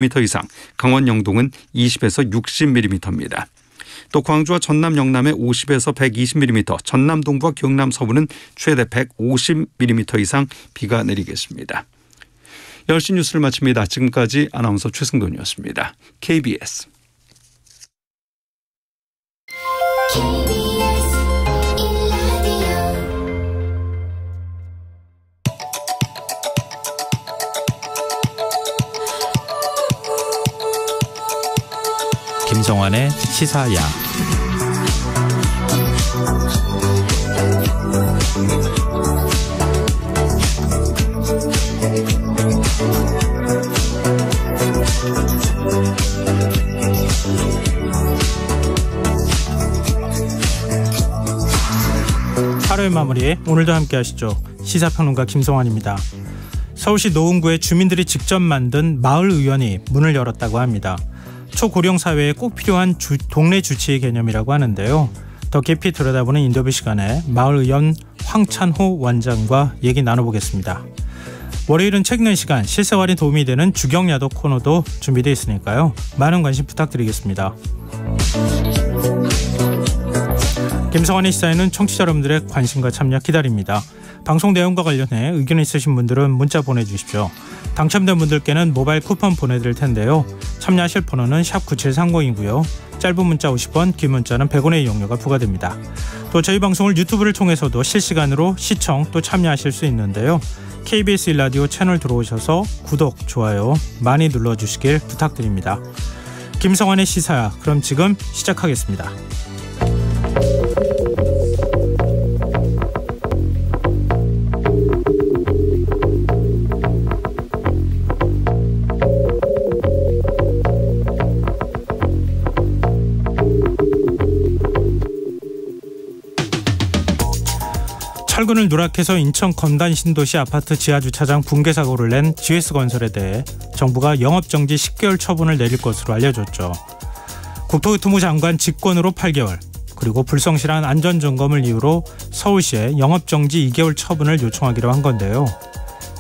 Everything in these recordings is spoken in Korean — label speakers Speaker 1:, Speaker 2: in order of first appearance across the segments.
Speaker 1: 10mm 이상, 강원 영동은 20에서 60mm입니다. 또 광주와 전남 영남에 50에서 120mm, 전남 동부와 경남 서부는 최대 150mm 이상 비가 내리겠습니다. 10시 뉴스를 마칩니다. 지금까지 아나운서 최승돈이었습니다. KBS.
Speaker 2: 김성환의 시사야.
Speaker 3: 하루의 마무리, 오늘도 함께 하시죠. 시사평론가 김성환입니다. 서울시 노원구의 주민들이 직접 만든 마을의원이 문을 열었다고 합니다. 초고령 사회에 꼭 필요한 동네 주치의 개념이라고 하는데요. 더 깊이 들여다보는 인터뷰 시간에 마을의원 황찬호 원장과 얘기 나눠보겠습니다. 월요일은 책 읽는 시간, 실생활에 도움이 되는 주경야독 코너도 준비되어 있으니까요. 많은 관심 부탁드리겠습니다. 김성환의 시사에는 청취자 여러분들의 관심과 참여 기다립니다. 방송 내용과 관련해 의견 있으신 분들은 문자 보내주십시오. 당첨된 분들께는 모바일 쿠폰 보내드릴 텐데요. 참여하실 번호는 샵 9730이고요. 짧은 문자 50원, 긴 문자는 100원의 이용료가 부과됩니다. 또 저희 방송을 유튜브를 통해서도 실시간으로 시청 또 참여하실 수 있는데요. KBS 1라디오 채널 들어오셔서 구독, 좋아요 많이 눌러주시길 부탁드립니다. 김성환의 시사야, 그럼 지금 시작하겠습니다. 철근을 누락해서 인천 건단 신도시 아파트 지하주차장 붕괴 사고를 낸 GS건설에 대해 정부가 영업정지 10개월 처분을 내릴 것으로 알려졌죠. 국토교통부 장관 직권으로 8개월, 그리고 불성실한 안전점검을 이유로 서울시에 영업정지 2개월 처분을 요청하기로 한 건데요.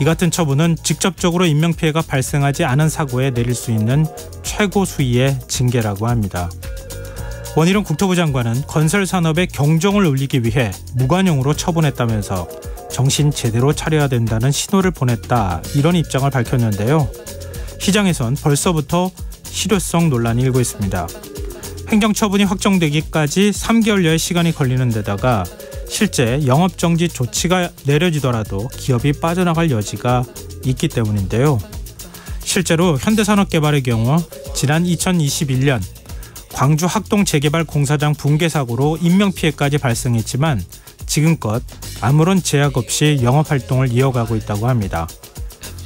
Speaker 3: 이 같은 처분은 직접적으로 인명피해가 발생하지 않은 사고에 내릴 수 있는 최고 수위의 징계라고 합니다. 원희룡 국토부 장관은 건설산업의 경종을 울리기 위해 무관용으로 처분했다면서 정신 제대로 차려야 된다는 신호를 보냈다, 이런 입장을 밝혔는데요. 시장에선 벌써부터 실효성 논란이 일고 있습니다. 행정처분이 확정되기까지 3개월여의 시간이 걸리는 데다가 실제 영업정지 조치가 내려지더라도 기업이 빠져나갈 여지가 있기 때문인데요. 실제로 현대산업개발의 경우 지난 2021년 광주 학동 재개발 공사장 붕괴 사고로 인명피해까지 발생했지만 지금껏 아무런 제약 없이 영업활동을 이어가고 있다고 합니다.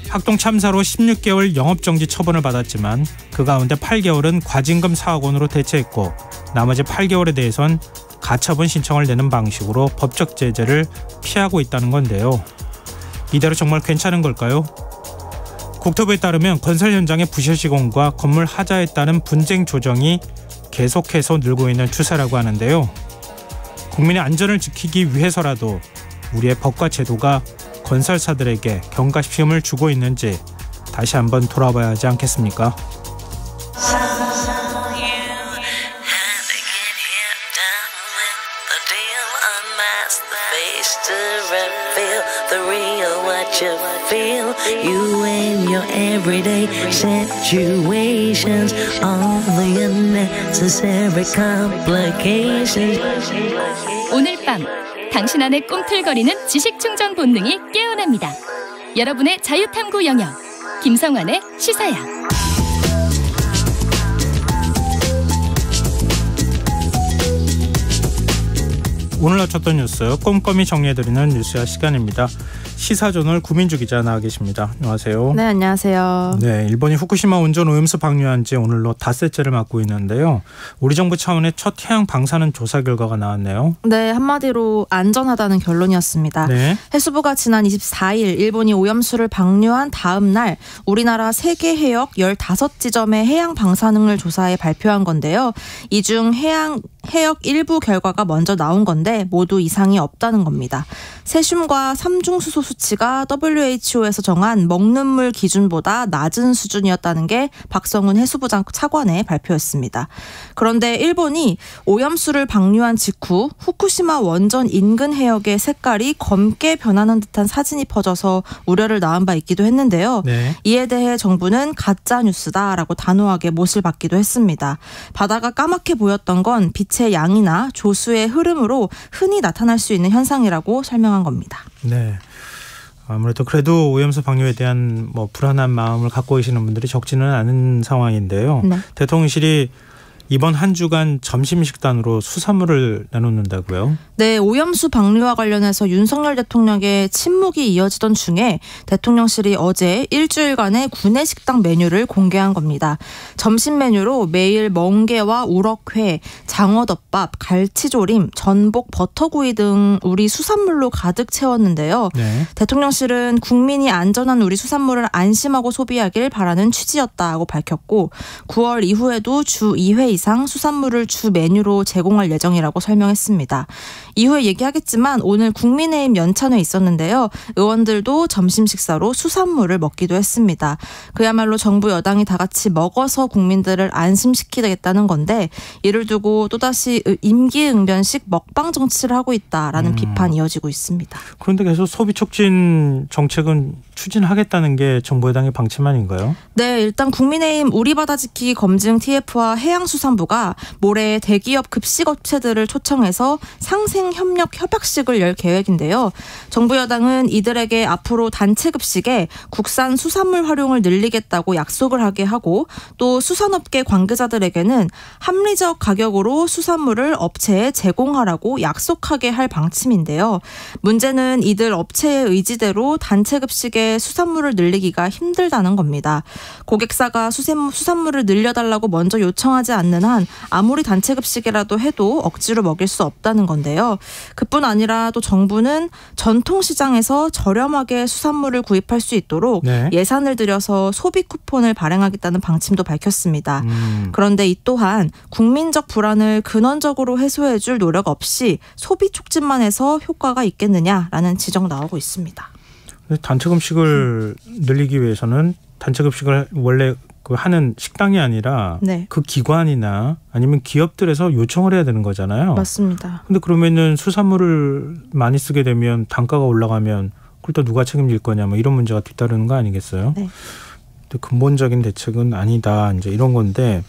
Speaker 3: 학동 참사로 16개월 영업정지 처분을 받았지만 그 가운데 8개월은 과징금 4억 원으로 대체했고 나머지 8개월에 대해선 가처분 신청을 내는 방식으로 법적 제재를 피하고 있다는 건데요. 이대로 정말 괜찮은 걸까요? 국토부에 따르면 건설 현장의 부실 시공과 건물 하자에 따른 분쟁 조정이 계속해서 늘고 있는 추세라고 하는데요. 국민의 안전을 지키기 위해서라도 우리의 법과 제도가 건설사들에게 경각심을 주고 있는지 다시 한번 돌아봐야 하지 않겠습니까?
Speaker 4: You and your everyday situations, all the unnecessary complications.
Speaker 5: 오늘 밤 당신 안에 꿈틀거리는 지식 충전 본능이 깨어납니다. 여러분의 자유탐구 영역 김성환의 시사야.
Speaker 3: 오늘 놓쳤던 뉴스 꼼꼼히 정리해드리는 뉴스야 시간입니다. 시사저널 구민주 기자 나와 계십니다. 안녕하세요.
Speaker 6: 네, 안녕하세요.
Speaker 3: 네, 일본이 후쿠시마 원전 오염수 방류한 지 오늘로 닷새째를 맞고 있는데요. 우리 정부 차원의 첫 해양 방사능 조사 결과가 나왔네요.
Speaker 6: 네, 한마디로 안전하다는 결론이었습니다.
Speaker 3: 네.
Speaker 6: 해수부가 지난 24일 일본이 오염수를 방류한 다음 날 우리나라 세계 해역 15지점의 해양 방사능을 조사해 발표한 건데요. 이 중 해양 해역 일부 결과가 먼저 나온 건데 모두 이상이 없다는 겁니다. 세슘과 삼중수소 수치가 WHO에서 정한 먹는 물 기준보다 낮은 수준이었다는 게 박성훈 해수부 차관의 발표였습니다. 그런데 일본이 오염수를 방류한 직후 후쿠시마 원전 인근 해역의 색깔이 검게 변하는 듯한 사진이 퍼져서 우려를 낳은 바 있기도 했는데요.
Speaker 3: 네.
Speaker 6: 이에 대해 정부는 가짜 뉴스다라고 단호하게 못을 박기도 했습니다. 바다가 까맣게 보였던 건 빛의 양이나 조수의 흐름으로 흔히 나타날 수 있는 현상이라고 설명한 겁니다.
Speaker 3: 네. 아무래도 그래도 오염수 방류에 대한 불안한 마음을 갖고 계시는 분들이 적지는 않은 상황인데요.
Speaker 6: 네.
Speaker 3: 대통령실이 이번 한 주간 점심 식단으로 수산물을 나누는다고요?
Speaker 6: 네, 오염수 방류와 관련해서 윤석열 대통령의 침묵이 이어지던 중에 대통령실이 어제 일주일간의 구내식당 메뉴를 공개한 겁니다. 점심 메뉴로 매일 멍게와 우럭회, 장어덮밥, 갈치조림, 전복, 버터구이 등 우리 수산물로 가득 채웠는데요.
Speaker 3: 네.
Speaker 6: 대통령실은 국민이 안전한 우리 수산물을 안심하고 소비하길 바라는 취지였다고 밝혔고 9월 이후에도 주 2회 이상 수산물을 주 메뉴로 제공할 예정이라고 설명했습니다. 이후에 얘기하겠지만 오늘 국민의힘 연찬회 있었는데요. 의원들도 점심 식사로 수산물을 먹기도 했습니다. 그야말로 정부 여당이 다 같이 먹어서 국민들을 안심시키겠다는 건데 이를 두고 또다시 임기응변식 먹방 정치를 하고 있다라는 비판이 이어지고 있습니다.
Speaker 3: 그런데 계속 소비 촉진 정책은 추진하겠다는 게 정부 여당의 방침 아닌가요?
Speaker 6: 네, 일단 국민의힘 우리바다 지키기 검증 TF와 해양수산부가 모레 대기업 급식업체들을 초청해서 상생협력 협약식을 열 계획인데요. 정부 여당은 이들에게 앞으로 단체 급식에 국산 수산물 활용을 늘리겠다고 약속을 하게 하고 또 수산업계 관계자들에게는 합리적 가격으로 수산물을 업체에 제공하라고 약속하게 할 방침인데요. 문제는 이들 업체의 의지대로 단체 급식에 수산물을 늘리기가 힘들다는 겁니다. 고객사가 수산물을 늘려달라고 먼저 요청하지 않는 한 아무리 단체 급식이라도 해도 억지로 먹일 수 없다는 건데요. 그뿐 아니라 또 정부는 전통시장에서 저렴하게 수산물을 구입할 수 있도록
Speaker 3: 네.
Speaker 6: 예산을 들여서 소비 쿠폰을 발행하겠다는 방침도 밝혔습니다. 그런데 이 또한 국민적 불안을 근원적으로 해소해줄 노력 없이 소비 촉진만 해서 효과가 있겠느냐라는 지적 나오고 있습니다.
Speaker 3: 단체 급식을 늘리기 위해서는 단체 급식을 원래 하는 식당이 아니라
Speaker 6: 네.
Speaker 3: 그 기관이나 아니면 기업들에서 요청을 해야 되는 거잖아요.
Speaker 6: 맞습니다.
Speaker 3: 근데 그러면은 수산물을 많이 쓰게 되면 단가가 올라가면 그걸 또 누가 책임질 거냐 이런 문제가 뒤따르는 거 아니겠어요?
Speaker 6: 네.
Speaker 3: 근데 근본적인 대책은 아니다. 이제 이런 건데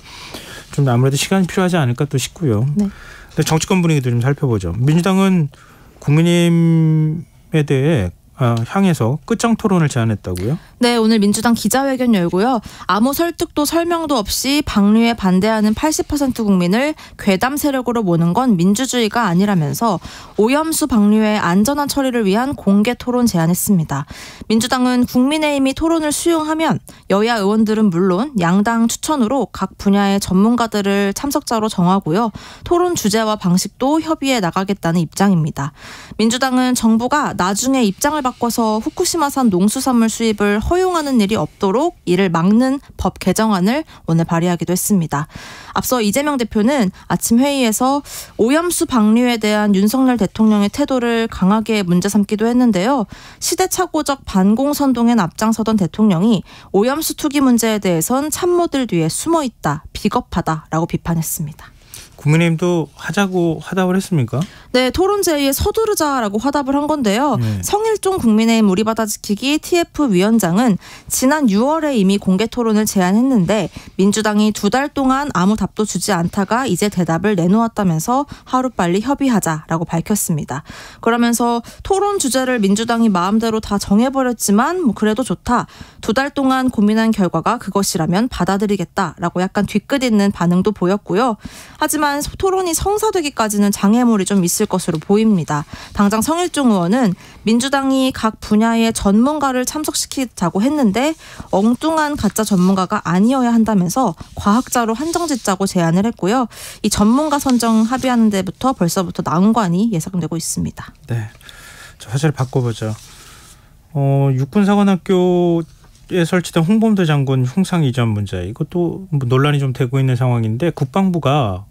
Speaker 3: 좀 아무래도 시간이 필요하지 않을까 또 싶고요.
Speaker 6: 네.
Speaker 3: 근데 정치권 분위기도 좀 살펴보죠. 민주당은 국민의힘에 대해 향해서 끝장 토론을 제안했다고요?
Speaker 6: 네, 오늘 민주당 기자회견 열고요. 아무 설득도 설명도 없이 방류에 반대하는 80% 국민을 괴담 세력으로 모는 건 민주주의가 아니라면서 오염수 방류의 안전한 처리를 위한 공개 토론 제안했습니다. 민주당은 국민의힘이 토론을 수용하면 여야 의원들은 물론 양당 추천으로 각 분야의 전문가들을 참석자로 정하고요. 토론 주제와 방식도 협의해 나가겠다는 입장입니다. 민주당은 정부가 나중에 입장을 바꿔서 후쿠시마산 농수산물 수입을 허용하는 일이 없도록 이를 막는 법 개정안을 오늘 발의하기도 했습니다. 앞서 이재명 대표는 아침 회의에서 오염수 방류에 대한 윤석열 대통령의 태도를 강하게 문제 삼기도 했는데요. 시대착오적 반공선동에 앞장서던 대통령이 오염수 투기 문제에 대해선 참모들 뒤에 숨어있다, 비겁하다라고 비판했습니다.
Speaker 3: 국민의힘도 하자고 화답을 했습니까?
Speaker 6: 네, 토론 제의에 서두르자라고 화답을 한 건데요. 성일종 국민의힘 우리바다 지키기 TF위원장은 지난 6월에 이미 공개 토론을 제안했는데 민주당이 2달 동안 아무 답도 주지 않다가 이제 대답을 내놓았다면서 하루빨리 협의하자라고 밝혔습니다. 그러면서 토론 주제를 민주당이 마음대로 다 정해버렸지만 그래도 좋다. 2달 동안 고민한 결과가 그것이라면 받아들이겠다라고 약간 뒤끝있는 반응도 보였고요. 하지만 토론이 성사되기까지는 장애물이 좀 있을 것으로 보입니다. 당장 성일종 의원은 민주당이 각 분야의 전문가를 참석시키자고 했는데 엉뚱한 가짜 전문가가 아니어야 한다면서 과학자로 한정짓자고 제안을 했고요. 이 전문가 선정 합의하는 데부터 벌써부터 난관이 예상되고 있습니다.
Speaker 3: 네, 사실 바꿔보죠. 육군사관학교에 설치된 홍범도 장군 흉상 이전 문제 이것도 논란이 좀 되고 있는 상황인데 국방부가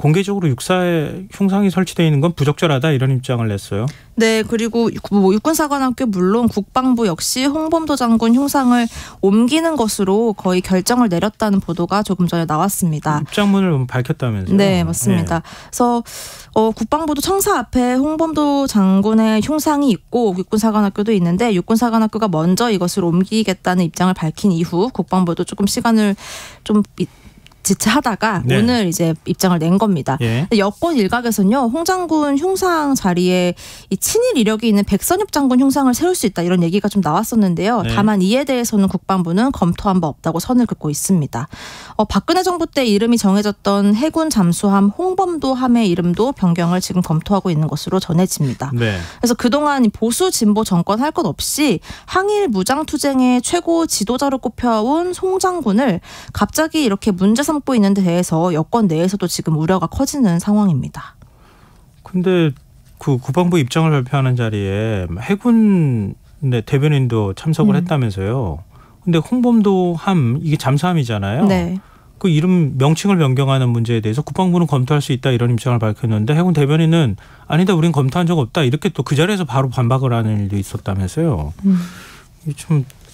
Speaker 3: 공개적으로 육사에 흉상이 설치되어 있는 건 부적절하다 이런 입장을 냈어요.
Speaker 6: 네, 그리고 육군사관학교 물론 국방부 역시 홍범도 장군 흉상을 옮기는 것으로 거의 결정을 내렸다는 보도가 조금 전에 나왔습니다.
Speaker 3: 입장문을 밝혔다면서요?
Speaker 6: 네, 맞습니다. 네. 그래서 국방부도 청사 앞에 홍범도 장군의 흉상이 있고 육군사관학교도 있는데 육군사관학교가 먼저 이것을 옮기겠다는 입장을 밝힌 이후 국방부도 조금 시간을 좀 지체하다가 네. 오늘 이제 입장을 낸 겁니다. 예. 여권 일각에서는요, 홍 장군 흉상 자리에 이 친일 이력이 있는 백선엽 장군 흉상을 세울 수 있다 이런 얘기가 좀 나왔었는데요. 네. 다만 이에 대해서는 국방부는 검토한 바 없다고 선을 긋고 있습니다. 박근혜 정부 때 이름이 정해졌던 해군 잠수함 홍범도함의 이름도 변경을 지금 검토하고 있는 것으로 전해집니다. 네. 그래서 그동안 보수 진보 정권 할 것 없이 항일 무장투쟁의 최고 지도자로 꼽혀온 홍 장군을 갑자기 이렇게 문제 삼고 있는 데 대해서 여권 내에서도 지금 우려가 커지는 상황입니다.
Speaker 3: 근데 그 국방부 입장을 발표하는 자리에 해군 대변인도 참석을 했다면서요. 근데 홍범도함 이게 잠수함이잖아요. 네. 그 이름 명칭을 변경하는 문제에 대해서 국방부는 검토할 수 있다 이런 입장을 밝혔는데 해군 대변인은 아니다 우리는 검토한 적 없다 이렇게 또 그 자리에서 바로 반박을 하는 일도 있었다면서요. 이게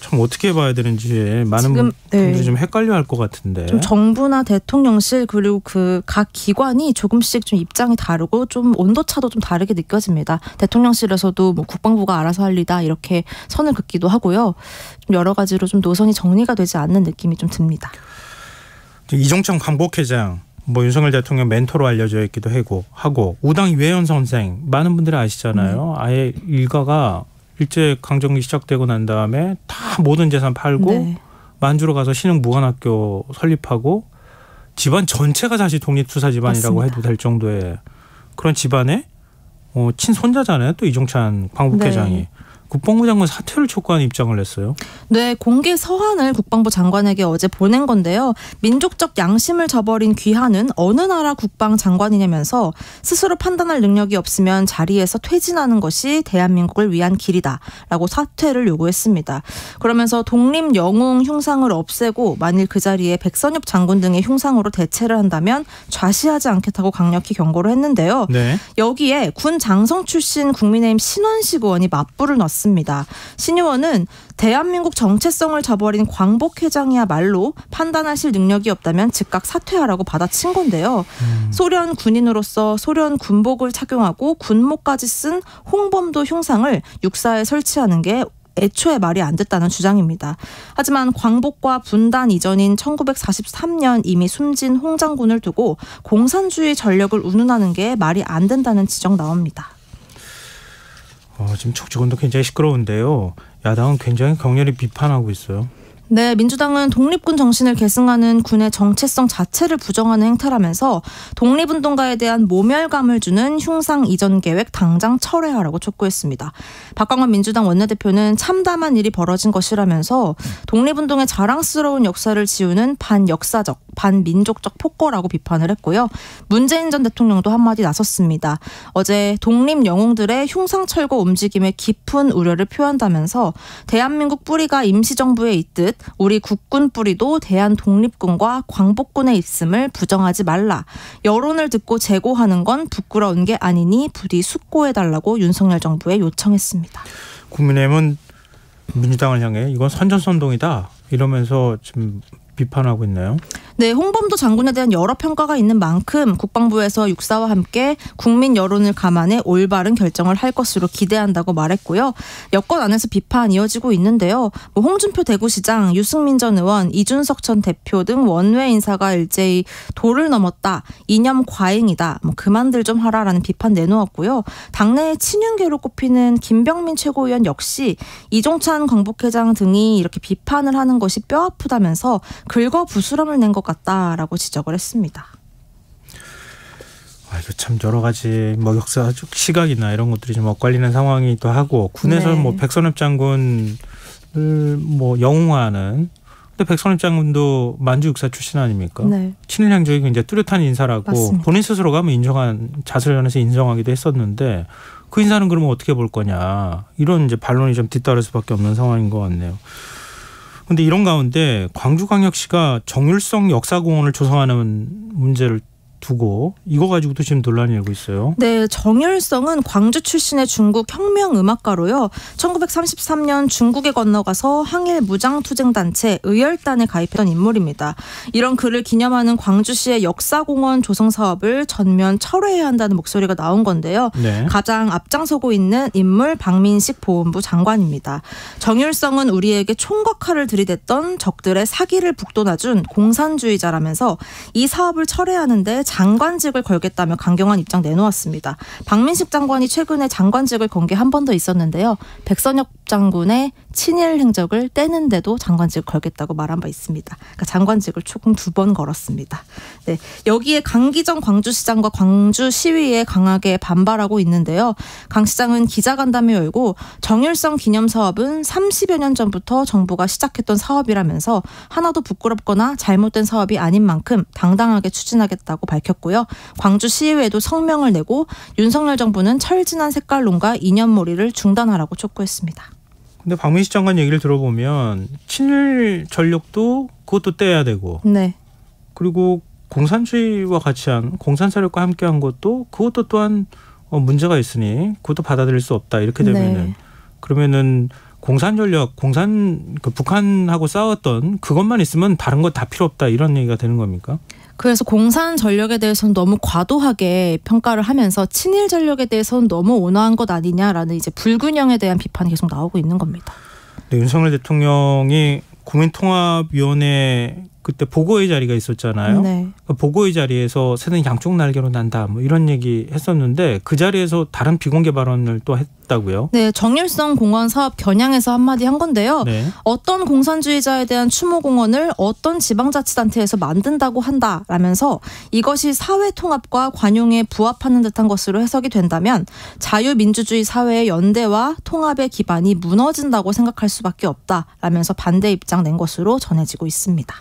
Speaker 3: 참 어떻게 봐야 되는지 많은 분들이 좀 헷갈려할 것 같은데.
Speaker 6: 좀 정부나 대통령실 그리고 그 각 기관이 조금씩 좀 입장이 다르고 좀 온도차도 좀 다르게 느껴집니다. 대통령실에서도 뭐 국방부가 알아서 할 일이다 이렇게 선을 긋기도 하고요. 좀 여러 가지로 좀 노선이 정리가 되지 않는 느낌이 좀 듭니다.
Speaker 3: 이종찬 광복회장 뭐 윤석열 대통령 멘토로 알려져 있기도 하고 우당 이회연 선생 많은 분들이 아시잖아요. 아예 일가가 일제 강점기 시작되고 난 다음에 다 모든 재산 팔고 네. 만주로 가서 신흥 무관학교 설립하고 집안 전체가 사실 독립투사 집안이라고 맞습니다. 해도 될 정도의 그런 집안의 친손자잖아요. 또 이종찬 광복회장이. 네. 국방부 장관 사퇴를 촉구하는 입장을 냈어요.
Speaker 6: 네, 공개 서한을 국방부 장관에게 어제 보낸 건데요. 민족적 양심을 저버린 귀하는 어느 나라 국방장관이냐면서 스스로 판단할 능력이 없으면 자리에서 퇴진하는 것이 대한민국을 위한 길이다라고 사퇴를 요구했습니다. 그러면서 독립 영웅 흉상을 없애고 만일 그 자리에 백선엽 장군 등의 흉상으로 대체를 한다면 좌시하지 않겠다고 강력히 경고를 했는데요. 네. 여기에 군 장성 출신 국민의힘 신원식 의원이 맞불을 놨습니다. 신 의원은 대한민국 정체성을 저버린 광복회장이야말로 판단하실 능력이 없다면 즉각 사퇴하라고 받아친 건데요. 소련 군인으로서 소련 군복을 착용하고 군모까지 쓴 홍범도 흉상을 육사에 설치하는 게 애초에 말이 안 됐다는 주장입니다. 하지만 광복과 분단 이전인 1943년 이미 숨진 홍 장군을 두고 공산주의 전력을 운운하는 게 말이 안 된다는 지적 나옵니다.
Speaker 3: 지금 촉촉원도 굉장히 시끄러운데요. 야당은 굉장히 격렬히 비판하고 있어요.
Speaker 6: 네, 민주당은 독립군 정신을 계승하는 군의 정체성 자체를 부정하는 행태라면서 독립운동가에 대한 모멸감을 주는 흉상 이전 계획 당장 철회하라고 촉구했습니다. 박광원 민주당 원내대표는 참담한 일이 벌어진 것이라면서 독립운동의 자랑스러운 역사를 지우는 반역사적, 반민족적 폭거라고 비판을 했고요. 문재인 전 대통령도 한마디 나섰습니다. 어제 독립 영웅들의 흉상 철거 움직임에 깊은 우려를 표한다면서 대한민국 뿌리가 임시정부에 있듯 우리 국군 뿌리도 대한독립군과 광복군에 있음을 부정하지 말라. 여론을 듣고 재고하는 건 부끄러운 게 아니니 부디 숙고해달라고 윤석열 정부에 요청했습니다.
Speaker 3: 국민의힘은 민주당을 향해 이건 선전선동이다 이러면서 지금 비판하고 있나요?
Speaker 6: 네, 홍범도 장군에 대한 여러 평가가 있는 만큼 국방부에서 육사와 함께 국민 여론을 감안해 올바른 결정을 할 것으로 기대한다고 말했고요. 여권 안에서 비판 이어지고 있는데요. 홍준표 대구시장, 유승민 전 의원, 이준석 전 대표 등 원외 인사가 일제히 도를 넘었다. 이념 과잉이다. 그만들 좀 하라라는 비판 내놓았고요. 당내의 친윤계로 꼽히는 김병민 최고위원 역시 이종찬 광복회장 등이 이렇게 비판을 하는 것이 뼈아프다면서 긁어 부스럼을 낸 것 같다라고 지적을 했습니다.
Speaker 3: 이거 참 여러 가지 역사적 시각이나 이런 것들이 좀 엇갈리는 상황이기도 하고 군에서 네. 백선엽 장군을 영웅화하는 근데 백선엽 장군도 만주 육사 출신 아닙니까? 네. 친일 행적이 굉장히 뚜렷한 인사라고 맞습니다. 본인 스스로가 인정한 자설연에서 인정하기도 했었는데 그 인사는 그러면 어떻게 볼 거냐 이런 이제 반론이 좀 뒤따를 수밖에 없는 상황인 것 같네요. 그런데 이런 가운데 광주광역시가 정율성 역사공원을 조성하는 문제를 두고 이거 가지고도 지금 논란이 일고 있어요.
Speaker 6: 네, 정일성은 광주 출신의 중국 혁명 음악가로요. 1933년 중국에 건너가서 항일 무장투쟁단체 의열단에 가입했던 인물입니다. 이런 그를 기념하는 광주시의 역사공원 조성 사업을 전면 철회해야 한다는 목소리가 나온 건데요.
Speaker 3: 네.
Speaker 6: 가장 앞장서고 있는 인물 박민식 보훈부 장관입니다. 정일성은 우리에게 총과 칼을 들이댔던 적들의 사기를 북돋아준 공산주의자라면서 이 사업을 철회하는데 장관직을 걸겠다며 강경한 입장 내놓았습니다. 박민식 장관이 최근에 장관직을 건 게 한 번 더 있었는데요. 백선엽 장군의 친일 행적을 떼는데도 장관직을 걸겠다고 말한 바 있습니다. 그러니까 장관직을 총 2번 걸었습니다. 네, 여기에 강기정 광주시장과 광주시위에 강하게 반발하고 있는데요. 강 시장은 기자간담회 열고 정일성 기념사업은 30여 년 전부터 정부가 시작했던 사업이라면서 하나도 부끄럽거나 잘못된 사업이 아닌 만큼 당당하게 추진하겠다고 밝혔고요. 광주시의회도 성명을 내고 윤석열 정부는 철진한 색깔론과 이념몰이를 중단하라고 촉구했습니다.
Speaker 3: 근데 박민식 장관 얘기를 들어보면 친일 전력도 그것도 떼야 되고
Speaker 6: 네.
Speaker 3: 그리고 공산주의와 같이 한 공산 세력과 함께한 것도 그것도 또한 문제가 있으니 그것도 받아들일 수 없다. 이렇게 되면은
Speaker 6: 네.
Speaker 3: 그러면은 공산 전력, 북한하고 싸웠던 그것만 있으면 다른 거 다 필요 없다. 이런 얘기가 되는 겁니까?
Speaker 6: 그래서 공산 전력에 대해서는 너무 과도하게 평가를 하면서 친일 전력에 대해서는 너무 온화한 것 아니냐라는 이제 불균형에 대한 비판이 계속 나오고 있는 겁니다.
Speaker 3: 네, 윤석열 대통령이 국민통합위원회 그때 보고회 자리가 있었잖아요.
Speaker 6: 네.
Speaker 3: 그 보고회 자리에서 새는 양쪽 날개로 난다 뭐 이런 얘기 했었는데 그 자리에서 다른 비공개 발언을 또 했다고요.
Speaker 6: 네, 정일성 공원 사업 겨냥해서 한마디 한 건데요.
Speaker 3: 네.
Speaker 6: 어떤 공산주의자에 대한 추모 공원을 어떤 지방자치단체에서 만든다고 한다라면서 이것이 사회 통합과 관용에 부합하는 듯한 것으로 해석이 된다면 자유민주주의 사회의 연대와 통합의 기반이 무너진다고 생각할 수밖에 없다라면서 반대 입장 낸 것으로 전해지고 있습니다.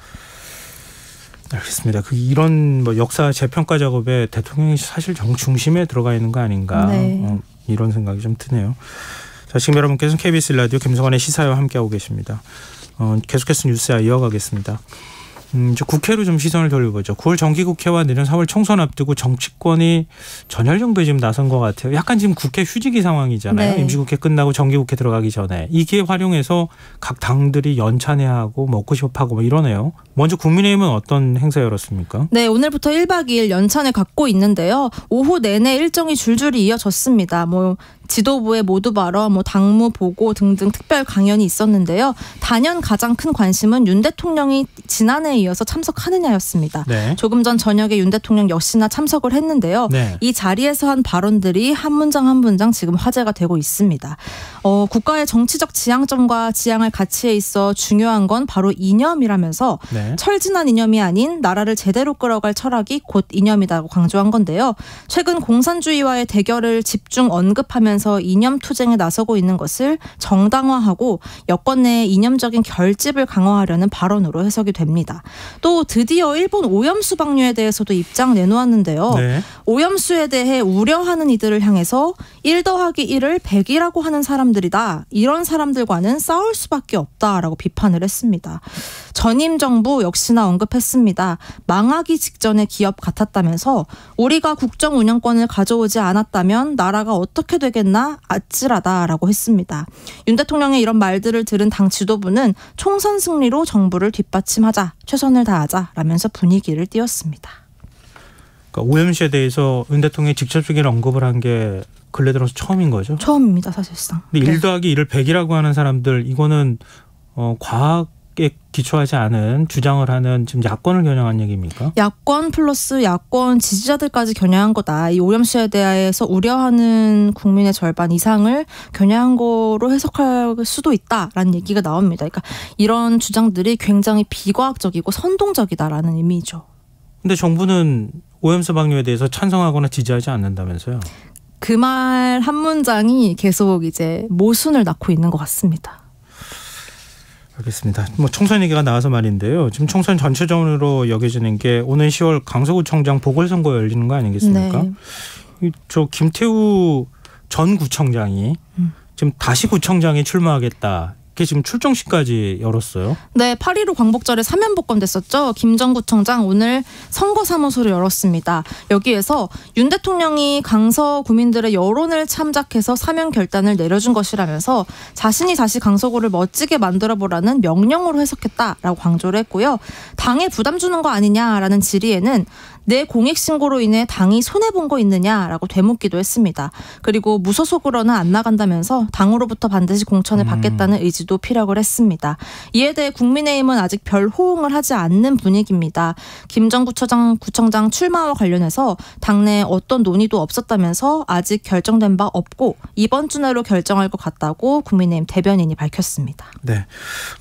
Speaker 3: 알겠습니다. 이런 역사 재평가 작업에 대통령이 사실 정중심에 들어가 있는 거 아닌가
Speaker 6: 네.
Speaker 3: 이런 생각이 좀 드네요. 자, 지금 여러분께서는 KBS 라디오 김성환의 시사와 함께하고 계십니다. 계속해서 뉴스야 이어가겠습니다. 이제 국회로 좀 시선을 돌려보죠. 9월 정기국회와 내년 4월 총선 앞두고 정치권이 전열정부에 지금 나선 것 같아요. 약간 지금 국회 휴지기 상황이잖아요.
Speaker 6: 네.
Speaker 3: 임시국회 끝나고 정기국회 들어가기 전에 이 기회 활용해서 각 당들이 연찬회하고 먹고싶하고 뭐 이러네요. 먼저 국민의힘은 어떤 행사 열었습니까?
Speaker 6: 네, 오늘부터 1박 2일 연찬을 갖고 있는데요. 오후 내내 일정이 줄줄이 이어졌습니다. 지도부의 모두 발언, 당무 보고 등등 특별 강연이 있었는데요. 단연 가장 큰 관심은 윤 대통령이 지난해에 이어서 참석하느냐였습니다.
Speaker 3: 네.
Speaker 6: 조금 전 저녁에 윤 대통령 역시나 참석을 했는데요.
Speaker 3: 네.
Speaker 6: 이 자리에서 한 발언들이 한 문장 한 문장 지금 화제가 되고 있습니다. 국가의 정치적 지향점과 지향할 가치에 있어 중요한 건 바로 이념이라면서
Speaker 3: 네.
Speaker 6: 철진한 이념이 아닌 나라를 제대로 끌어갈 철학이 곧 이념이라고 강조한 건데요. 최근 공산주의와의 대결을 집중 언급하면서 이념 투쟁에 나서고 있는 것을 정당화하고 여권 내의 이념적인 결집을 강화하려는 발언으로 해석이 됩니다. 또 드디어 일본 오염수 방류에 대해서도 입장 내놓았는데요.
Speaker 3: 네.
Speaker 6: 오염수에 대해 우려하는 이들을 향해서 1 더하기 1을 100이라고 하는 사람들이다. 이런 사람들과는 싸울 수밖에 없다라고 비판을 했습니다. 전임 정부 역시나 언급했습니다. 망하기 직전의 기업 같았다면서 우리가 국정 운영권을 가져오지 않았다면 나라가 어떻게 되겠나 아찔하다라고 했습니다. 윤 대통령의 이런 말들을 들은 당 지도부는 총선 승리로 정부를 뒷받침하자, 최선을 다하자라면서 분위기를 띄웠습니다.
Speaker 3: 그러니까 오염수에 대해서 윤 대통령이 직접적인 언급을 한 게 근래 들어서 처음인 거죠?
Speaker 6: 처음입니다, 사실상.
Speaker 3: 근데
Speaker 6: 네.
Speaker 3: 1 더하기 1을 100이라고 하는 사람들 이거는 과학에 기초하지 않은 주장을 하는 지금 야권을 겨냥한 얘기입니까?
Speaker 6: 야권 플러스 야권 지지자들까지 겨냥한 거다. 이 오염수에 대해서 우려하는 국민의 절반 이상을 겨냥한 거로 해석할 수도 있다라는 얘기가 나옵니다. 그러니까 이런 주장들이 굉장히 비과학적이고 선동적이다라는 의미죠.
Speaker 3: 근데 정부는 오염수 방류에 대해서 찬성하거나 지지하지 않는다면서요?
Speaker 6: 그 말 한 문장이 계속 이제 모순을 낳고 있는 것 같습니다.
Speaker 3: 알겠습니다. 총선 얘기가 나와서 말인데요. 지금 총선 전체적으로 여겨지는 게 오는 10월 강서구청장 보궐선거 열리는 거 아니겠습니까?
Speaker 6: 네.
Speaker 3: 김태우 전 구청장이 지금 다시 구청장에 출마하겠다. 밖에 지금 출정식까지 열었어요.
Speaker 6: 네, 8.15 광복절에 사면 복권됐었죠. 김정구청장 오늘 선거사무소를 열었습니다. 여기에서 윤 대통령이 강서 구민들의 여론을 참작해서 사면 결단을 내려준 것이라면서 자신이 다시 강서구를 멋지게 만들어보라는 명령으로 해석했다라고 강조를 했고요. 당에 부담 주는 거 아니냐라는 질의에는 내 공익신고로 인해 당이 손해본 거 있느냐라고 되묻기도 했습니다. 그리고 무소속으로는 안 나간다면서 당으로부터 반드시 공천을 받겠다는 의지도 피력을 했습니다. 이에 대해 국민의힘은 아직 별 호응을 하지 않는 분위기입니다. 김정구청장 출마와 관련해서 당내에 어떤 논의도 없었다면서 아직 결정된 바 없고 이번 주 내로 결정할 것 같다고 국민의힘 대변인이 밝혔습니다.
Speaker 3: 네.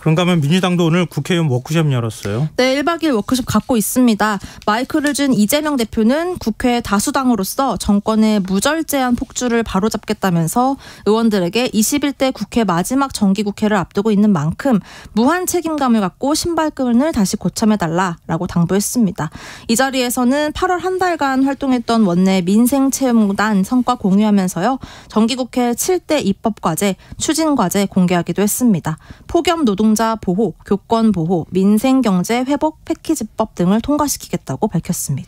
Speaker 3: 그런가 하면 민주당도 오늘 국회의원 워크숍 열었어요.
Speaker 6: 네, 1박 2일 워크숍 갖고 있습니다. 마이크를 준 이재명 대표는 국회 다수당으로서 정권의 무절제한 폭주를 바로잡겠다면서 의원들에게 21대 국회 마지막 정기국회를 앞두고 있는 만큼 무한 책임감을 갖고 신발끈을 다시 고참해달라라고 당부했습니다. 이 자리에서는 8월 한 달간 활동했던 원내 민생체험단 성과 공유하면서요. 정기국회 7대 입법과제, 추진과제 공개하기도 했습니다. 폭염 노동자 보호, 교권 보호, 민생경제 회복 패키지법 등을 통과시키겠다고 밝혔습니다.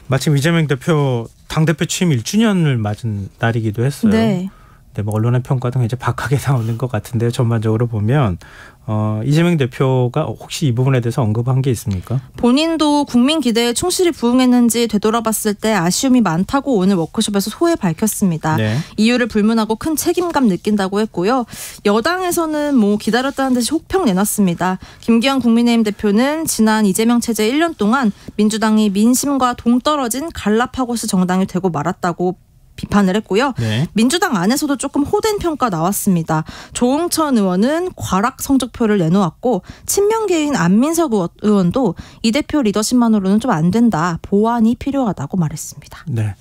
Speaker 3: 마침 이재명 대표 당대표 취임 1주년을 맞은 날이기도 했어요.
Speaker 6: 네.
Speaker 3: 네, 뭐 언론의 평가도 이제 박하게 나오는 것 같은데 전반적으로 보면 이재명 대표가 혹시 이 부분에 대해서 언급한 게 있습니까?
Speaker 6: 본인도 국민 기대에 충실히 부응했는지 되돌아봤을 때 아쉬움이 많다고 오늘 워크숍에서 소회 밝혔습니다.
Speaker 3: 네.
Speaker 6: 이유를 불문하고 큰 책임감 느낀다고 했고요. 여당에서는 뭐 기다렸다는 듯이 혹평 내놨습니다. 김기현 국민의힘 대표는 지난 이재명 체제 1년 동안 민주당이 민심과 동떨어진 갈라파고스 정당이 되고 말았다고 비판을 했고요.
Speaker 3: 네.
Speaker 6: 민주당 안에서도 조금 호된 평가 나왔습니다. 조응천 의원은 과락 성적표를 내놓았고 친명계인 안민석 의원도 이 대표 리더십만으로는 좀 안 된다. 보완이 필요하다고 말했습니다.
Speaker 3: 네.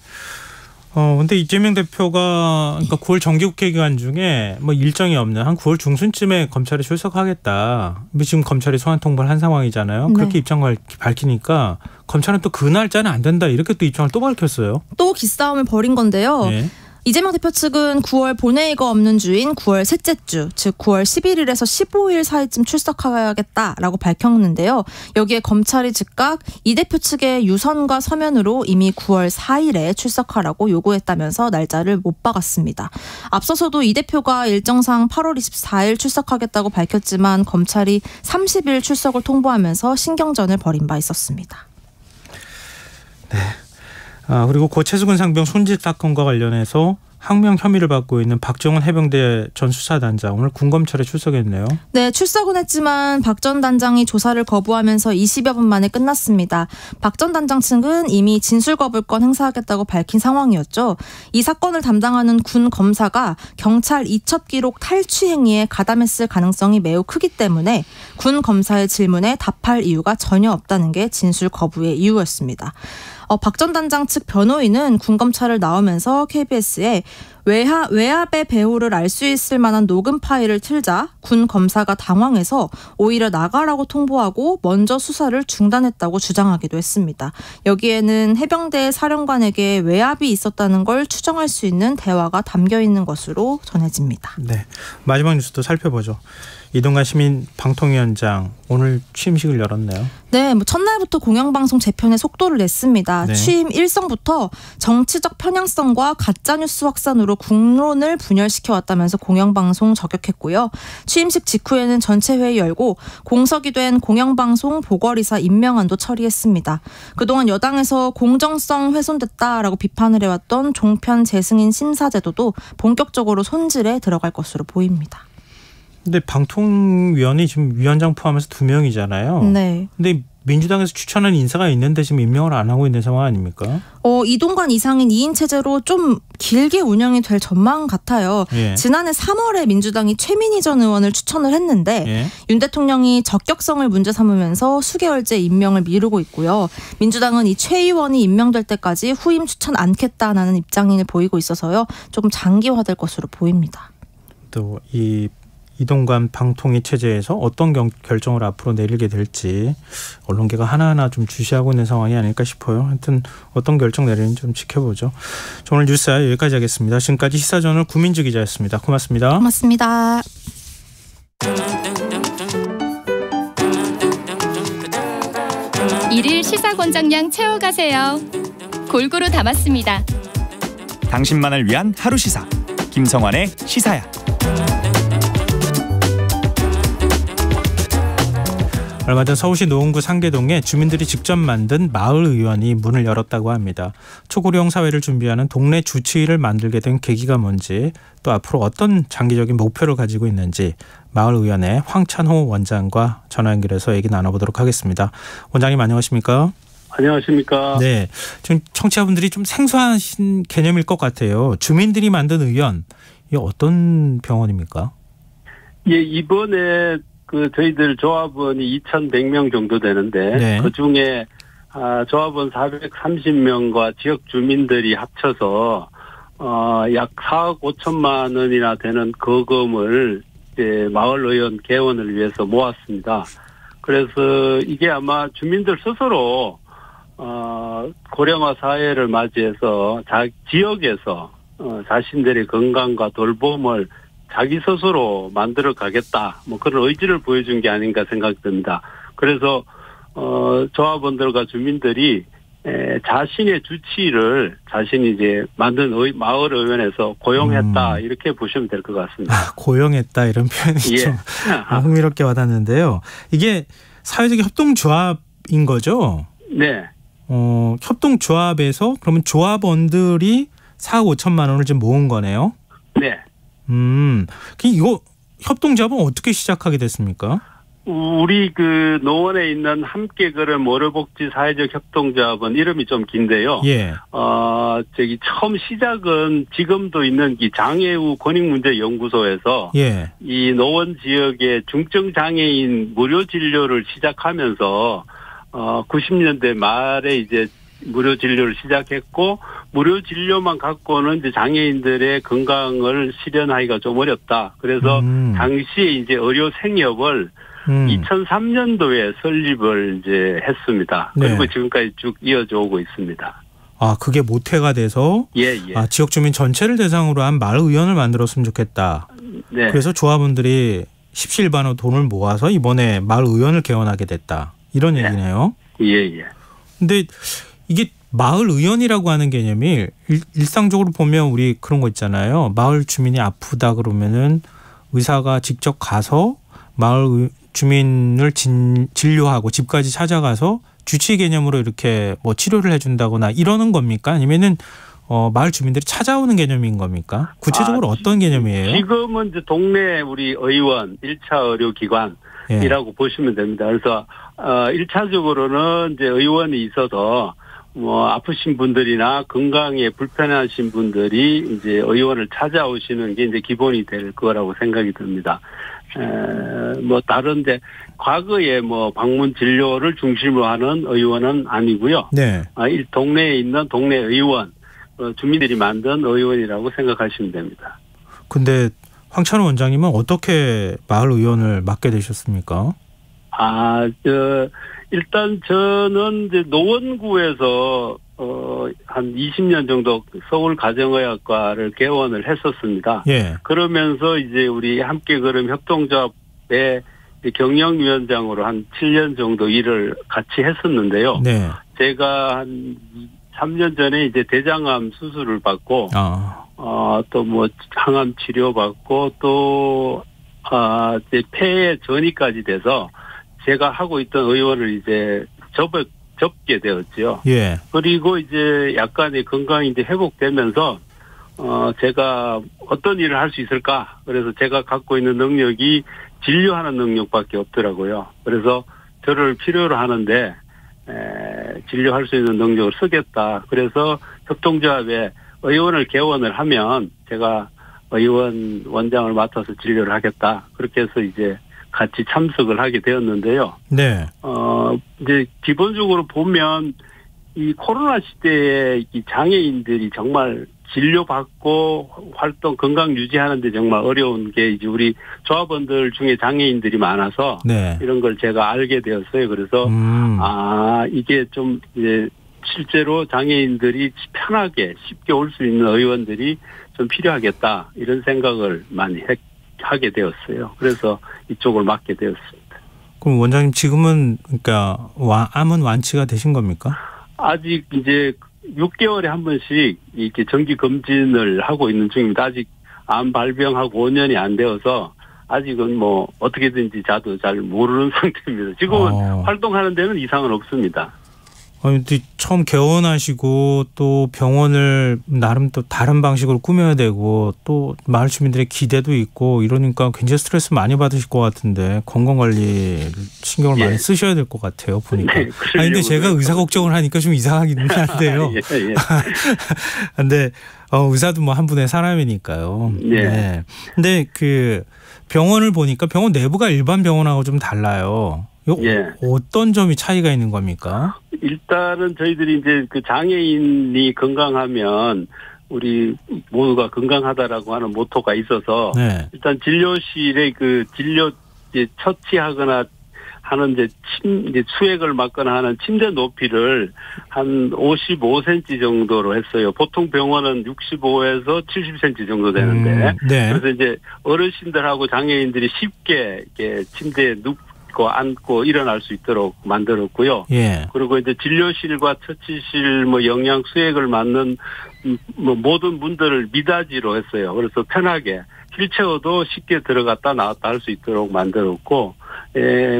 Speaker 3: 근데 이재명 대표가 그러니까 9월 정기국회 기간 중에 뭐 일정이 없는 한 9월 중순쯤에 검찰에 출석하겠다. 지금 검찰이 소환 통보를 한 상황이잖아요.
Speaker 6: 네.
Speaker 3: 그렇게 입장을 밝히니까 검찰은 또 그 날짜는 안 된다 이렇게 또 입장을 또 밝혔어요.
Speaker 6: 또 기싸움을 벌인 건데요.
Speaker 3: 네.
Speaker 6: 이재명 대표 측은 9월 본회의가 없는 주인 9월 셋째 주, 즉 9월 11일에서 15일 사이쯤 출석하겠다라고 밝혔는데요. 여기에 검찰이 즉각 이 대표 측의 유선과 서면으로 이미 9월 4일에 출석하라고 요구했다면서 날짜를 못 박았습니다. 앞서서도 이 대표가 일정상 8월 24일 출석하겠다고 밝혔지만 검찰이 30일 출석을 통보하면서 신경전을 벌인 바 있었습니다.
Speaker 3: 네. 그리고 고 최수근 상병 손질 사건과 관련해서 항명 혐의를 받고 있는 박정훈 해병대 전 수사단장 오늘 군검찰에 출석했네요.
Speaker 6: 네, 출석은 했지만 박 전 단장이 조사를 거부하면서 20여 분 만에 끝났습니다. 박 전 단장 측은 이미 진술거부권 행사하겠다고 밝힌 상황이었죠. 이 사건을 담당하는 군 검사가 경찰 이첩 기록 탈취 행위에 가담했을 가능성이 매우 크기 때문에 군 검사의 질문에 답할 이유가 전혀 없다는 게 진술 거부의 이유였습니다. 박 전 단장 측 변호인은 군검찰을 나오면서 KBS에 외압의 배후를 알 수 있을 만한 녹음 파일을 틀자 군 검사가 당황해서 오히려 나가라고 통보하고 먼저 수사를 중단했다고 주장하기도 했습니다. 여기에는 해병대 사령관에게 외압이 있었다는 걸 추정할 수 있는 대화가 담겨 있는 것으로 전해집니다.
Speaker 3: 네, 마지막 뉴스도 살펴보죠. 이동관 시민 방통위원장 오늘 취임식을 열었네요.
Speaker 6: 네, 첫날부터 공영방송 재편에 속도를 냈습니다.
Speaker 3: 네.
Speaker 6: 취임 일성부터 정치적 편향성과 가짜뉴스 확산으로 국론을 분열시켜왔다면서 공영방송 저격했고요. 취임식 직후에는 전체 회의 열고 공석이 된 공영방송 보궐이사 임명안도 처리했습니다. 그동안 여당에서 공정성 훼손됐다라고 비판을 해왔던 종편 재승인 심사제도도 본격적으로 손질에 들어갈 것으로 보입니다.
Speaker 3: 근데 방통위원이 지금 위원장 포함해서 2명이잖아요.
Speaker 6: 네.
Speaker 3: 근데 민주당에서 추천한 인사가 있는데 지금 임명을 안 하고 있는 상황 아닙니까?
Speaker 6: 이동관 이상인 2인 체제로 좀 길게 운영이 될 전망 같아요.
Speaker 3: 예.
Speaker 6: 지난해 3월에 민주당이 최민희 전 의원을 추천을 했는데
Speaker 3: 예.
Speaker 6: 윤 대통령이 적격성을 문제 삼으면서 수개월째 임명을 미루고 있고요. 민주당은 이 최 의원이 임명될 때까지 후임 추천 않겠다는 입장을 보이고 있어서요. 조금 장기화될 것으로 보입니다.
Speaker 3: 또 이 이동관 방통위 체제에서 어떤 결정을 앞으로 내리게 될지 언론계가 하나하나 좀 주시하고 있는 상황이 아닐까 싶어요. 하여튼 어떤 결정 내리는지 좀 지켜보죠. 오늘 뉴스 여기까지 하겠습니다. 지금까지 시사저널 구민주 기자였습니다. 고맙습니다.
Speaker 6: 고맙습니다.
Speaker 5: 일일 시사권장량 채워가세요. 골고루 담았습니다.
Speaker 2: 당신만을 위한 하루 시사 김성환의 시사야.
Speaker 3: 얼마 전 서울시 노원구 상계동에 주민들이 직접 만든 마을의원이 문을 열었다고 합니다. 초고령 사회를 준비하는 동네 주치의를 만들게 된 계기가 뭔지, 또 앞으로 어떤 장기적인 목표를 가지고 있는지 마을의원의 황찬호 원장과 전화 연결해서 얘기 나눠보도록 하겠습니다. 원장님 안녕하십니까?
Speaker 7: 안녕하십니까?
Speaker 3: 네, 지금 청취자분들이 좀 생소하신 개념일 것 같아요. 주민들이 만든 의원, 이게 어떤 병원입니까?
Speaker 7: 예, 이번에 저희들 조합원이 2,100명 정도 되는데,
Speaker 3: 네.
Speaker 7: 그 중에 조합원 430명과 지역 주민들이 합쳐서 약 4억 5천만 원이나 되는 거금을 이제 마을의원 개원을 위해서 모았습니다. 그래서 이게 아마 주민들 스스로 고령화 사회를 맞이해서 지역에서 자신들의 건강과 돌봄을 자기 스스로 만들어 가겠다, 뭐 그런 의지를 보여준 게 아닌가 생각됩니다. 그래서 조합원들과 주민들이 자신의 주치의를 자신이 이제 만든 마을 의원에서 고용했다, 이렇게 보시면 될 것 같습니다.
Speaker 3: 고용했다 이런 표현이
Speaker 7: 예.
Speaker 3: 좀 흥미롭게 와닿는데요. 이게 사회적 협동조합인 거죠?
Speaker 7: 네.
Speaker 3: 협동조합에서 그러면 조합원들이 4억 5천만 원을 지금 모은 거네요?
Speaker 7: 네.
Speaker 3: 이거 협동조합은 어떻게 시작하게 됐습니까?
Speaker 7: 우리 노원에 있는 함께 걸음 의료복지 사회적 협동조합은 이름이 좀 긴데요.
Speaker 3: 예.
Speaker 7: 처음 시작은 지금도 있는 이 장애우 권익문제연구소에서
Speaker 3: 예.
Speaker 7: 이 노원 지역의 중증 장애인 무료 진료를 시작하면서 90년대 말에 이제 무료 진료를 시작했고, 무료 진료만 갖고는 이제 장애인들의 건강을 실현하기가 좀 어렵다. 그래서 당시에 이제 의료 생협을 2003년도에 설립을 이제 했습니다.
Speaker 3: 네.
Speaker 7: 그리고 지금까지 쭉 이어져 오고 있습니다.
Speaker 3: 아, 그게 모태가 돼서
Speaker 7: 예.
Speaker 3: 지역 주민 전체를 대상으로 한 마을의원을 만들었으면 좋겠다.
Speaker 7: 네.
Speaker 3: 그래서 조합원들이 십시일반으로 돈을 모아서 이번에 마을의원을 개원하게 됐다. 이런
Speaker 7: 네.
Speaker 3: 얘기네요.
Speaker 7: 예.
Speaker 3: 근데 이게 마을의원이라고 하는 개념이 일상적으로 보면 우리 그런 거 있잖아요. 마을 주민이 아프다 그러면은 의사가 직접 가서 마을 주민을 진료하고 집까지 찾아가서 주치의 개념으로 이렇게 뭐 치료를 해준다거나 이러는 겁니까? 아니면은 마을 주민들이 찾아오는 개념인 겁니까? 구체적으로 어떤 개념이에요?
Speaker 7: 지금은 이제 동네 우리 의원 1차 의료기관이라고 보시면 됩니다. 그래서 1차적으로는 이제 의원이 있어서 뭐 아프신 분들이나 건강에 불편하신 분들이 이제 의원을 찾아오시는 게 이제 기본이 될 거라고 생각이 듭니다. 뭐 다른데 과거에 뭐 방문 진료를 중심으로 하는 의원은 아니고요.
Speaker 3: 네.
Speaker 7: 이 동네에 있는 동네 의원, 주민들이 만든 의원이라고 생각하시면 됩니다. 근데
Speaker 3: 황찬호 원장님은 어떻게 마을 의원을 맡게 되셨습니까?
Speaker 7: 일단 저는 이제 노원구에서 한 20년 정도 서울 가정의학과를 개원을 했었습니다.
Speaker 3: 예.
Speaker 7: 그러면서 이제 우리 함께 걸음 협동조합의 경영위원장으로 한 7년 정도 일을 같이 했었는데요.
Speaker 3: 네.
Speaker 7: 제가 한 3년 전에 이제 대장암 수술을 받고 또 뭐 항암 치료 받고 또 이제 폐에 전이까지 돼서 제가 하고 있던 의원을 이제 접게 되었죠.
Speaker 3: 예.
Speaker 7: 그리고 이제 약간의 건강이 이제 회복되면서 제가 어떤 일을 할 수 있을까? 그래서 제가 갖고 있는 능력이 진료하는 능력밖에 없더라고요. 그래서 저를 필요로 하는데 진료할 수 있는 능력을 쓰겠다. 그래서 협동조합에 의원을 개원을 하면 제가 의원 원장을 맡아서 진료를 하겠다. 그렇게 해서 이제 같이 참석을 하게 되었는데요.
Speaker 3: 네.
Speaker 7: 이제 기본적으로 보면 이 코로나 시대에 이 장애인들이 정말 진료받고 활동 건강 유지하는데 정말 어려운 게 이제 우리 조합원들 중에 장애인들이 많아서
Speaker 3: 네.
Speaker 7: 이런 걸 제가 알게 되었어요. 그래서 이게 좀 이제 실제로 장애인들이 편하게 쉽게 올 수 있는 의원들이 좀 필요하겠다 이런 생각을 많이 하게 되었어요. 그래서 이쪽을 맡게 되었습니다.
Speaker 3: 그럼 원장님 지금은 그러니까 암은 완치가 되신 겁니까?
Speaker 7: 아직 이제 6개월에 한 번씩 이렇게 정기 검진을 하고 있는 중입니다. 아직 암 발병하고 5년이 안 되어서 아직은 뭐 어떻게든지 저도 잘 모르는 상태입니다. 지금은 활동하는 데는 이상은 없습니다.
Speaker 3: 근데 처음 개원하시고 또 병원을 나름 또 다른 방식으로 꾸며야 되고 또 마을 주민들의 기대도 있고 이러니까 굉장히 스트레스 많이 받으실 것 같은데 건강관리 신경을 많이 쓰셔야 될 것 같아요 보니까.
Speaker 7: 네,
Speaker 3: 근데 제가 의사 걱정을 하니까 좀 이상하긴 한데요.
Speaker 7: 예.
Speaker 3: 근데 의사도 뭐 한 분의 사람이니까요.
Speaker 7: 네.
Speaker 3: 네. 근데 그 병원을 보니까 병원 내부가 일반 병원하고 좀 달라요.
Speaker 7: 예.
Speaker 3: 어떤 점이 차이가 있는 겁니까?
Speaker 7: 일단은 저희들이 이제 그 장애인이 건강하면 우리 모두가 건강하다라고 하는 모토가 있어서
Speaker 3: 네.
Speaker 7: 일단 진료실에 그 진료 이제 처치하거나 하는 이제 수액을 맞거나 하는 침대 높이를 한 55cm 정도로 했어요. 보통 병원은 65에서 70cm 정도 되는데
Speaker 3: 네.
Speaker 7: 그래서 이제 어르신들하고 장애인들이 쉽게 이렇게 침대에 눕고 앉고 일어날 수 있도록 만들었고요.
Speaker 3: 예.
Speaker 7: 그리고 이제 진료실과 처치실 뭐 영양 수액을 맞는 뭐 모든 문들을 미닫이로 했어요. 그래서 편하게 휠체어도 쉽게 들어갔다 나왔다 할 수 있도록 만들었고,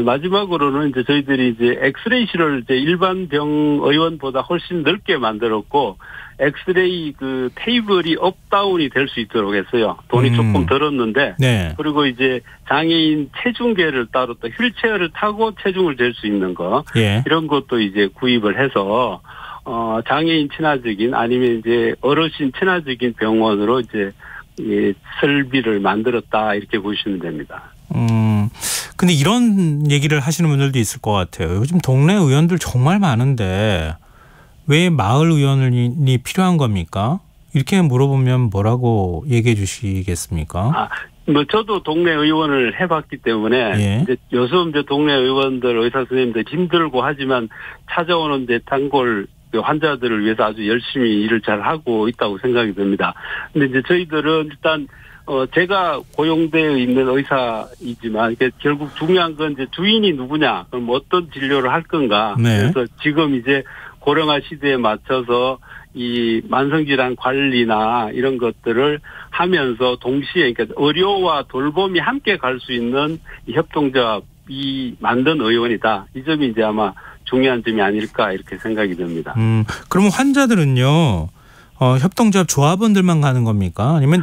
Speaker 7: 마지막으로는 이제 저희들이 이제 엑스레이실을 이제 일반 병의원보다 훨씬 넓게 만들었고, 엑스레이 그 테이블이 업다운이 될 수 있도록 했어요. 돈이 조금 들었는데,
Speaker 3: 네.
Speaker 7: 그리고 이제 장애인 체중계를 따로 또 휠체어를 타고 체중을 잴 수 있는 거,
Speaker 3: 예.
Speaker 7: 이런 것도 이제 구입을 해서, 장애인 친화적인 아니면 이제 어르신 친화적인 병원으로 이제 설비를 만들었다 이렇게 보시면 됩니다.
Speaker 3: 근데 이런 얘기를 하시는 분들도 있을 것 같아요. 요즘 동네 의원들 정말 많은데 왜 마을 의원이 필요한 겁니까? 이렇게 물어보면 뭐라고 얘기해 주시겠습니까?
Speaker 7: 뭐 저도 동네 의원을 해봤기 때문에
Speaker 3: 예.
Speaker 7: 이제 요즘 이제 동네 의원들 의사 선생님들 힘들고 하지만 찾아오는 이제 단골 환자들을 위해서 아주 열심히 일을 잘 하고 있다고 생각이 듭니다. 근데 이제 저희들은 일단 제가 고용되어 있는 의사이지만 결국 중요한 건 이제 주인이 누구냐, 그럼 어떤 진료를 할 건가.
Speaker 3: 네.
Speaker 7: 그래서 지금 이제 고령화 시대에 맞춰서 이 만성질환 관리나 이런 것들을 하면서 동시에 그러니까 의료와 돌봄이 함께 갈 수 있는 이 협동조합이 만든 의원이다. 이 점이 이제 아마 중요한 점이 아닐까 이렇게 생각이 듭니다.
Speaker 3: 그러면 환자들은요, 협동조합 조합원들만 가는 겁니까? 아니면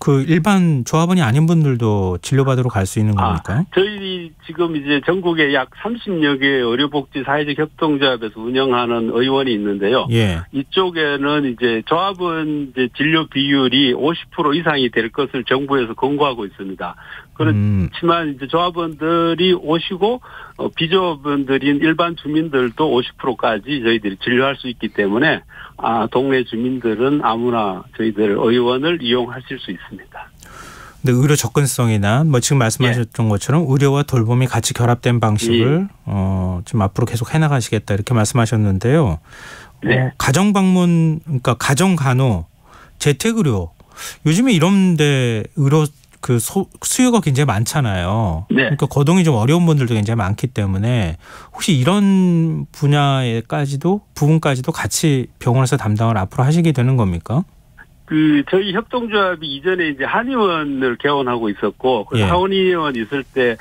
Speaker 3: 그 일반 조합원이 아닌 분들도 진료받으러 갈 수 있는 겁니까?
Speaker 7: 저희 지금 이제 전국에 약 30여 개의 의료복지 사회적 협동조합에서 운영하는 의원이 있는데요.
Speaker 3: 예.
Speaker 7: 이쪽에는 이제 조합원 이제 진료 비율이 50% 이상이 될 것을 정부에서 권고하고 있습니다. 그렇지만 이제 조합원들이 오시고 비조합원들인 일반 주민들도 50%까지 저희들이 진료할 수 있기 때문에 동네 주민들은 아무나 저희들 의원을 이용하실 수 있습니다.
Speaker 3: 근데 의료 접근성이나 뭐 지금 말씀하셨던 것처럼 의료와 돌봄이 같이 결합된 방식을 지금 앞으로 계속 해나가시겠다 이렇게 말씀하셨는데요.
Speaker 7: 네.
Speaker 3: 가정 방문, 그러니까 가정 간호, 재택의료 요즘에 이런데 의료 그 수요가 굉장히 많잖아요.
Speaker 7: 네.
Speaker 3: 그러니까 거동이 좀 어려운 분들도 굉장히 많기 때문에 혹시 이런 부분까지도 같이 병원에서 담당을 앞으로 하시게 되는 겁니까?
Speaker 7: 저희 협동조합이 이전에 이제 한의원을 개원하고 있었고, 그 한의원 있을 때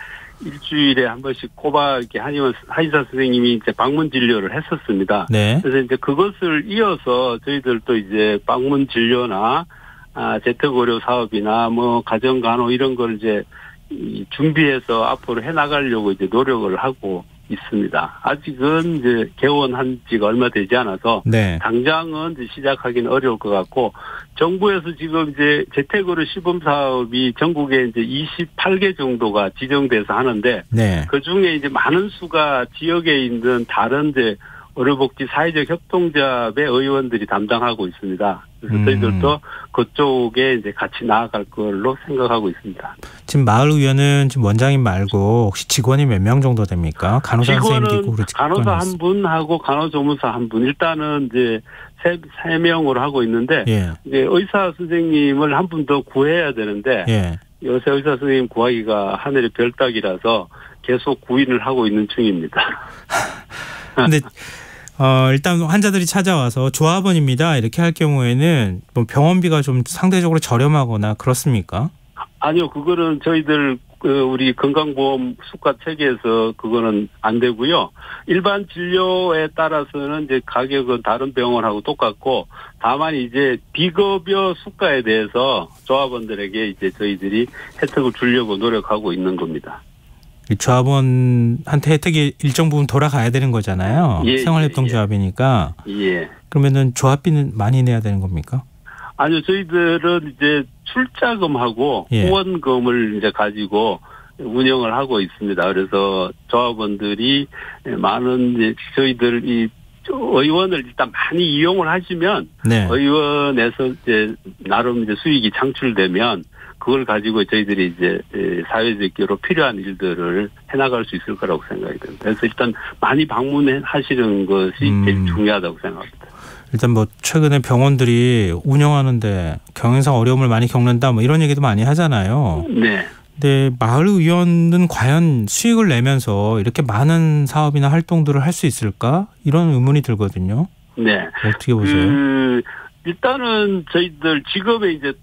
Speaker 7: 일주일에 한 번씩 꼬박 이렇게 한의사 선생님이 이제 방문 진료를 했었습니다.
Speaker 3: 네.
Speaker 7: 그래서 이제 그것을 이어서 저희들도 이제 방문 진료나 재택의료 사업이나 뭐 가정간호 이런 걸 이제 준비해서 앞으로 해나가려고 이제 노력을 하고 있습니다. 아직은 이제 개원한 지가 얼마 되지 않아서
Speaker 3: 네.
Speaker 7: 당장은 이제 시작하기는 어려울 것 같고, 정부에서 지금 이제 재택의료 시범 사업이 전국에 이제 28개 정도가 지정돼서 하는데
Speaker 3: 네.
Speaker 7: 그 중에 이제 많은 수가 지역에 있는 다른 이제 의료복지 사회적 협동조합의 의원들이 담당하고 있습니다. 그래서 저희들도 그쪽에 이제 같이 나아갈 걸로 생각하고 있습니다.
Speaker 3: 지금 마을 의원은 지금 원장님 말고 혹시 직원이 몇 명 정도 됩니까? 간호사 선생님도 있고 그렇지.
Speaker 7: 간호사 한 분하고 간호조무사 한 분. 일단은 이제 세 명으로 하고 있는데 이제 의사 선생님을 한 분 더 구해야 되는데 요새 의사 선생님 구하기가 하늘의 별 따기라서 계속 구인을 하고 있는 중입니다.
Speaker 3: 근데 일단 환자들이 찾아와서 조합원입니다 이렇게 할 경우에는 뭐 병원비가 좀 상대적으로 저렴하거나 그렇습니까?
Speaker 7: 아니요, 그거는 저희들 우리 건강보험 수가 체계에서 그거는 안 되고요. 일반 진료에 따라서는 이제 가격은 다른 병원하고 똑같고, 다만 이제 비급여 수가에 대해서 조합원들에게 이제 저희들이 혜택을 주려고 노력하고 있는 겁니다.
Speaker 3: 조합원한테 혜택이 일정 부분 돌아가야 되는 거잖아요.
Speaker 7: 예,
Speaker 3: 생활협동조합이니까.
Speaker 7: 예.
Speaker 3: 그러면은 조합비는 많이 내야 되는 겁니까?
Speaker 7: 아니요, 저희들은 이제 출자금하고
Speaker 3: 예.
Speaker 7: 후원금을 이제 가지고 운영을 하고 있습니다. 그래서 조합원들이 많은 이제 저희들 이 의원을 일단 많이 이용을 하시면
Speaker 3: 네.
Speaker 7: 의원에서 이제 나름 이제 수익이 창출되면 그걸 가지고 저희들이 이제 사회적으로 필요한 일들을 해나갈 수 있을 거라고 생각이 듭니다. 그래서 일단 많이 방문하시는 것이 제일 중요하다고 생각합니다.
Speaker 3: 일단 뭐 최근에 병원들이 운영하는데 경영상 어려움을 많이 겪는다 뭐 이런 얘기도 많이 하잖아요.
Speaker 7: 네.
Speaker 3: 근데 마을의원은 과연 수익을 내면서 이렇게 많은 사업이나 활동들을 할 수 있을까? 이런 의문이 들거든요.
Speaker 7: 네.
Speaker 3: 어떻게 보세요?
Speaker 7: 일단은 저희들 지금의 이제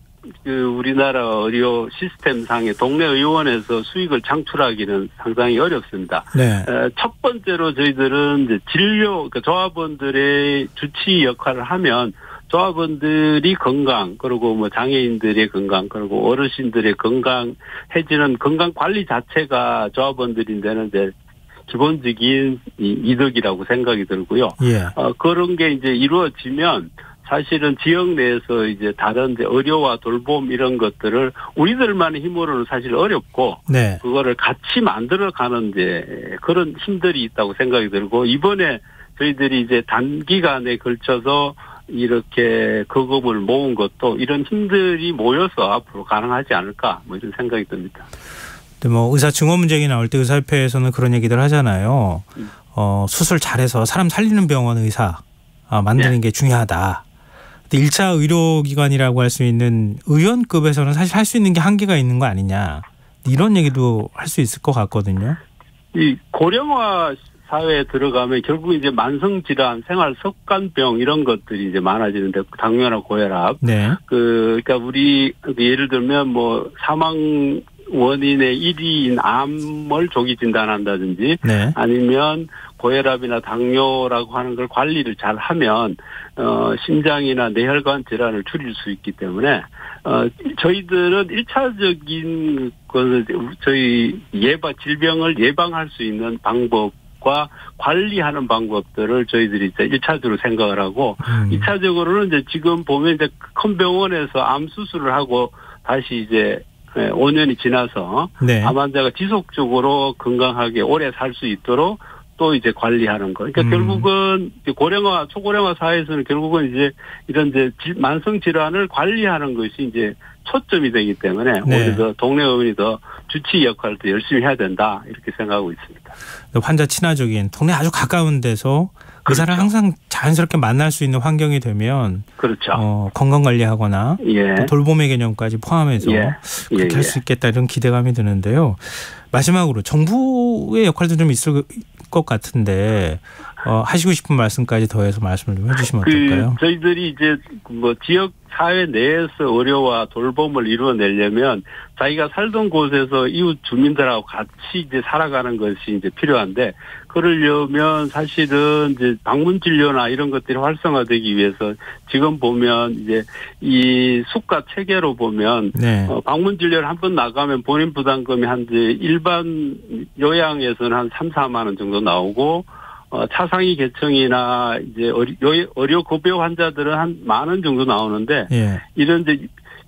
Speaker 7: 우리나라 의료 시스템상의 동네 의원에서 수익을 창출하기는 상당히 어렵습니다.
Speaker 3: 네.
Speaker 7: 첫 번째로 저희들은 이제 진료, 그러니까 조합원들의 주치 역할을 하면 조합원들이 건강, 그리고 뭐 장애인들의 건강, 그리고 어르신들의 건강해지는 건강 관리 자체가 조합원들인데는 이제 기본적인 이득이라고 생각이 들고요.
Speaker 3: 예.
Speaker 7: 그런 게 이제 이루어지면 사실은 지역 내에서 이제 다른 이제 의료와 돌봄 이런 것들을 우리들만의 힘으로는 사실 어렵고,
Speaker 3: 네.
Speaker 7: 그거를 같이 만들어가는 이제 그런 힘들이 있다고 생각이 들고, 이번에 저희들이 이제 단기간에 걸쳐서 이렇게 거금을 모은 것도 이런 힘들이 모여서 앞으로 가능하지 않을까 뭐 이런 생각이 듭니다.
Speaker 3: 근데 뭐 의사 증오 문제 얘기 나올 때 의사협회에서는 그런 얘기들 하잖아요. 수술 잘해서 사람 살리는 병원 의사 만드는 게 중요하다. 근데 1차 의료기관이라고 할 수 있는 의원급에서는 사실 할 수 있는 게 한계가 있는 거 아니냐. 이런 얘기도 할 수 있을 것 같거든요.
Speaker 7: 이 고령화 사회에 들어가면 결국 이제 만성질환, 생활습관병 이런 것들이 이제 많아지는데, 당뇨나 고혈압.
Speaker 3: 네.
Speaker 7: 그러니까 우리 예를 들면 뭐 사망 원인의 1위인 암을 조기 진단한다든지,
Speaker 3: 네.
Speaker 7: 아니면 고혈압이나 당뇨라고 하는 걸 관리를 잘 하면 심장이나 뇌혈관 질환을 줄일 수 있기 때문에 저희들은 1차적인 것은 저희 질병을 예방할 수 있는 방법과 관리하는 방법들을 저희들이 이제 1차적으로 생각을 하고, 2차적으로는 이제 지금 보면 이제 큰 병원에서 암 수술을 하고 다시 이제 5년이 지나서
Speaker 3: 네.
Speaker 7: 암 환자가 지속적으로 건강하게 오래 살 수 있도록 또 이제 관리하는 거. 그러니까 결국은 고령화, 초고령화 사회에서는 결국은 이제 이런 이제 만성 질환을 관리하는 것이 이제 초점이 되기 때문에
Speaker 3: 네.
Speaker 7: 오히려 더 동네 의원이 더 주치 역할을 더 열심히 해야 된다 이렇게 생각하고 있습니다.
Speaker 3: 환자 친화적인 동네 아주 가까운 데서 의사를
Speaker 7: 그렇죠.
Speaker 3: 항상 자연스럽게 만날 수 있는 환경이 되면
Speaker 7: 그렇죠.
Speaker 3: 건강관리하거나
Speaker 7: 예.
Speaker 3: 돌봄의 개념까지 포함해서
Speaker 7: 예.
Speaker 3: 그렇게 할 수 있겠다 이런 기대감이 드는데요. 마지막으로 정부의 역할도 좀 있을 것 같은데 하시고 싶은 말씀까지 더해서 말씀을 좀 해주시면 어떨까요?
Speaker 7: 저희들이 이제 뭐 지역 사회 내에서 의료와 돌봄을 이루어내려면 자기가 살던 곳에서 이웃 주민들하고 같이 이제 살아가는 것이 이제 필요한데, 그러려면 사실은 이제 방문 진료나 이런 것들이 활성화되기 위해서 지금 보면 이제 이 수가 체계로 보면
Speaker 3: 네.
Speaker 7: 방문 진료를 한 번 나가면 본인 부담금이 한 이제 일반 요양에서는 한 3, 4만 원 정도 나오고, 차상위 계층이나 이제 의료 급여 환자들은 한 10,000원 정도 나오는데,
Speaker 3: 예.
Speaker 7: 이런 이제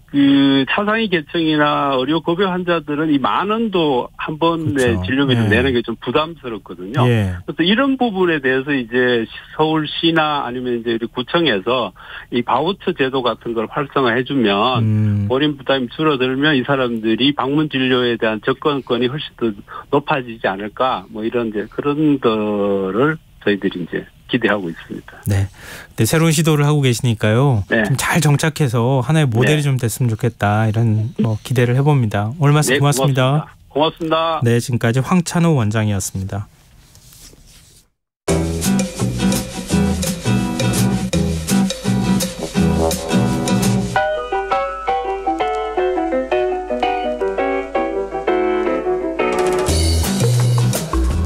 Speaker 7: 그 차상위 계층이나 의료 급여 환자들은 이 10,000원도 한 번에
Speaker 3: 그렇죠.
Speaker 7: 진료비를
Speaker 3: 예.
Speaker 7: 내는 게 좀 부담스럽거든요.
Speaker 3: 예.
Speaker 7: 그래서 이런 부분에 대해서 이제 서울시나 아니면 이제 우리 구청에서 이 바우처 제도 같은 걸 활성화해주면 본인 부담이 줄어들면 이 사람들이 방문 진료에 대한 접근권이 훨씬 더 높아지지 않을까, 뭐 이런 이제 그런 거를 저희들이 이제 기대하고 있습니다.
Speaker 3: 네. 네, 새로운 시도를 하고 계시니까요.
Speaker 7: 네.
Speaker 3: 좀 잘 정착해서 하나의 모델이
Speaker 7: 네.
Speaker 3: 좀 됐으면 좋겠다. 이런 기대를 해봅니다. 오늘 말씀
Speaker 7: 네,
Speaker 3: 고맙습니다.
Speaker 7: 고맙습니다.
Speaker 3: 네, 지금까지 황찬호 원장이었습니다.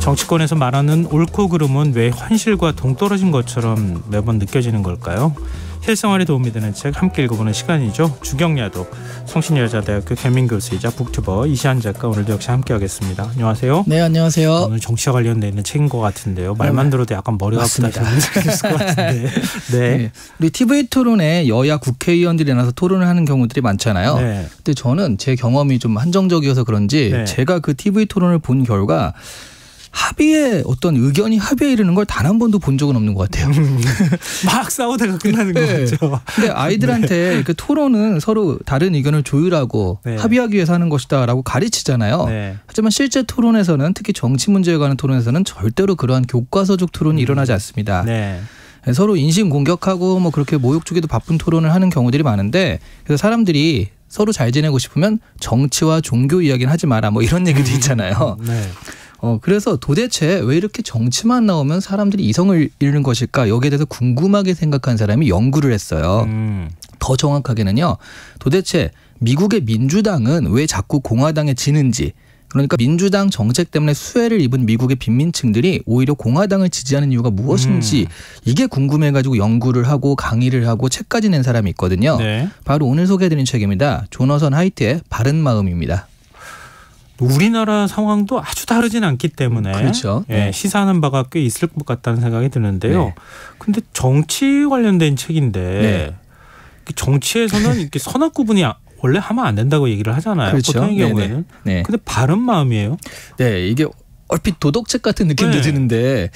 Speaker 3: 정치권에서 말하는 옳고 그름은 왜 현실과 동떨어진 것처럼 매번 느껴지는 걸까요? 실생활에 도움이 되는 책 함께 읽어보는 시간이죠. 주경야독 성신여자대학교 겸임교수이자 북튜버 이시안 작가 오늘도 역시 함께하겠습니다. 안녕하세요.
Speaker 8: 네, 안녕하세요.
Speaker 3: 오늘 정치와 관련돼 있는 책인 것 같은데요. 말만 들어도 약간 머리가 아프다 생각했을 것 같은데. 네.
Speaker 8: 네. 우리 TV 토론에 여야 국회의원들이 나와서 토론을 하는 경우들이 많잖아요.
Speaker 3: 네.
Speaker 8: 근데 저는 제 경험이 좀 한정적이어서 그런지
Speaker 3: 네.
Speaker 8: 제가 그 TV 토론을 본 결과 합의에 어떤 의견이 합의에 이르는 걸 단 한 번도 본 적은 없는 것 같아요.
Speaker 3: 막 싸우다가 끝나는
Speaker 8: 네.
Speaker 3: 거죠.
Speaker 8: 근데 아이들한테 그 토론은 서로 다른 의견을 조율하고
Speaker 3: 네.
Speaker 8: 합의하기 위해서 하는 것이다라고 가르치잖아요.
Speaker 3: 네.
Speaker 8: 하지만 실제 토론에서는 특히 정치 문제에 관한 토론에서는 절대로 그러한 교과서적 토론이 일어나지 않습니다.
Speaker 3: 네.
Speaker 8: 서로 인신 공격하고 뭐 그렇게 모욕 주기도 바쁜 토론을 하는 경우들이 많은데 그래서 사람들이 서로 잘 지내고 싶으면 정치와 종교 이야기는 하지 마라 뭐 이런 얘기도 있잖아요.
Speaker 3: 네.
Speaker 8: 그래서 도대체 왜 이렇게 정치만 나오면 사람들이 이성을 잃는 것일까 여기에 대해서 궁금하게 생각한 사람이 연구를 했어요. 더 정확하게는요. 도대체 미국의 민주당은 왜 자꾸 공화당에 지는지 그러니까 민주당 정책 때문에 수혜를 입은 미국의 빈민층들이 오히려 공화당을 지지하는 이유가 무엇인지 이게 궁금해가지고 연구를 하고 강의를 하고 책까지 낸 사람이 있거든요.
Speaker 3: 네.
Speaker 8: 바로 오늘 소개해드린 책입니다. 조너선 하이트의 바른마음입니다.
Speaker 3: 우리나라 상황도 아주 다르진 않기 때문에
Speaker 8: 그렇죠.
Speaker 3: 예,
Speaker 8: 네.
Speaker 3: 시사하는 바가 꽤 있을 것 같다는 생각이 드는데요.
Speaker 8: 네.
Speaker 3: 근데 정치 관련된 책인데
Speaker 8: 네.
Speaker 3: 정치에서는 이렇게 선악 구분이 원래 하면 안 된다고 얘기를 하잖아요.
Speaker 8: 그렇죠.
Speaker 3: 보통의
Speaker 8: 네네.
Speaker 3: 경우에는.
Speaker 8: 네.
Speaker 3: 근데 바른 마음이에요.
Speaker 8: 네, 이게 얼핏 도덕책 같은 느낌도
Speaker 3: 네.
Speaker 8: 드는데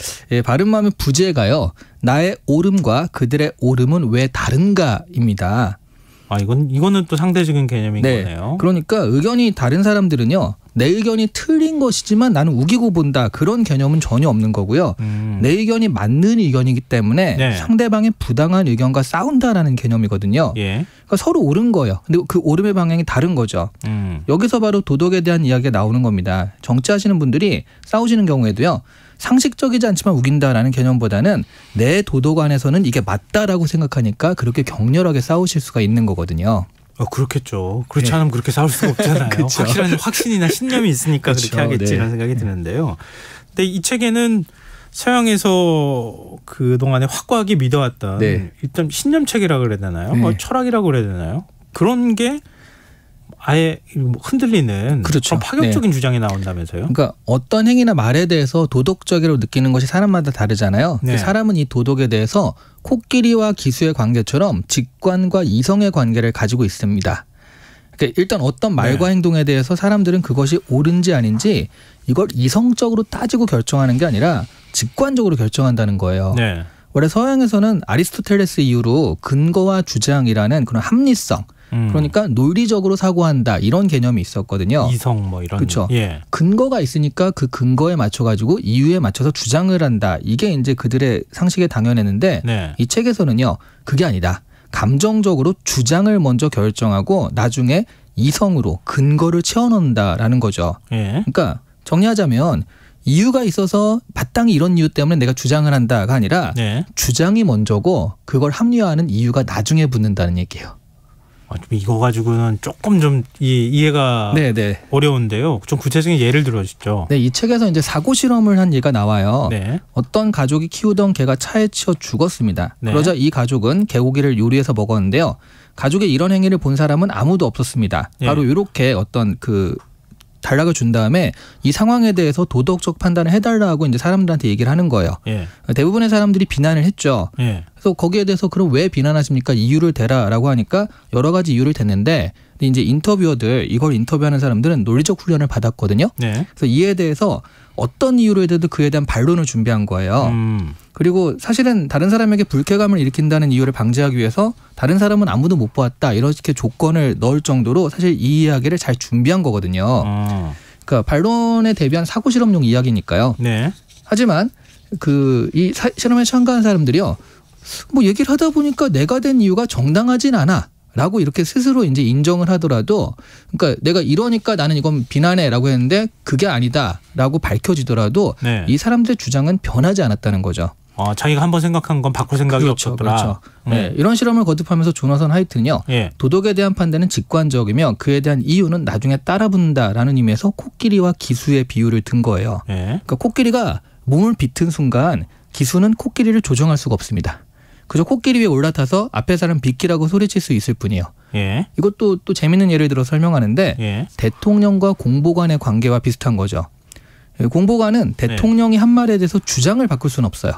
Speaker 8: 바른마음의 부제가요. 나의 옳음과 그들의 옳음은 왜 다른가입니다.
Speaker 3: 아 이거는 또 상대적인 개념인 거네요.
Speaker 8: 그러니까 의견이 다른 사람들은요. 내 의견이 틀린 것이지만 나는 우기고 본다. 그런 개념은 전혀 없는 거고요. 내 의견이 맞는 의견이기 때문에
Speaker 3: 네.
Speaker 8: 상대방의 부당한 의견과 싸운다라는 개념이거든요.
Speaker 3: 예.
Speaker 8: 그러니까 서로 옳은 거예요. 근데 그 옳음의 방향이 다른 거죠. 여기서 바로 도덕에 대한 이야기가 나오는 겁니다. 정치하시는 분들이 싸우시는 경우에도요. 상식적이지 않지만 우긴다라는 개념보다는 내 도덕 안에서는 이게 맞다라고 생각하니까 그렇게 격렬하게 싸우실 수가 있는 거거든요.
Speaker 3: 그렇겠죠. 그렇지
Speaker 8: 네.
Speaker 3: 않으면 그렇게 싸울 수가 없잖아요.
Speaker 8: 그렇죠.
Speaker 3: 확실한 확신이나 신념이 있으니까
Speaker 8: 그렇죠.
Speaker 3: 그렇게 하겠지라는
Speaker 8: 네.
Speaker 3: 생각이 드는데요. 근데 이 책에는 서양에서 그동안에 확고하게 믿어왔던
Speaker 8: 네.
Speaker 3: 일단 신념책이라고 그래야 되나요?
Speaker 8: 네.
Speaker 3: 철학이라고 그래야 되나요? 그런 게 아예 흔들리는
Speaker 8: 그렇죠.
Speaker 3: 그런 파격적인 주장이 나온다면서요?
Speaker 8: 그러니까 어떤 행위나 말에 대해서 도덕적이라고 느끼는 것이 사람마다 다르잖아요.
Speaker 3: 네.
Speaker 8: 사람은 이 도덕에 대해서 코끼리와 기수의 관계처럼 직관과 이성의 관계를 가지고 있습니다. 그러니까 일단 어떤 말과 행동에 대해서 사람들은 그것이 옳은지 아닌지 이걸 이성적으로 따지고 결정하는 게 아니라 직관적으로 결정한다는 거예요.
Speaker 3: 네.
Speaker 8: 원래 서양에서는 아리스토텔레스 이후로 근거와 주장이라는 그런 합리성 그러니까 논리적으로 사고한다 이런 개념이 있었거든요.
Speaker 3: 이성 뭐 이런.
Speaker 8: 그렇죠.
Speaker 3: 예.
Speaker 8: 근거가 있으니까 그 근거에 맞춰가지고 이유에 맞춰서 주장을 한다. 이게 이제 그들의 상식에 당연했는데
Speaker 3: 네.
Speaker 8: 이 책에서는요. 그게 아니다. 감정적으로 주장을 먼저 결정하고 나중에 이성으로 근거를 채워넣는다라는 거죠.
Speaker 3: 예.
Speaker 8: 그러니까 정리하자면 이유가 있어서 마땅히 이런 이유 때문에 내가 주장을 한다가 아니라
Speaker 3: 네.
Speaker 8: 주장이 먼저고 그걸 합리화하는 이유가 나중에 붙는다는 얘기예요.
Speaker 3: 좀 이거 가지고는 조금 좀 이해가
Speaker 8: 네네.
Speaker 3: 어려운데요. 좀 구체적인 예를 들어주시죠.
Speaker 8: 네, 이 책에서 이제 사고 실험을 한 예가 나와요.
Speaker 3: 네.
Speaker 8: 어떤 가족이 키우던 개가 차에 치여 죽었습니다.
Speaker 3: 네.
Speaker 8: 그러자 이 가족은 개고기를 요리해서 먹었는데요. 가족의 이런 행위를 본 사람은 아무도 없었습니다.
Speaker 3: 네.
Speaker 8: 바로 이렇게 어떤 그 단락을 준 다음에 이 상황에 대해서 도덕적 판단을 해달라고 이제 사람들한테 얘기를 하는 거예요.
Speaker 3: 예.
Speaker 8: 대부분의 사람들이 비난을 했죠.
Speaker 3: 예.
Speaker 8: 그래서 거기에 대해서 그럼 왜 비난하십니까? 이유를 대라라고 하니까 여러 가지 이유를 댔는데 근데 이제 인터뷰어들 이걸 인터뷰하는 사람들은 논리적 훈련을 받았거든요.
Speaker 3: 네.
Speaker 8: 그래서 이에 대해서 어떤 이유로 해도 그에 대한 반론을 준비한 거예요. 그리고 사실은 다른 사람에게 불쾌감을 일으킨다는 이유를 방지하기 위해서 다른 사람은 아무도 못 보았다 이렇게 조건을 넣을 정도로 사실 이 이야기를 잘 준비한 거거든요. 그러니까 반론에 대비한 사고실험용 이야기니까요.
Speaker 3: 네.
Speaker 8: 하지만 이 실험에 참가한 사람들이요. 뭐 얘기를 하다 보니까 내가 된 이유가 정당하진 않아. 라고 이렇게 스스로 이제 인정을 하더라도, 그러니까 내가 이러니까 나는 이건 비난해라고 했는데 그게 아니다라고 밝혀지더라도
Speaker 3: 네.
Speaker 8: 이 사람들의 주장은 변하지 않았다는 거죠.
Speaker 3: 자기가 한번 생각한 건 바꿀 생각이
Speaker 8: 그렇죠,
Speaker 3: 없었더라.
Speaker 8: 그렇죠. 네, 이런 실험을 거듭하면서 조나선 하이튼은요.
Speaker 3: 예.
Speaker 8: 도덕에 대한 판단은 직관적이며 그에 대한 이유는 나중에 따라붙는다라는 의미에서 코끼리와 기수의 비유를 든 거예요.
Speaker 3: 예.
Speaker 8: 그러니까 코끼리가 몸을 비튼 순간 기수는 코끼리를 조정할 수가 없습니다. 그저 코끼리 위에 올라타서 앞에 사람 비키라고 소리칠 수 있을 뿐이에요.
Speaker 3: 예.
Speaker 8: 이것도 또 재밌는 예를 들어 설명하는데
Speaker 3: 예.
Speaker 8: 대통령과 공보관의 관계와 비슷한 거죠. 공보관은 대통령이 한 말에 대해서 주장을 바꿀 수는 없어요.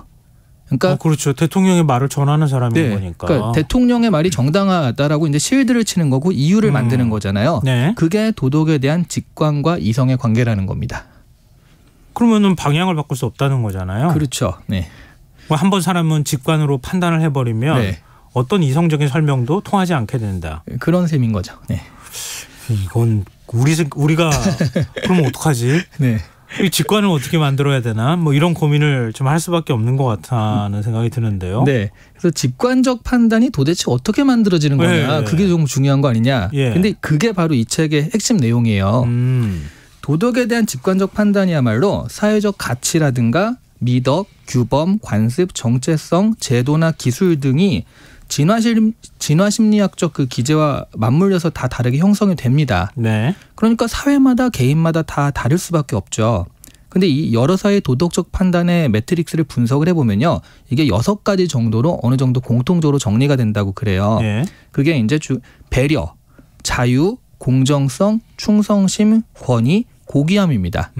Speaker 8: 그러니까
Speaker 3: 그렇죠. 대통령의 말을 전하는 사람인 거니까.
Speaker 8: 그러니까 대통령의 말이 정당하다라고 이제 실드를 치는 거고 이유를 만드는 거잖아요.
Speaker 3: 네.
Speaker 8: 그게 도덕에 대한 직관과 이성의 관계라는 겁니다.
Speaker 3: 그러면은 방향을 바꿀 수 없다는 거잖아요.
Speaker 8: 그렇죠. 네.
Speaker 3: 한번 사람은 직관으로 판단을 해버리면
Speaker 8: 네.
Speaker 3: 어떤 이성적인 설명도 통하지 않게 된다.
Speaker 8: 그런 셈인 거죠. 네.
Speaker 3: 이건 우리가 그러면 어떡하지?
Speaker 8: 네.
Speaker 3: 이 직관을 어떻게 만들어야 되나? 뭐 이런 고민을 좀 할 수밖에 없는 것 같다는 생각이 드는데요.
Speaker 8: 네. 그래서 직관적 판단이 도대체 어떻게 만들어지는 거냐?
Speaker 3: 네.
Speaker 8: 그게 좀 중요한 거 아니냐?
Speaker 3: 예.
Speaker 8: 근데 그게 바로 이 책의 핵심 내용이에요. 도덕에 대한 직관적 판단이야말로 사회적 가치라든가 미덕, 규범, 관습, 정체성, 제도나 기술 등이 진화심리학적 그 기제와 맞물려서 다 다르게 형성이 됩니다.
Speaker 3: 네.
Speaker 8: 그러니까 사회마다 개인마다 다 다를 수밖에 없죠. 근데 이 여러 사회의 도덕적 판단의 매트릭스를 분석을 해보면요. 이게 6가지 정도로 어느 정도 공통적으로 정리가 된다고 그래요.
Speaker 3: 네.
Speaker 8: 그게 이제 배려, 자유, 공정성, 충성심, 권위, 고귀함입니다.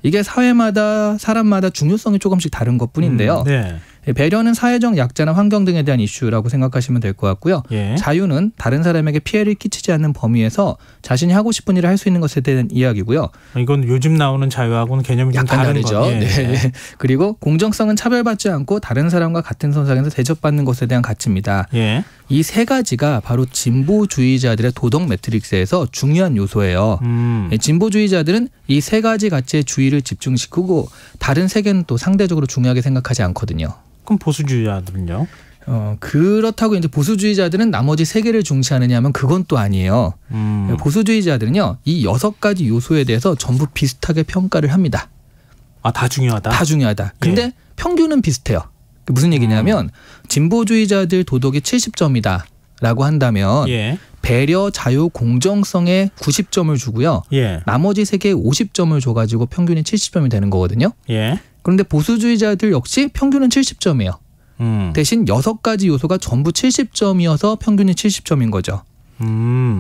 Speaker 8: 이게 사회마다 사람마다 중요성이 조금씩 다른 것뿐인데요.
Speaker 3: 네.
Speaker 8: 배려는 사회적 약자나 환경 등에 대한 이슈라고 생각하시면 될 것 같고요.
Speaker 3: 예.
Speaker 8: 자유는 다른 사람에게 피해를 끼치지 않는 범위에서 자신이 하고 싶은 일을 할 수 있는 것에 대한 이야기고요.
Speaker 3: 이건 요즘 나오는 자유하고는 개념이 좀
Speaker 8: 약간
Speaker 3: 다른
Speaker 8: 다르죠.
Speaker 3: 거죠. 예.
Speaker 8: 네. 그리고 공정성은 차별받지 않고 다른 사람과 같은 선상에서 대접받는 것에 대한 가치입니다.
Speaker 3: 예.
Speaker 8: 이 3가지가 바로 진보주의자들의 도덕 매트릭스에서 중요한 요소예요. 진보주의자들은 이 3가지 가치의 주의를 집중시키고 다른 3개는 또 상대적으로 중요하게 생각하지 않거든요.
Speaker 3: 그럼 보수주의자들은요?
Speaker 8: 그렇다고 이제 보수주의자들은 나머지 3개를 중시하느냐 하면 그건 또 아니에요. 보수주의자들은요, 이 6가지 요소에 대해서 전부 비슷하게 평가를 합니다.
Speaker 3: 다 중요하다?
Speaker 8: 다 중요하다. 근데
Speaker 3: 예.
Speaker 8: 평균은 비슷해요. 무슨 얘기냐면 진보주의자들 도덕이 70점이다 라고 한다면
Speaker 3: 예.
Speaker 8: 배려, 자유, 공정성에 90점을 주고요.
Speaker 3: 예.
Speaker 8: 나머지 3개에 50점을 줘가지고 평균이 70점이 되는 거거든요.
Speaker 3: 예.
Speaker 8: 그런데 보수주의자들 역시 평균은 70점이에요. 대신 6가지 요소가 전부 70점이어서 평균이 70점인 거죠.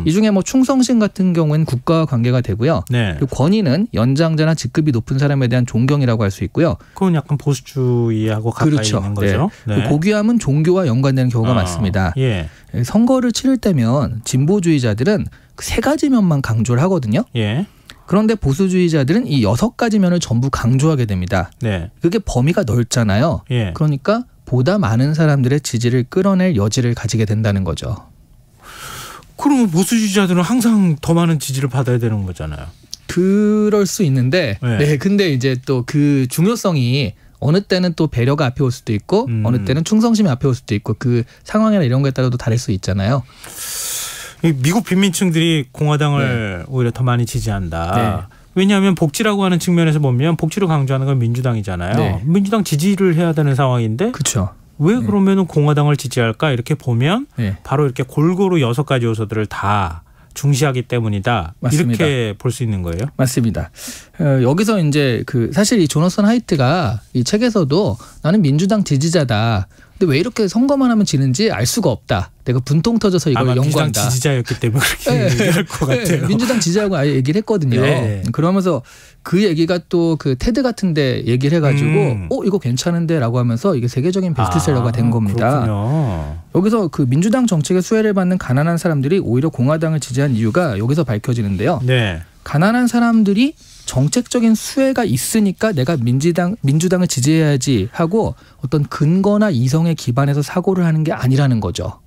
Speaker 8: 이 중에 뭐 충성심 같은 경우에는 국가와 관계가 되고요.
Speaker 3: 네.
Speaker 8: 그리고 권위는 연장자나 직급이 높은 사람에 대한 존경이라고 할 수 있고요.
Speaker 3: 그건 약간 보수주의하고 가까이
Speaker 8: 그렇죠.
Speaker 3: 있는 거죠.
Speaker 8: 네. 그 고귀함은 종교와 연관되는 경우가 많습니다.
Speaker 3: 예.
Speaker 8: 선거를 치를 때면 진보주의자들은 그 3가지 면만 강조를 하거든요.
Speaker 3: 예.
Speaker 8: 그런데 보수주의자들은 이 6가지 면을 전부 강조하게 됩니다.
Speaker 3: 네.
Speaker 8: 그게 범위가 넓잖아요.
Speaker 3: 예.
Speaker 8: 그러니까 보다 많은 사람들의 지지를 끌어낼 여지를 가지게 된다는 거죠.
Speaker 3: 그럼 보수주의자들은 항상 더 많은 지지를 받아야 되는 거잖아요.
Speaker 8: 그럴 수 있는데,
Speaker 3: 네.
Speaker 8: 근데 이제 또 그 중요성이 어느 때는 또 배려가 앞에 올 수도 있고, 어느 때는 충성심이 앞에 올 수도 있고, 그 상황이나 이런 거에 따라도 다를 수 있잖아요.
Speaker 3: 미국 빈민층들이 공화당을 오히려 더 많이 지지한다. 왜냐하면 복지라고 하는 측면에서 보면 복지를 강조하는 건 민주당이잖아요.
Speaker 8: 네.
Speaker 3: 민주당 지지를 해야 되는 상황인데
Speaker 8: 그렇죠.
Speaker 3: 왜 그러면은 공화당을 지지할까? 이렇게 보면
Speaker 8: 네.
Speaker 3: 바로 이렇게 골고루 6가지 요소들을 다 중시하기 때문이다.
Speaker 8: 맞습니다.
Speaker 3: 이렇게 볼 수 있는 거예요.
Speaker 8: 맞습니다. 여기서 이제 사실 이 조나선 하이트가 이 책에서도 나는 민주당 지지자다. 근데 왜 이렇게 선거만 하면 지는지 알 수가 없다. 내가 분통 터져서 이걸
Speaker 3: 아마
Speaker 8: 연구한다.
Speaker 3: 민주당 지지자였기 때문에 그렇게 얘기할 것 같아요.
Speaker 8: 민주당 지지자하고 아예 얘기를 했거든요.
Speaker 3: 네.
Speaker 8: 그러면서 그 얘기가 또 그 테드 같은데 얘기를 해가지고 이거 괜찮은데라고 하면서 이게 세계적인 베스트셀러가 된 겁니다.
Speaker 3: 그렇군요.
Speaker 8: 여기서 그 민주당 정책의 수혜를 받는 가난한 사람들이 오히려 공화당을 지지한 이유가 여기서 밝혀지는데요.
Speaker 3: 네.
Speaker 8: 가난한 사람들이 정책적인 수혜가 있으니까 내가 민주당을 지지해야지 하고 어떤 근거나 이성에 기반해서 사고를 하는 게 아니라는 거죠.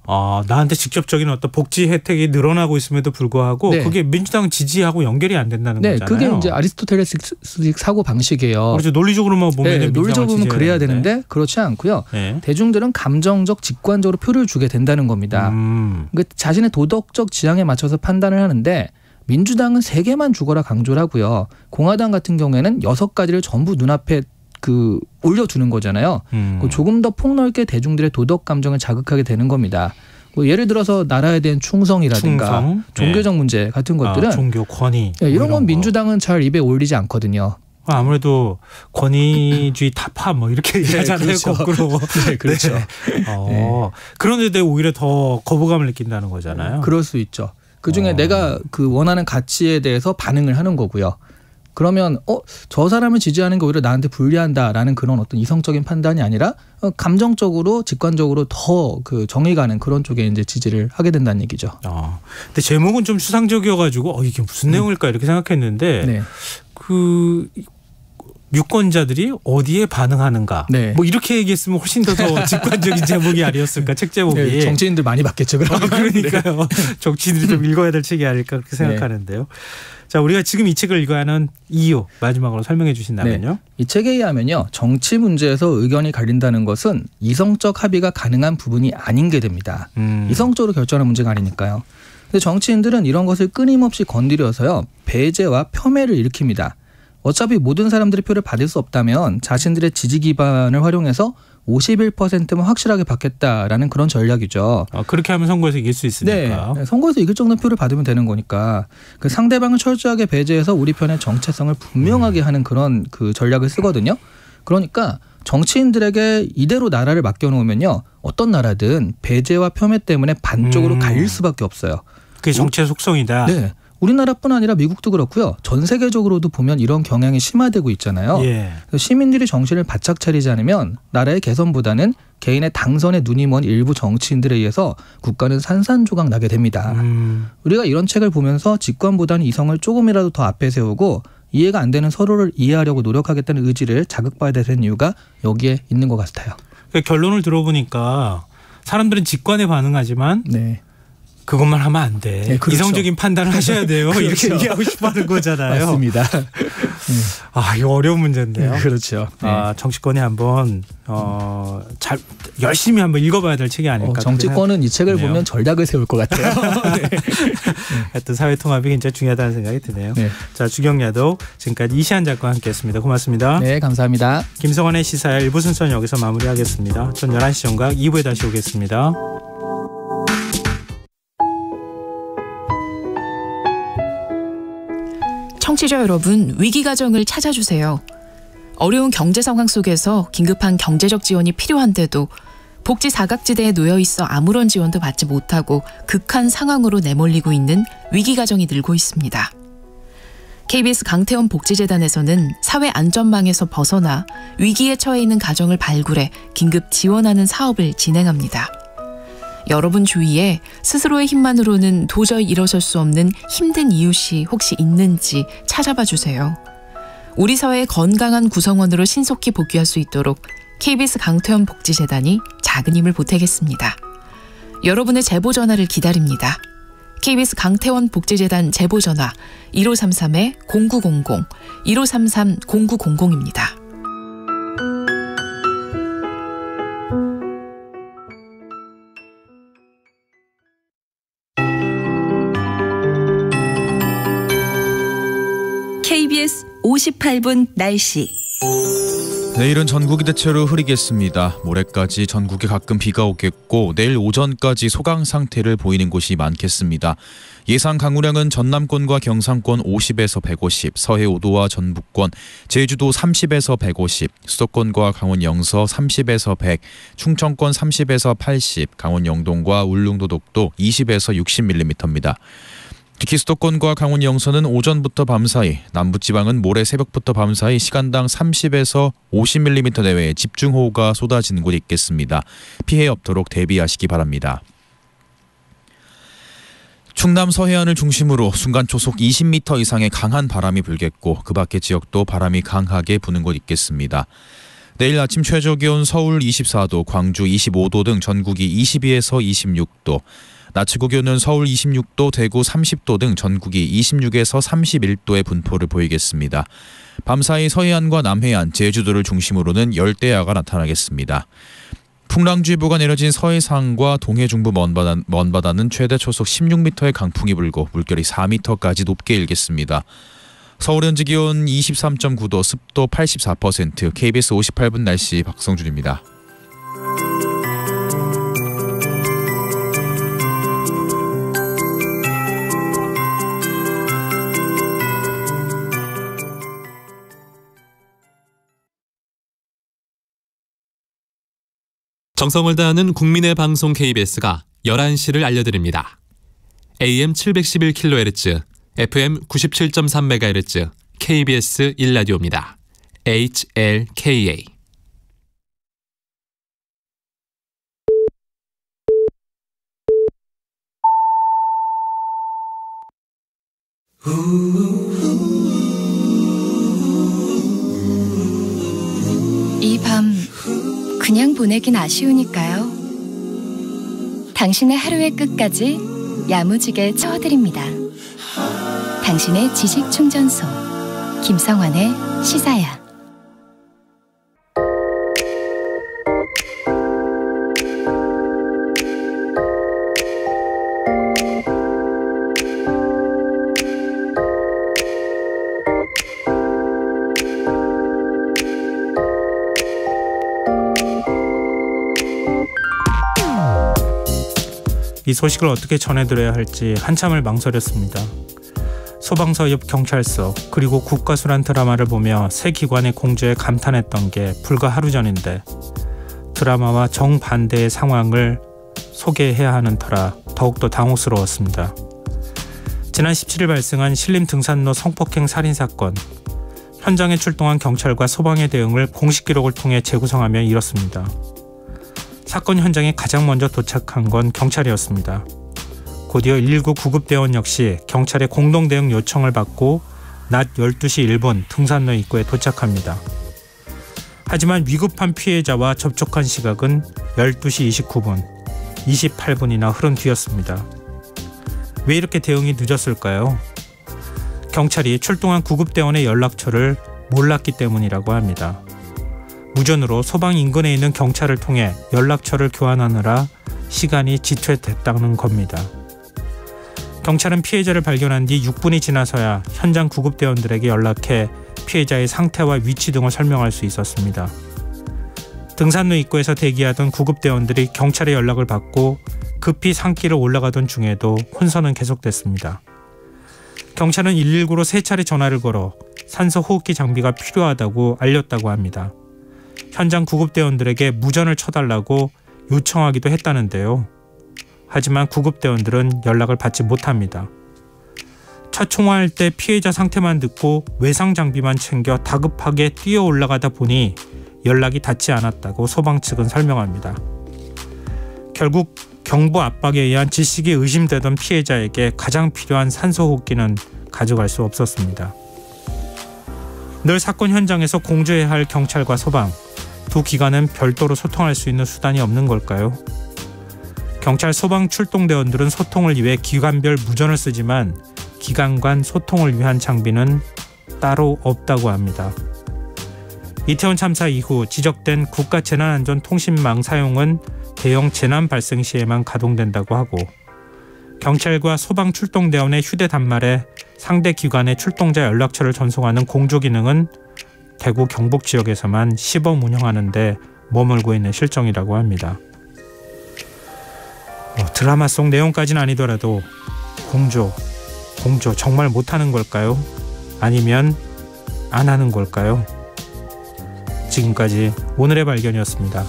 Speaker 3: 나한테 직접적인 어떤 복지 혜택이 늘어나고 있음에도 불구하고
Speaker 8: 네.
Speaker 3: 그게 민주당 지지하고 연결이 안 된다는
Speaker 8: 네,
Speaker 3: 거잖아요.
Speaker 8: 그게 이제 아리스토텔레스식 사고 방식이에요.
Speaker 3: 그렇죠. 논리적으로만 보면
Speaker 8: 네, 논리적으로는 그래야 되는데 그렇지 않고요.
Speaker 3: 네.
Speaker 8: 대중들은 감정적, 직관적으로 표를 주게 된다는 겁니다. 그러니까 자신의 도덕적 지향에 맞춰서 판단을 하는데 민주당은 3개만 주거라 강조를 하고요. 공화당 같은 경우에는 6가지를 전부 눈앞에 올려두는 거잖아요. 조금 더 폭넓게 대중들의 도덕 감정을 자극하게 되는 겁니다. 뭐 예를 들어서 나라에 대한 충성이라든가 종교적 문제 같은 것들은
Speaker 3: 종교 권위
Speaker 8: 이런 건 민주당은 잘 입에 올리지 않거든요.
Speaker 3: 아무래도 권위주의 타파 뭐 이렇게 얘기하잖아요.
Speaker 8: 그렇죠.
Speaker 3: 거꾸로.
Speaker 8: 네, 그렇죠.
Speaker 3: 그런데 오히려 더 거부감을 느낀다는 거잖아요.
Speaker 8: 그럴 수 있죠. 그중에 내가 원하는 가치에 대해서 반응을 하는 거고요. 그러면 저 사람을 지지하는 게 오히려 나한테 불리한다라는 그런 어떤 이성적인 판단이 아니라 감정적으로 직관적으로 더 정이 가는 그런 쪽에 이제 지지를 하게 된다는 얘기죠.
Speaker 3: 근데 제목은 좀 추상적이어가지고 이게 무슨 내용일까 이렇게 생각했는데
Speaker 8: 네.
Speaker 3: 유권자들이 어디에 반응하는가
Speaker 8: 네.
Speaker 3: 뭐 이렇게 얘기했으면 훨씬 더 직관적인 제목이 아니었을까 책 제목이.
Speaker 8: 네, 정치인들 많이 받겠죠.
Speaker 3: 그러니까요. 정치인들이 좀 읽어야 될 책이 아닐까 그렇게 생각하는데요. 자, 우리가 지금 이 책을 읽어야 하는 이유 마지막으로 설명해 주신다면요.
Speaker 8: 네. 이 책에 의하면요. 정치 문제에서 의견이 갈린다는 것은 이성적 합의가 가능한 부분이 아닌 게 됩니다. 이성적으로 결정하는 문제가 아니니까요. 근데 정치인들은 이런 것을 끊임없이 건드려서요. 배제와 폄훼를 일으킵니다. 어차피 모든 사람들의 표를 받을 수 없다면 자신들의 지지 기반을 활용해서 51%만 확실하게 받겠다라는 그런 전략이죠.
Speaker 3: 그렇게 하면 선거에서 이길 수 있으니까.
Speaker 8: 네, 선거에서 이길 정도 표를 받으면 되는 거니까 상대방을 철저하게 배제해서 우리 편의 정체성을 분명하게 하는 그런 전략을 쓰거든요. 그러니까 정치인들에게 이대로 나라를 맡겨놓으면요. 어떤 나라든 배제와 폄훼 때문에 반쪽으로 갈릴 수밖에 없어요.
Speaker 3: 그게 정치의 속성이다.
Speaker 8: 네. 우리나라뿐 아니라 미국도 그렇고요. 전 세계적으로도 보면 이런 경향이 심화되고 있잖아요.
Speaker 3: 예.
Speaker 8: 시민들이 정신을 바짝 차리지 않으면 나라의 개선보다는 개인의 당선에 눈이 먼 일부 정치인들에 의해서 국가는 산산조각 나게 됩니다. 우리가 이런 책을 보면서 직관보다는 이성을 조금이라도 더 앞에 세우고 이해가 안 되는 서로를 이해하려고 노력하겠다는 의지를 자극받아야 되는 이유가 여기에 있는 것 같아요.
Speaker 3: 그러니까 결론을 들어보니까 사람들은 직관에 반응하지만 그것만 하면 안 돼.
Speaker 8: 네, 그렇죠.
Speaker 3: 이성적인 판단을 하셔야 돼요.
Speaker 8: 그렇죠.
Speaker 3: 이렇게 얘기하고 싶어하는 거잖아요.
Speaker 8: 맞습니다.
Speaker 3: 이거 어려운 문제인데요.
Speaker 8: 그렇죠.
Speaker 3: 정치권이 한번 잘 열심히 한번 읽어봐야 될 책이 아닐까.
Speaker 8: 정치권은 이 책을 보면 전략을 세울 것 같아요.
Speaker 3: 하여튼 사회 통합이 굉장히 중요하다는 생각이 드네요.
Speaker 8: 네.
Speaker 3: 자, 주경야독 지금까지 이시안 작가와 함께했습니다. 고맙습니다.
Speaker 8: 네, 감사합니다.
Speaker 3: 김성환의 시사야 1부 순서는 여기서 마무리하겠습니다. 전 11시 정각 2부에 다시 오겠습니다.
Speaker 9: 청취자 여러분, 위기가정을 찾아주세요. 어려운 경제 상황 속에서 긴급한 경제적 지원이 필요한데도 복지 사각지대에 놓여 있어 아무런 지원도 받지 못하고 극한 상황으로 내몰리고 있는 위기가정이 늘고 있습니다. KBS 강태원 복지재단에서는 사회안전망에서 벗어나 위기에 처해 있는 가정을 발굴해 긴급 지원하는 사업을 진행합니다. 여러분 주위에 스스로의 힘만으로는 도저히 일어설 수 없는 힘든 이웃이 혹시 있는지 찾아봐 주세요. 우리 사회의 건강한 구성원으로 신속히 복귀할 수 있도록 KBS 강태원 복지재단이 작은 힘을 보태겠습니다. 여러분의 제보 전화를 기다립니다. KBS 강태원 복지재단 제보 전화 1533-0900, 1533-0900입니다.
Speaker 10: KBS 58분 날씨.
Speaker 11: 내일은 전국이 대체로 흐리겠습니다. 모레까지 전국에 가끔 비가 오겠고 내일 오전까지 소강 상태를 보이는 곳이 많겠습니다. 예상 강우량은 전남권과 경상권 50에서 150, 서해 5도와 전북권, 제주도 30에서 150, 수도권과 강원 영서 30에서 100, 충청권 30에서 80, 강원 영동과 울릉도 독도 20에서 60mm입니다. 특히 수도권과 강원 영서는 오전부터 밤사이, 남부지방은 모레 새벽부터 밤사이 시간당 30에서 50mm 내외의 집중호우가 쏟아지는 곳이 있겠습니다. 피해 없도록 대비하시기 바랍니다. 충남 서해안을 중심으로 순간 초속 20m 이상의 강한 바람이 불겠고 그 밖의 지역도 바람이 강하게 부는 곳 있겠습니다. 내일 아침 최저기온 서울 24도, 광주 25도 등 전국이 22에서 26도, 낮 최고 기온은 서울 26도, 대구 30도 등 전국이 26에서 31도의 분포를 보이겠습니다. 밤사이 서해안과 남해안, 제주도를 중심으로는 열대야가 나타나겠습니다. 풍랑주의보가 내려진 서해상과 동해 중부 먼바다는 최대 초속 16m의 강풍이 불고 물결이 4m까지 높게 일겠습니다. 서울 현지 기온 23.9도, 습도 84%, KBS 58분 날씨 박성준입니다.
Speaker 12: 정성을 다하는 국민의 방송 KBS가 11시를 알려드립니다. AM 711kHz, FM 97.3MHz, KBS 1라디오입니다. HLKA.
Speaker 5: 이 밤 그냥 보내긴 아쉬우니까요. 당신의 하루의 끝까지 야무지게 채워드립니다. 당신의 지식충전소 김성환의 시사야.
Speaker 3: 이 소식을 어떻게 전해드려야 할지 한참을 망설였습니다. 소방서 옆 경찰서 그리고 국가수란 드라마를 보며 새 기관의 공조에 감탄했던 게 불과 하루 전인데 드라마와 정반대의 상황을 소개해야 하는 터라 더욱더 당혹스러웠습니다. 지난 17일 발생한 신림 등산로 성폭행 살인사건, 현장에 출동한 경찰과 소방의 대응을 공식 기록을 통해 재구성하며 이렇습니다. 사건 현장에 가장 먼저 도착한 건 경찰이었습니다. 곧이어 119 구급대원 역시 경찰의 공동대응 요청을 받고 낮 12시 1분 등산로 입구에 도착합니다. 하지만 위급한 피해자와 접촉한 시각은 12시 29분, 28분이나 흐른 뒤였습니다. 왜 이렇게 대응이 늦었을까요? 경찰이 출동한 구급대원의 연락처를 몰랐기 때문이라고 합니다. 무전으로 소방 인근에 있는 경찰을 통해 연락처를 교환하느라 시간이 지체됐다는 겁니다. 경찰은 피해자를 발견한 뒤 6분이 지나서야 현장 구급대원들에게 연락해 피해자의 상태와 위치 등을 설명할 수 있었습니다. 등산로 입구에서 대기하던 구급대원들이 경찰의 연락을 받고 급히 산길을 올라가던 중에도 혼선은 계속됐습니다. 경찰은 119로 3차례 전화를 걸어 산소 호흡기 장비가 필요하다고 알렸다고 합니다. 현장 구급대원들에게 무전을 쳐달라고 요청하기도 했다는데요. 하지만 구급대원들은 연락을 받지 못합니다. 첫 총화할 때 피해자 상태만 듣고 외상 장비만 챙겨 다급하게 뛰어 올라가다 보니 연락이 닿지 않았다고 소방 측은 설명합니다. 결국 경보 압박에 의한窒息의심되던 피해자에게 가장 필요한 산소호흡기는 가져갈 수 없었습니다. 늘 사건 현장에서 공조해야 할 경찰과 소방, 두 기관은 별도로 소통할 수 있는 수단이 없는 걸까요? 경찰 소방 출동대원들은 소통을 위해 기관별 무전을 쓰지만 기관 간 소통을 위한 장비는 따로 없다고 합니다. 이태원 참사 이후 지적된 국가재난안전통신망 사용은 대형 재난 발생 시에만 가동된다고 하고 경찰과 소방 출동대원의 휴대단말에 상대 기관의 출동자 연락처를 전송하는 공조 기능은 대구 경북 지역에서만 시범 운영하는 데 머물고 있는 실정이라고 합니다. 드라마 속 내용까지는 아니더라도 공조 정말 못하는 걸까요? 아니면 안 하는 걸까요? 지금까지 오늘의 발견이었습니다.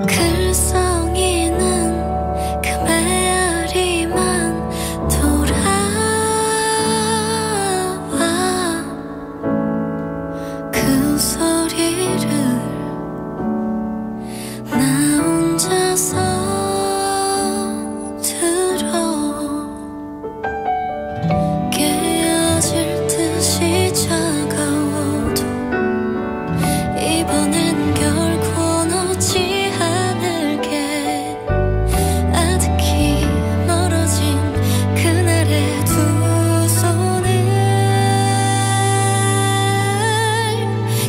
Speaker 13: 글썽이는 그 메아리만 돌아와 그 소리를 나 혼자서 들어 깨어질 듯이 차가워도 이번엔 결코 놓지 않을게 아득히 멀어진 그날의 두 손을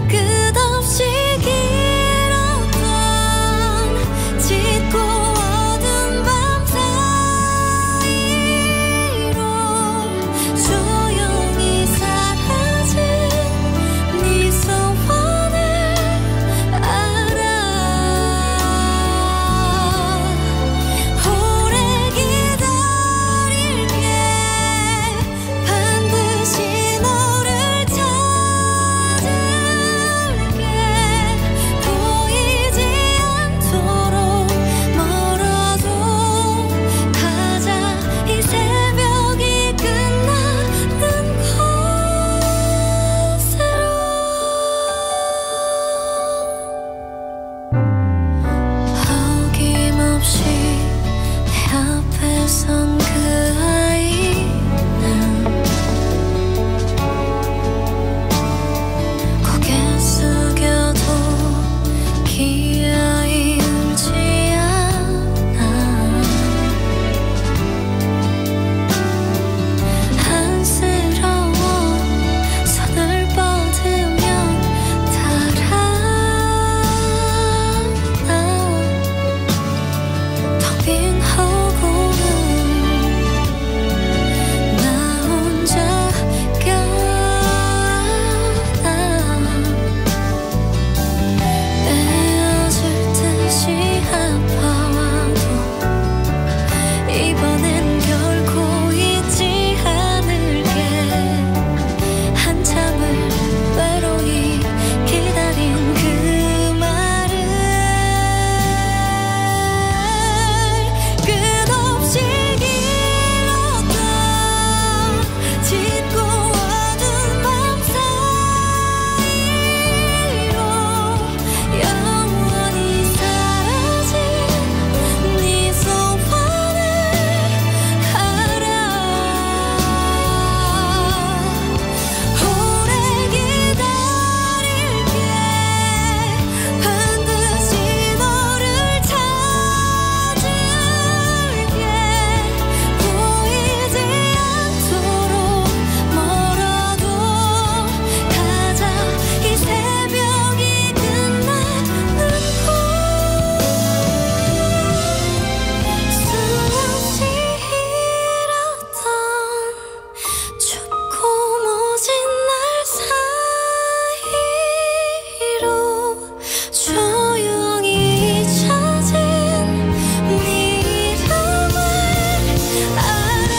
Speaker 13: 끝없이 길었던 짙고 어두운 밤 사이로 조용히 사라진 네 소원을 알아 오래 기다릴게 반드시 너를 찾을게 보이지 않도록 멀어도 가자 이 새벽이 끝나는 곳으로 어김없이 내 앞에 선 그 아이는 고개 숙여도 기어이 울지 않아 안쓰러워 손을 뻗으면 달아나 텅 빈 허공을 나 혼자 껴안아 빼어질 듯이 아파와도 이번엔 결코 잊지 않을게 한참을 외로이 기다린 그 말을 끝없이 길었던 짙고 어두운 밤 사이로 영원히 사라진 네 소원을 알아 오래 기다릴게 반드시 너를 찾을게 보이지 않도록 멀어도 가자 이 새벽이 끝나는 수없이 일었던 춥고 모진 날 사이로 조용히 잊혀진 네 이름을 알아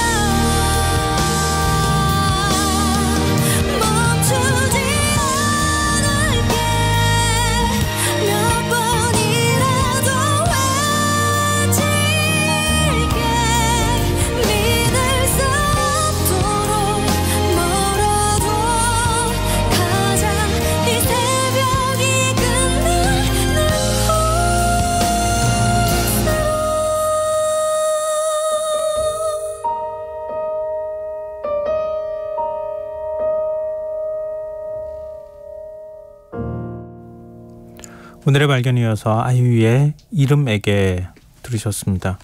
Speaker 13: 멈추지 않을게 몇 번이라도 외칠게 믿을 수 없도록 멀어도 가자 이 새벽이 끝나는
Speaker 3: 오늘의 발견 이어서 아이유의 이름에게 들으셨습니다.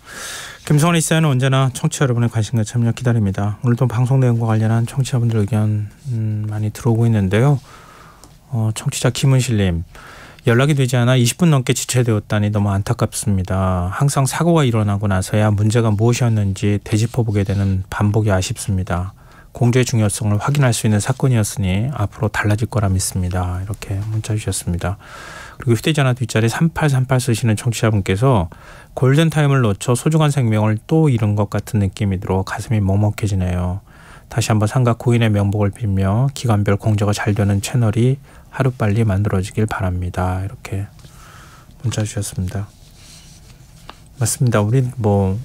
Speaker 3: 김성환의 시사는 언제나 청취자 여러분의 관심과 참여 기다립니다. 오늘도 방송 내용과 관련한 청취자분들 의견 많이 들어오고 있는데요. 청취자 김은실님, 연락이 되지 않아 20분 넘게 지체되었다니 너무 안타깝습니다. 항상 사고가 일어나고 나서야 문제가 무엇이었는지 되짚어보게 되는 반복이 아쉽습니다. 공조의 중요성을 확인할 수 있는 사건이었으니 앞으로 달라질 거라 믿습니다. 이렇게 문자 주셨습니다. 그리고 휴대전화 뒷자리 3838 쓰시는 청취자분께서 골든타임을 놓쳐 소중한 생명을 또 잃은 것 같은 느낌이 들어 가슴이 먹먹해지네요. 다시 한번 상가 고인의 명복을 빌며 기관별 공조가 잘 되는 채널이 하루빨리 만들어지길 바랍니다. 이렇게 문자 주셨습니다. 맞습니다. 우리 뭐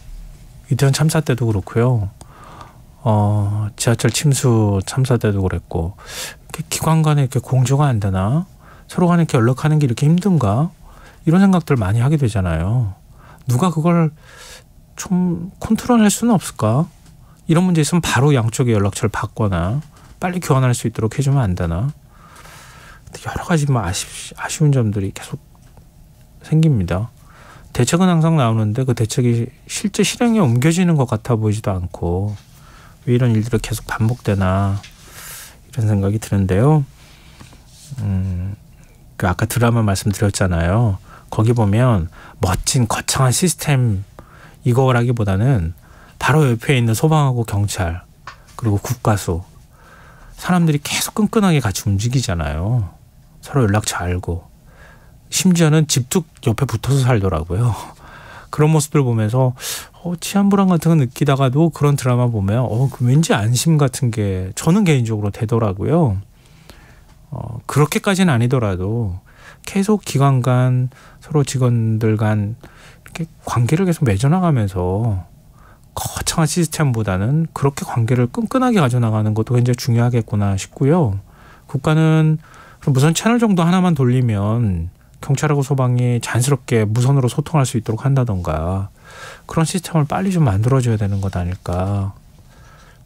Speaker 3: 이태원 참사 때도 그렇고요. 지하철 침수 참사 때도 그랬고 기관 간에 이렇게 공조가 안 되나? 서로 간에 이렇게 연락하는 게 이렇게 힘든가? 이런 생각들 많이 하게 되잖아요. 누가 그걸 좀 컨트롤할 수는 없을까? 이런 문제 있으면 바로 양쪽의 연락처를 받거나 빨리 교환할 수 있도록 해주면 안 되나? 여러 가지 뭐 아쉬운 점들이 계속 생깁니다. 대책은 항상 나오는데 그 대책이 실제 실행에 옮겨지는 것 같아 보이지도 않고 왜 이런 일들이 계속 반복되나 이런 생각이 드는데요. 그 아까 드라마 말씀드렸잖아요. 거기 보면 멋진 거창한 시스템 이거라기보다는 바로 옆에 있는 소방하고 경찰 그리고 국가수 사람들이 계속 끈끈하게 같이 움직이잖아요. 서로 연락처 알고 심지어는 집도 옆에 붙어서 살더라고요. 그런 모습들 보면서 치안 불안 같은 거 느끼다가도 그런 드라마 보면 왠지 안심 같은 게 저는 개인적으로 되더라고요. 그렇게까지는 아니더라도 계속 기관 간 서로 직원들 간 이렇게 관계를 계속 맺어나가면서 거창한 시스템보다는 그렇게 관계를 끈끈하게 가져나가는 것도 굉장히 중요하겠구나 싶고요. 국가는 무선 채널 정도 하나만 돌리면 경찰하고 소방이 자연스럽게 무선으로 소통할 수 있도록 한다던가 그런 시스템을 빨리 좀 만들어줘야 되는 것 아닐까.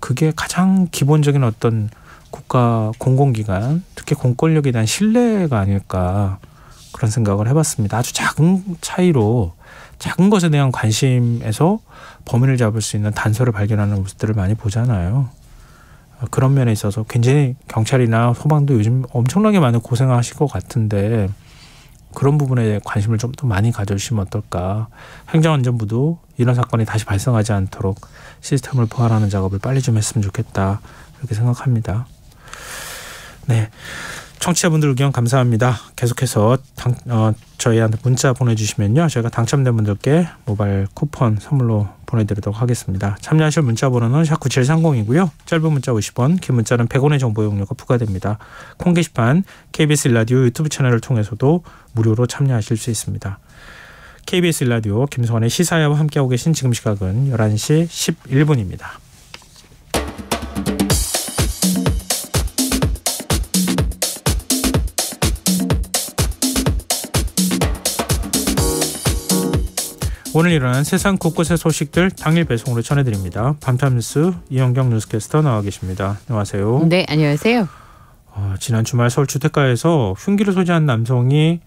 Speaker 3: 그게 가장 기본적인 어떤 국가 공공기관 특히 공권력에 대한 신뢰가 아닐까 그런 생각을 해봤습니다. 아주 작은 차이로 작은 것에 대한 관심에서 범인을 잡을 수 있는 단서를 발견하는 모습들을 많이 보잖아요. 그런 면에 있어서 굉장히 경찰이나 소방도 요즘 엄청나게 많은 고생하실 것 같은데 그런 부분에 관심을 좀 더 많이 가져주시면 어떨까. 행정안전부도 이런 사건이 다시 발생하지 않도록 시스템을 보완하는 작업을 빨리 좀 했으면 좋겠다 이렇게 생각합니다. 네, 청취자분들 의견 감사합니다. 계속해서 저희한테 문자 보내주시면요 저희가 당첨된 분들께 모바일 쿠폰 선물로 보내드리도록 하겠습니다. 참여하실 문자 번호는 샵 9730이고요. 짧은 문자 50원, 긴 문자는 100원의 정보 이용료가 부과됩니다. 콩 게시판 KBS 일라디오 유튜브 채널을 통해서도 무료로 참여하실 수 있습니다. KBS 일라디오 김성환의 시사야와 함께하고 계신 지금 시각은 11시 11분입니다. 오늘 일어난 세상 곳곳의 소식들 당일 배송으로 전해드립니다. 밤타임뉴스 이영경 뉴스캐스터 나와 계십니다. 안녕하세요.
Speaker 14: 네, 안녕하세요.
Speaker 3: 지난 주말 서울 주택가에서 흉기를 소지한 남성이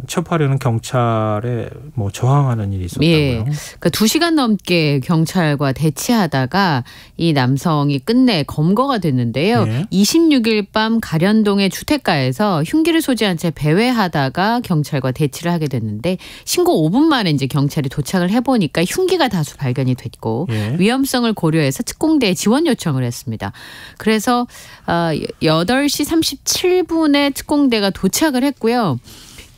Speaker 3: 체포하려는 경찰에 저항하는 일이 있었다고요.
Speaker 14: 예, 그러니까 2시간 넘게 경찰과 대치하다가 이 남성이 끝내 검거가 됐는데요.
Speaker 3: 예.
Speaker 14: 26일 밤 가련동의 주택가에서 흉기를 소지한 채 배회하다가 경찰과 대치를 하게 됐는데 신고 5분 만에 이제 경찰이 도착을 해보니까 흉기가 다수 발견이 됐고
Speaker 3: 예.
Speaker 14: 위험성을 고려해서 특공대에 지원 요청을 했습니다. 그래서 8시 37분에 특공대가 도착을 했고요.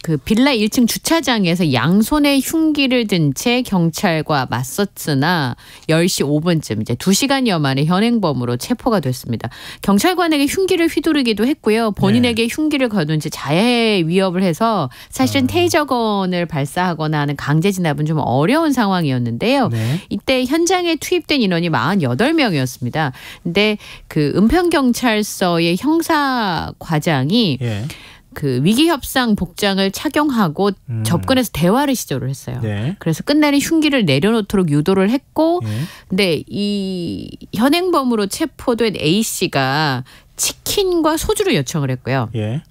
Speaker 14: 그 빌라 1층 주차장에서 양손에 흉기를 든 채 경찰과 맞섰으나 10시 5분쯤 이제 2시간여 만에 현행범으로 체포가 됐습니다. 경찰관에게 흉기를 휘두르기도 했고요. 본인에게 흉기를 거둔 채 자해 위협을 해서 사실은 테이저건을 발사하거나 하는 강제 진압은 좀 어려운 상황이었는데요.
Speaker 3: 네.
Speaker 14: 이때 현장에 투입된 인원이 48명이었습니다. 근데 그 은평경찰서의 형사과장이
Speaker 3: 예.
Speaker 14: 그 위기협상 복장을 착용하고 접근해서 대화를 시도를 했어요.
Speaker 3: 네.
Speaker 14: 그래서 끝내는 흉기를 내려놓도록 유도를 했고
Speaker 3: 예.
Speaker 14: 근데 이 현행범으로 체포된 A씨가 치킨과 소주를 요청을 했고요.
Speaker 3: 예.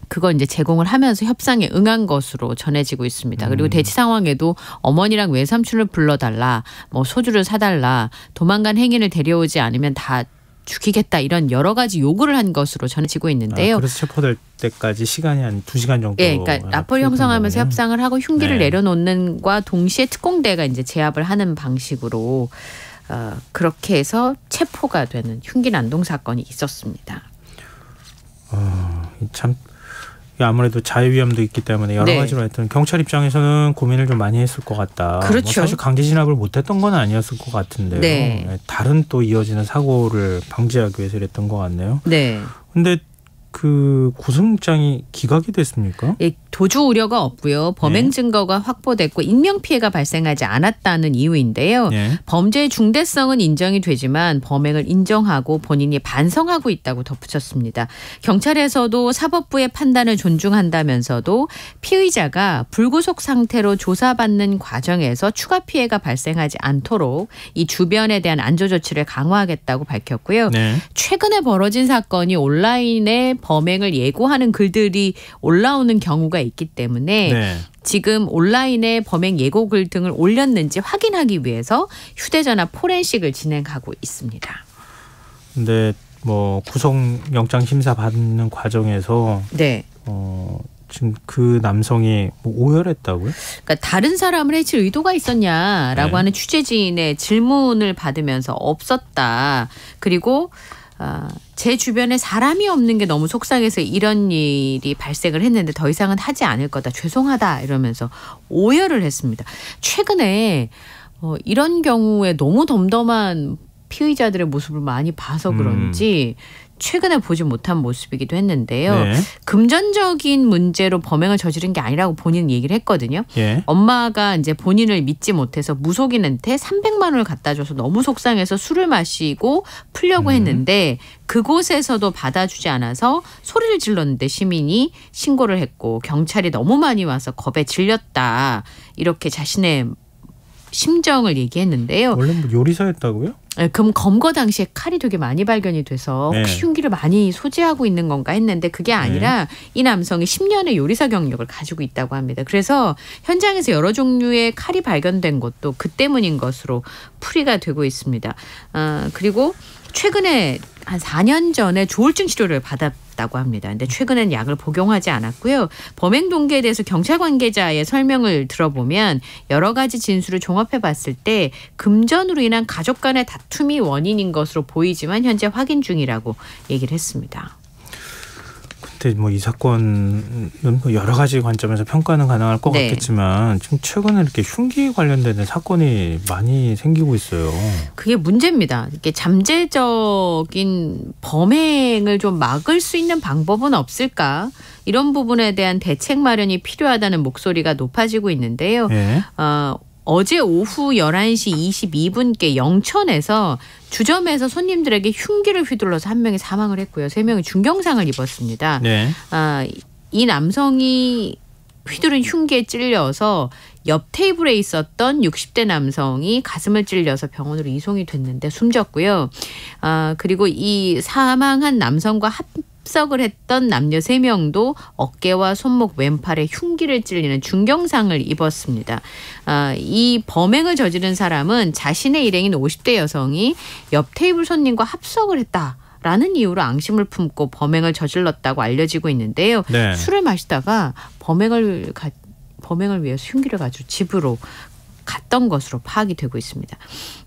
Speaker 14: 그걸 이제 제공을 하면서 협상에 응한 것으로 전해지고 있습니다. 그리고 대치 상황에도 어머니랑 외삼촌을 불러달라, 소주를 사달라, 도망간 행인을 데려오지 않으면 다 죽이겠다 이런 여러 가지 요구를 한 것으로 전해지고 있는데요.
Speaker 3: 그래서 체포될 때까지 시간이 한 2시간 정도.
Speaker 14: 예, 그러니까 라포를 형성하면서 협상을 하고 흉기를 내려놓는과 동시에 특공대가 이제 제압을 하는 방식으로 그렇게 해서 체포가 되는 흉기 난동 사건이 있었습니다.
Speaker 3: 참 아무래도 자해 위험도 있기 때문에 여러 가지로 하여튼 경찰 입장에서는 고민을 좀 많이 했을 것 같다.
Speaker 14: 그렇죠.
Speaker 3: 사실 강제 진압을 못했던 건 아니었을 것 같은데요.
Speaker 14: 네.
Speaker 3: 다른 또 이어지는 사고를 방지하기 위해서 이랬던 것 같네요.
Speaker 14: 네.
Speaker 3: 근데 그 구속영장이 기각이 됐습니까?
Speaker 14: 예, 도주 우려가 없고요. 범행 증거가 확보됐고 인명피해가 발생하지 않았다는 이유인데요. 범죄의 중대성은 인정이 되지만 범행을 인정하고 본인이 반성하고 있다고 덧붙였습니다. 경찰에서도 사법부의 판단을 존중한다면서도 피의자가 불구속 상태로 조사받는 과정에서 추가 피해가 발생하지 않도록 이 주변에 대한 안조 조치를 강화하겠다고 밝혔고요. 최근에 벌어진 사건이 온라인에 범행을 예고하는 글들이 올라오는 경우가 있기 때문에 지금 온라인에 범행 예고글 등을 올렸는지 확인하기 위해서 휴대전화 포렌식을 진행하고 있습니다.
Speaker 3: 근데 뭐 구속영장 심사 받는 과정에서 지금 그 남성이 뭐 오열했다고요?
Speaker 14: 그러니까 다른 사람을 해칠 의도가 있었냐라고 하는 취재진의 질문을 받으면서 없었다. 그리고 제 주변에 사람이 없는 게 너무 속상해서 이런 일이 발생을 했는데 더 이상은 하지 않을 거다. 죄송하다 이러면서 오열을 했습니다. 최근에 이런 경우에 너무 덤덤한 피의자들의 모습을 많이 봐서 그런지 최근에 보지 못한 모습이기도 했는데요. 금전적인 문제로 범행을 저지른 게 아니라고 본인은 얘기를 했거든요. 엄마가 이제 본인을 믿지 못해서 무속인한테 300만 원을 갖다 줘서 너무 속상해서 술을 마시고 풀려고 했는데 그곳에서도 받아주지 않아서 소리를 질렀는데 시민이 신고를 했고 경찰이 너무 많이 와서 겁에 질렸다. 이렇게 자신의 심정을 얘기했는데요.
Speaker 3: 원래 뭐 요리사였다고요?
Speaker 14: 그럼 검거 당시에 칼이 되게 많이 발견이 돼서 혹시 흉기를 많이 소지하고 있는 건가 했는데 그게 아니라 이 남성이 10년의 요리사 경력을 가지고 있다고 합니다. 그래서 현장에서 여러 종류의 칼이 발견된 것도 그 때문인 것으로 풀이가 되고 있습니다. 그리고 최근에 한 4년 전에 조울증 치료를 받았다고 합니다. 근데 최근엔 약을 복용하지 않았고요. 범행 동기에 대해서 경찰 관계자의 설명을 들어보면 여러 가지 진술을 종합해 봤을 때 금전으로 인한 가족 간의 다툼이 원인인 것으로 보이지만 현재 확인 중이라고 얘기를 했습니다.
Speaker 3: 근데 뭐 이 사건은 여러 가지 관점에서 평가는 가능할 것 같겠지만 지금 최근에 이렇게 흉기 관련된 사건이 많이 생기고 있어요.
Speaker 14: 그게 문제입니다. 이렇게 잠재적인 범행을 좀 막을 수 있는 방법은 없을까? 이런 부분에 대한 대책 마련이 필요하다는 목소리가 높아지고 있는데요. 어제 오후 11시 22분께 영천에서 주점에서 손님들에게 흉기를 휘둘러서 한 명이 사망을 했고요. 3명이 중경상을 입었습니다. 이 남성이 휘두른 흉기에 찔려서 옆 테이블에 있었던 60대 남성이 가슴을 찔려서 병원으로 이송이 됐는데 숨졌고요. 그리고 이 사망한 남성과 합석을 했던 남녀 3명도 어깨와 손목, 왼팔에 흉기를 찔리는 중경상을 입었습니다. 이 범행을 저지른 사람은 자신의 일행인 50대 여성이 옆 테이블 손님과 합석을 했다라는 이유로 앙심을 품고 범행을 저질렀다고 알려지고 있는데요. 술을 마시다가 범행을 위해서 흉기를 가지고 집으로 갔던 것으로 파악이 되고 있습니다.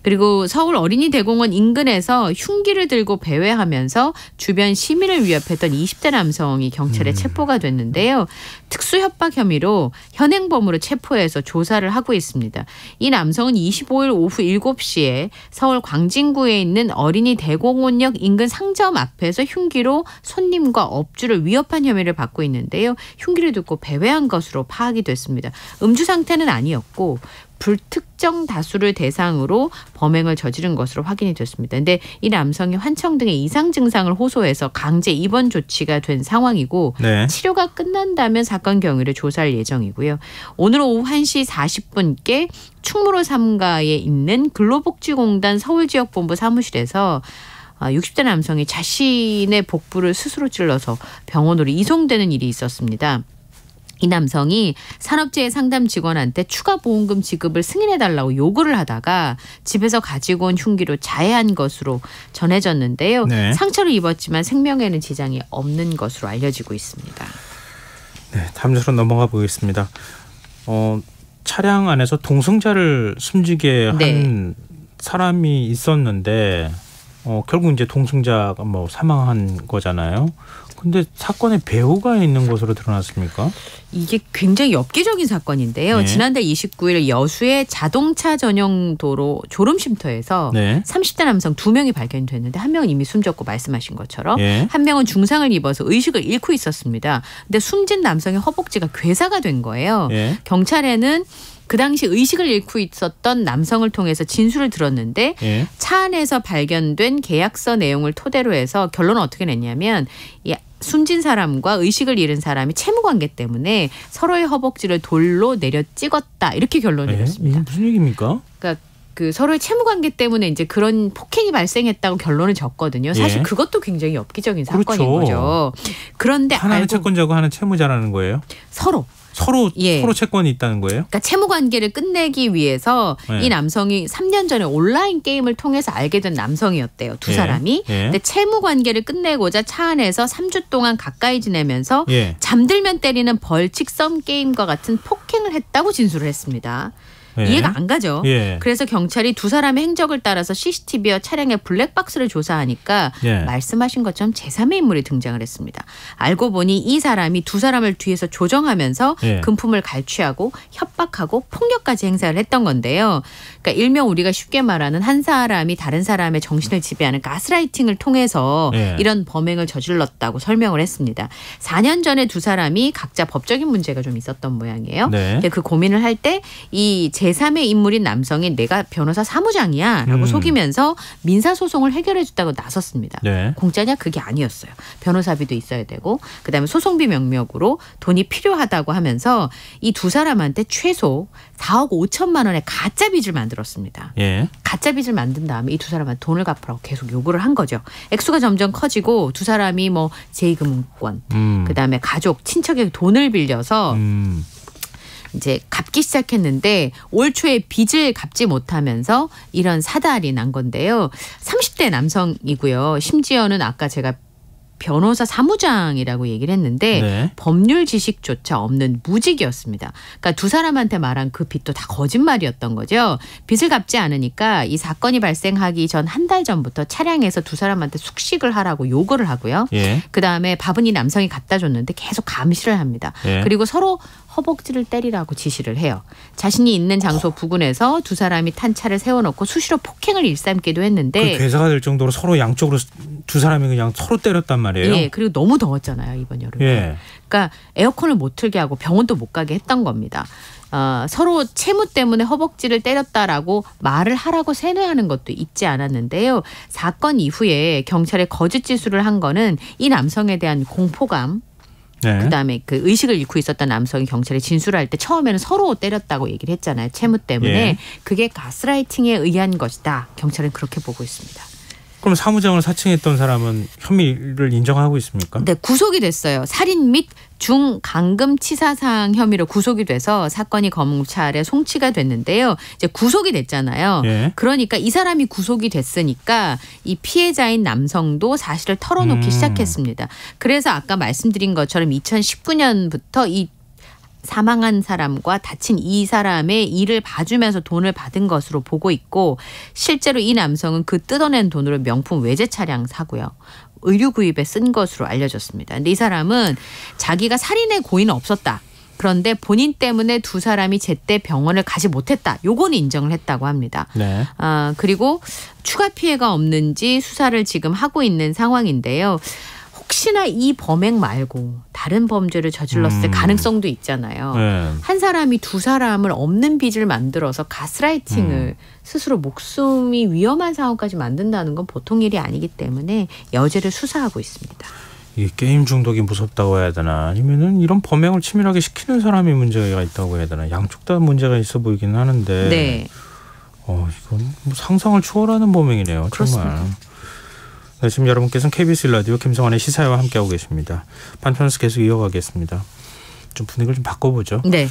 Speaker 14: 그리고 서울 어린이대공원 인근에서 흉기를 들고 배회하면서 주변 시민을 위협했던 20대 남성이 경찰에 체포가 됐는데요. 특수협박 혐의로 현행범으로 체포해서 조사를 하고 있습니다. 이 남성은 25일 오후 7시에 서울 광진구에 있는 어린이대공원역 인근 상점 앞에서 흉기로 손님과 업주를 위협한 혐의를 받고 있는데요. 흉기를 들고 배회한 것으로 파악이 됐습니다. 음주 상태는 아니었고 불특정 다수를 대상으로 범행을 저지른 것으로 확인이 됐습니다. 그런데 이 남성이 환청 등의 이상 증상을 호소해서 강제 입원 조치가 된 상황이고 치료가 끝난다면 사건 경위를 조사할 예정이고요. 오늘 오후 1시 40분께 충무로 3가에 있는 근로복지공단 서울지역본부 사무실에서 60대 남성이 자신의 복부를 스스로 찔러서 병원으로 이송되는 일이 있었습니다. 이 남성이 산업재해 상담 직원한테 추가 보험금 지급을 승인해달라고 요구를 하다가 집에서 가지고 온 흉기로 자해한 것으로 전해졌는데요. 상처를 입었지만 생명에는 지장이 없는 것으로 알려지고 있습니다.
Speaker 3: 다음 뉴스로 넘어가 보겠습니다. 차량 안에서 동승자를 숨지게 한 사람이 있었는데 결국 이제 동승자가 뭐 사망한 거잖아요. 근데 사건에 배우가 있는 것으로 드러났습니까?
Speaker 14: 이게 굉장히 엽기적인 사건인데요.
Speaker 3: 네.
Speaker 14: 지난달 29일 여수의 자동차 전용 도로 졸음쉼터에서
Speaker 3: 네.
Speaker 14: 30대 남성 2명이 발견됐는데 한 명은 이미 숨졌고 말씀하신 것처럼
Speaker 3: 예.
Speaker 14: 한 명은 중상을 입어서 의식을 잃고 있었습니다. 근데 숨진 남성의 허벅지가 괴사가 된 거예요.
Speaker 3: 예.
Speaker 14: 경찰에는 그 당시 의식을 잃고 있었던 남성을 통해서 진술을 들었는데
Speaker 3: 예.
Speaker 14: 차 안에서 발견된 계약서 내용을 토대로 해서 결론은 어떻게 냈냐면 이 숨진 사람과 의식을 잃은 사람이 채무관계 때문에 서로의 허벅지를 돌로 내려 찍었다 이렇게 결론을 내렸습니다.
Speaker 3: 이게 무슨 얘기입니까?
Speaker 14: 그러니까 그 서로의 채무관계 때문에 이제 그런 폭행이 발생했다고 결론을 졌거든요. 사실
Speaker 3: 예.
Speaker 14: 그것도 굉장히 엽기적인
Speaker 3: 그렇죠.
Speaker 14: 사건인 거죠. 그런데
Speaker 3: 하나는
Speaker 14: 알고
Speaker 3: 채권자고 하나는 채무자라는 거예요?
Speaker 14: 서로
Speaker 3: 서로 채권이 있다는 거예요?
Speaker 14: 그러니까 채무 관계를 끝내기 위해서
Speaker 3: 네.
Speaker 14: 이 남성이 3년 전에 온라인 게임을 통해서 알게 된 남성이었대요. 두
Speaker 3: 예.
Speaker 14: 사람이.
Speaker 3: 예.
Speaker 14: 근데 채무 관계를 끝내고자 차 안에서 3주 동안 가까이 지내면서
Speaker 3: 예.
Speaker 14: 잠들면 때리는 벌칙 썸 게임과 같은 폭행을 했다고 진술을 했습니다.
Speaker 3: 예.
Speaker 14: 이해가 안 가죠.
Speaker 3: 예.
Speaker 14: 그래서 경찰이 두 사람의 행적을 따라서 CCTV와 차량의 블랙박스를 조사하니까
Speaker 3: 예.
Speaker 14: 말씀하신 것처럼 제3의 인물이 등장을 했습니다. 알고 보니 이 사람이 두 사람을 뒤에서 조정하면서
Speaker 3: 예.
Speaker 14: 금품을 갈취하고 협박하고 폭력까지 행사를 했던 건데요. 그러니까 일명 우리가 쉽게 말하는 한 사람이 다른 사람의 정신을 지배하는 가스라이팅을 통해서
Speaker 3: 예.
Speaker 14: 이런 범행을 저질렀다고 설명을 했습니다. 4년 전에 두 사람이 각자 법적인 문제가 좀 있었던 모양이에요.
Speaker 3: 네.
Speaker 14: 근데 그 고민을 할 때 이 제3의 인물인 남성이 내가 변호사 사무장이야 라고 속이면서 민사소송을 해결해 줬다고 나섰습니다.
Speaker 3: 네.
Speaker 14: 공짜냐? 그게 아니었어요. 변호사비도 있어야 되고 그다음에 소송비 명목으로 돈이 필요하다고 하면서 이 두 사람한테 최소 4억 5천만 원의 가짜 빚을 만들었습니다.
Speaker 3: 예.
Speaker 14: 가짜 빚을 만든 다음에 이 두 사람한테 돈을 갚으라고 계속 요구를 한 거죠. 액수가 점점 커지고 두 사람이 뭐 제2금융권 그다음에 가족, 친척에게 돈을 빌려서 이제 갚기 시작했는데 올 초에 빚을 갚지 못하면서 이런 사달이 난 건데요. 30대 남성이고요. 심지어는 아까 제가 변호사 사무장이라고 얘기를 했는데
Speaker 3: 네.
Speaker 14: 법률 지식조차 없는 무직이었습니다. 그러니까 두 사람한테 말한 그 빚도 다 거짓말이었던 거죠. 빚을 갚지 않으니까 이 사건이 발생하기 전 한 달 전부터 차량에서 두 사람한테 숙식을 하라고 요구를 하고요.
Speaker 3: 예.
Speaker 14: 그다음에 밥은 이 남성이 갖다 줬는데 계속 감시를 합니다.
Speaker 3: 예.
Speaker 14: 그리고 서로 허벅지를 때리라고 지시를 해요. 자신이 있는 장소 부근에서 두 사람이 탄 차를 세워놓고 수시로 폭행을 일삼기도 했는데
Speaker 3: 그 괴사가 될 정도로 서로 양쪽으로 두 사람이 그냥 서로 때렸단 말이에요.
Speaker 14: 예, 그리고 너무 더웠잖아요 이번 여름에.
Speaker 3: 예.
Speaker 14: 그러니까 에어컨을 못 틀게 하고 병원도 못 가게 했던 겁니다. 서로 채무 때문에 허벅지를 때렸다라고 말을 하라고 세뇌하는 것도 잊지 않았는데요. 사건 이후에 경찰에 거짓 지수를 한 거는 이 남성에 대한 공포감
Speaker 3: 네.
Speaker 14: 그다음에 그 의식을 잃고 있었던 남성이 경찰에 진술할 때 처음에는 서로 때렸다고 얘기를 했잖아요. 채무 때문에.
Speaker 3: 예.
Speaker 14: 그게 가스라이팅에 의한 것이다. 경찰은 그렇게 보고 있습니다.
Speaker 3: 그럼 사무장을 사칭했던 사람은 혐의를 인정하고 있습니까?
Speaker 14: 네, 구속이 됐어요. 살인 및 중간금치사상 혐의로 구속이 돼서 사건이 검찰에 송치가 됐는데요. 이제 구속이 됐잖아요.
Speaker 3: 예.
Speaker 14: 그러니까 이 사람이 구속이 됐으니까 이 피해자인 남성도 사실을 털어놓기 시작했습니다. 그래서 아까 말씀드린 것처럼 2019년부터 이 사망한 사람과 다친 이 사람의 일을 봐주면서 돈을 받은 것으로 보고 있고 실제로 이 남성은 그 뜯어낸 돈으로 명품 외제 차량 사고요. 의류 구입에 쓴 것으로 알려졌습니다. 근데 이 사람은 자기가 살인의 고의는 없었다. 그런데 본인 때문에 두 사람이 제때 병원을 가지 못했다. 요건 인정을 했다고 합니다.
Speaker 3: 네.
Speaker 14: 그리고 추가 피해가 없는지 수사를 지금 하고 있는 상황인데요. 혹시나 이 범행 말고 다른 범죄를 저질렀을 가능성도 있잖아요.
Speaker 3: 네.
Speaker 14: 한 사람이 두 사람을 없는 빚을 만들어서 가스라이팅을 스스로 목숨이 위험한 상황까지 만든다는 건 보통 일이 아니기 때문에 여죄를 수사하고 있습니다.
Speaker 3: 이 게임 중독이 무섭다고 해야 되나 아니면은 이런 범행을 치밀하게 시키는 사람이 문제가 있다고 해야 되나 양쪽 다 문제가 있어 보이긴 하는데
Speaker 14: 네.
Speaker 3: 이건 뭐 상상을 초월하는 범행이네요.
Speaker 14: 그렇습니다.
Speaker 3: 정말. 네, 지금 여러분께서는 KBS 라디오 김성환의 시사회와 함께하고 계십니다. 반편에서 계속 이어가겠습니다. 좀 분위기를 좀 바꿔보죠.
Speaker 14: 네.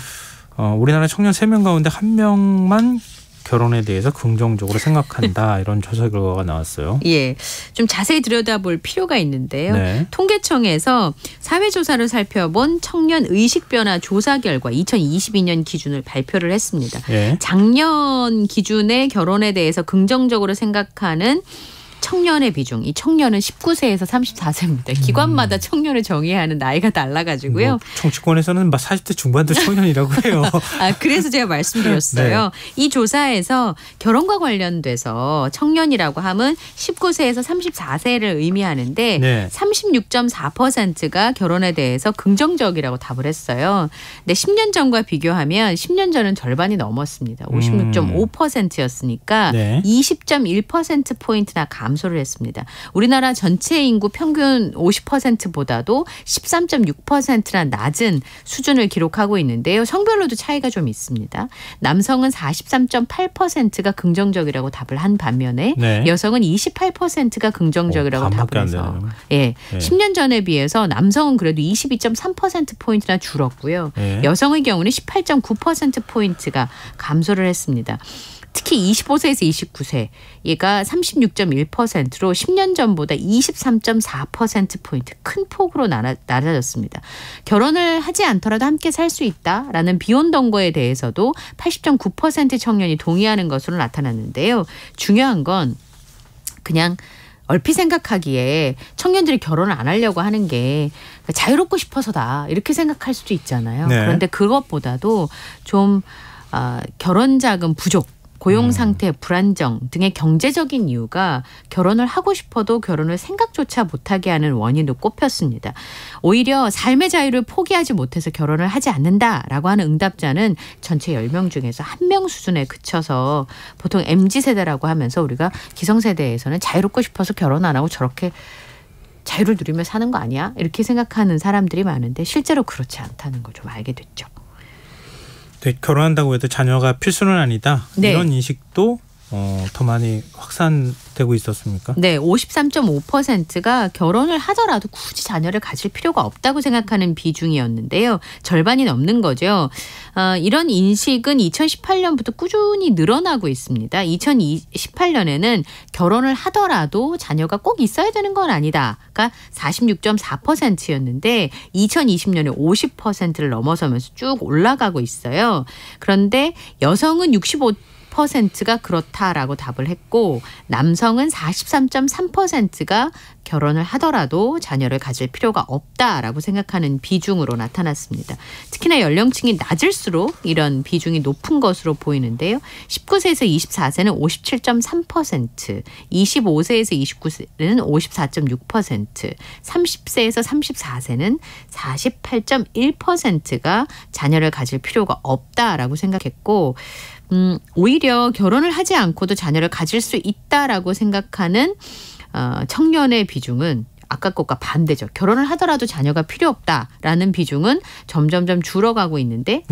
Speaker 3: 우리나라 청년 3명 가운데 1명만 결혼에 대해서 긍정적으로 생각한다. 이런 조사 결과가 나왔어요.
Speaker 14: 예, 좀 자세히 들여다볼 필요가 있는데요.
Speaker 3: 네.
Speaker 14: 통계청에서 사회조사를 살펴본 청년 의식변화 조사 결과 2022년 기준을 발표를 했습니다.
Speaker 3: 예.
Speaker 14: 작년 기준의 결혼에 대해서 긍정적으로 생각하는 청년의 비중. 이 청년은 19세에서 34세입니다. 기관마다 청년을 정의해야 하는 나이가 달라가지고요.
Speaker 3: 정치권에서는 막 40대 중반도 청년이라고 해요.
Speaker 14: 그래서 제가 말씀드렸어요. 이 조사에서 결혼과 관련돼서 청년이라고 하면 19세에서 34세를 의미하는데 36.4%가 결혼에 대해서 긍정적이라고 답을 했어요. 근데 10년 전과 비교하면 10년 전은 절반이 넘었습니다. 56.5%였으니까 20.1%포인트나 감소를 했습니다. 우리나라 전체 인구 평균 50%보다도 13.6%나 낮은 수준을 기록하고 있는데요. 성별로도 차이가 좀 있습니다. 남성은 43.8%가 긍정적이라고 답을 한 반면에 여성은 28%가 긍정적이라고 답을 해서 10년 전에 비해서 남성은 그래도 22.3%포인트나 줄었고요. 여성의 경우는 18.9%포인트가 감소를 했습니다. 특히 25세에서 29세 얘가 36.1%로 10년 전보다 23.4%포인트 큰 폭으로 낮아졌습니다. 결혼을 하지 않더라도 함께 살 수 있다라는 비혼동거에 대해서도 80.9% 청년이 동의하는 것으로 나타났는데요. 중요한 건 그냥 얼핏 생각하기에 청년들이 결혼을 안 하려고 하는 게 자유롭고 싶어서다 이렇게 생각할 수도 있잖아요. 그런데 그것보다도 좀 결혼 자금 부족, 고용 상태 불안정 등의 경제적인 이유가 결혼을 하고 싶어도 결혼을 생각조차 못하게 하는 원인으로 꼽혔습니다. 오히려 삶의 자유를 포기하지 못해서 결혼을 하지 않는다라고 하는 응답자는 전체 10명 중에서 1명 수준에 그쳐서 보통 MZ세대라고 하면서 우리가 기성세대에서는 자유롭고 싶어서 결혼 안 하고 저렇게 자유를 누리며 사는 거 아니야? 이렇게 생각하는 사람들이 많은데 실제로 그렇지 않다는 걸 좀 알게 됐죠.
Speaker 3: 결혼한다고 해도 자녀가 필수는 아니다. 이런 인식도 더 많이 확산되고 있었습니까?
Speaker 14: 네, 53.5%가 결혼을 하더라도 굳이 자녀를 가질 필요가 없다고 생각하는 비중이었는데요. 절반이 넘는 거죠. 이런 인식은 2018년부터 꾸준히 늘어나고 있습니다. 2018년에는 결혼을 하더라도 자녀가 꼭 있어야 되는 건 아니다가 46.4%였는데 2020년에 50%를 넘어서면서 쭉 올라가고 있어요. 그런데 여성은 65%가 그렇다라고 답을 했고 남성은 43.3%가 결혼을 하더라도 자녀를 가질 필요가 없다라고 생각하는 비중으로 나타났습니다. 특히나 연령층이 낮을수록 이런 비중이 높은 것으로 보이는데요. 19세에서 24세는 57.3%, 25세에서 29세는 54.6%, 30세에서 34세는 48.1%가 자녀를 가질 필요가 없다라고 생각했고 오히려 결혼을 하지 않고도 자녀를 가질 수 있다라고 생각하는 청년의 비중은 아까 것과 반대죠. 결혼을 하더라도 자녀가 필요 없다라는 비중은 점점점 줄어가고 있는데